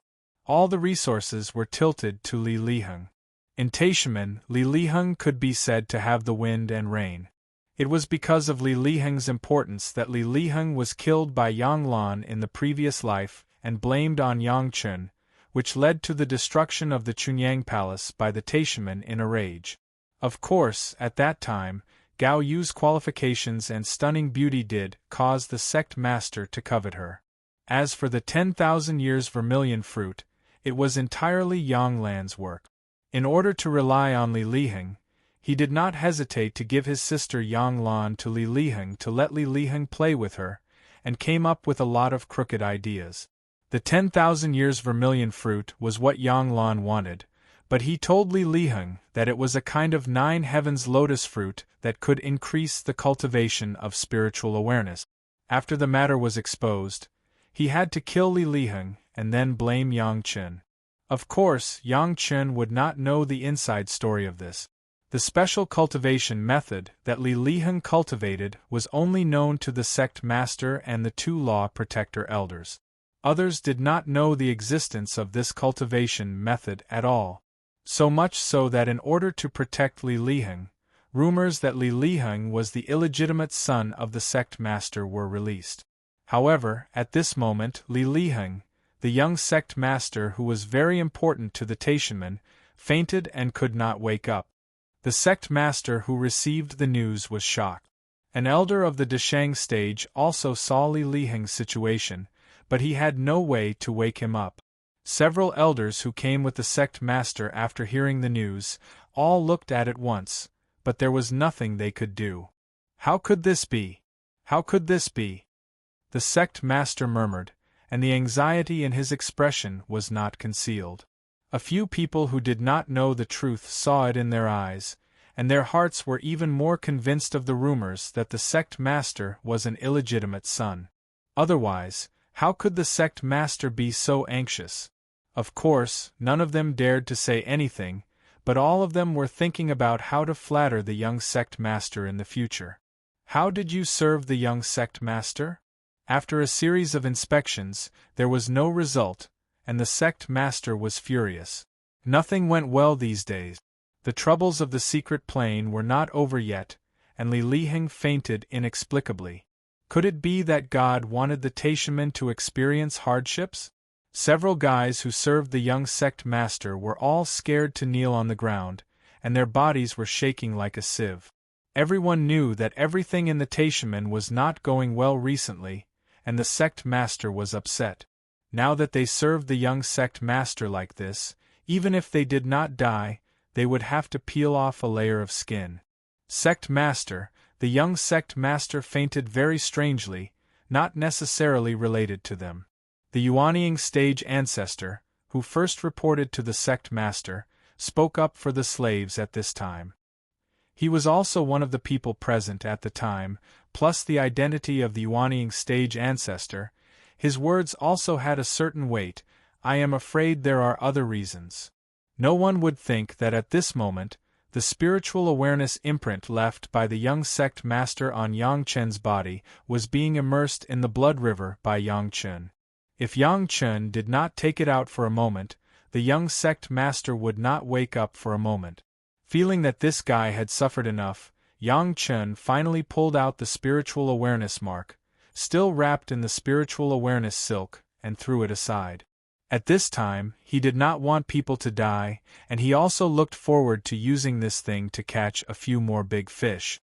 All the resources were tilted to Li Liheng. In Taishanmen, Li Liheng could be said to have the wind and rain. It was because of Li Liheng's importance that Li Liheng was killed by Yang Lan in the previous life and blamed on Yang Chen, which led to the destruction of the Chunyang Palace by the Taishanmen in a rage. Of course, at that time, Gao Yu's qualifications and stunning beauty did cause the sect master to covet her. As for the 10,000 years vermilion fruit, it was entirely Yang Lan's work. In order to rely on Li Liheng, he did not hesitate to give his sister Yang Lan to Li Liheng to let Li Liheng play with her, and came up with a lot of crooked ideas. The 10,000 years vermilion fruit was what Yang Lan wanted, but he told Li Liheng that it was a kind of 9 heavens lotus fruit that could increase the cultivation of spiritual awareness. After the matter was exposed, he had to kill Li Liheng and then blame Yang Chen. Of course, Yang Chen would not know the inside story of this. The special cultivation method that Li Liheng cultivated was only known to the sect master and the two law protector elders. Others did not know the existence of this cultivation method at all. So much so that in order to protect Li Liheng, rumors that Li Liheng was the illegitimate son of the sect master were released. However, at this moment Li Liheng, the young sect master who was very important to the Taishanmen, fainted and could not wake up. The sect master who received the news was shocked. An elder of the Deshang stage also saw Li Liheng's situation, but he had no way to wake him up. Several elders who came with the sect master after hearing the news, all looked at it once, but there was nothing they could do. How could this be? How could this be? The sect master murmured, and the anxiety in his expression was not concealed. A few people who did not know the truth saw it in their eyes, and their hearts were even more convinced of the rumors that the sect master was an illegitimate son. Otherwise, how could the sect master be so anxious? Of course, none of them dared to say anything, but all of them were thinking about how to flatter the young sect master in the future. How did you serve the young sect master? After a series of inspections, there was no result, and the sect master was furious. Nothing went well these days. The troubles of the secret plane were not over yet, and Li Liheng fainted inexplicably. Could it be that God wanted the Taishanmen to experience hardships? Several guys who served the young sect master were all scared to kneel on the ground, and their bodies were shaking like a sieve. Everyone knew that everything in the Taishanmen was not going well recently, and the sect master was upset. Now that they served the young sect master like this, even if they did not die, they would have to peel off a layer of skin. Sect master, the young sect master fainted very strangely, not necessarily related to them. The Yuanying stage ancestor, who first reported to the sect master, spoke up for the slaves at this time. He was also one of the people present at the time, plus the identity of the Yuanying stage ancestor. His words also had a certain weight. I am afraid there are other reasons. No one would think that at this moment, the spiritual awareness imprint left by the young sect master on Yang Chen's body was being immersed in the blood river by Yang Chen. If Yang Chen did not take it out for a moment, the young sect master would not wake up for a moment. Feeling that this guy had suffered enough, Yang Chen finally pulled out the spiritual awareness mark, still wrapped in the spiritual awareness silk, and threw it aside. At this time, he did not want people to die, and he also looked forward to using this thing to catch a few more big fish.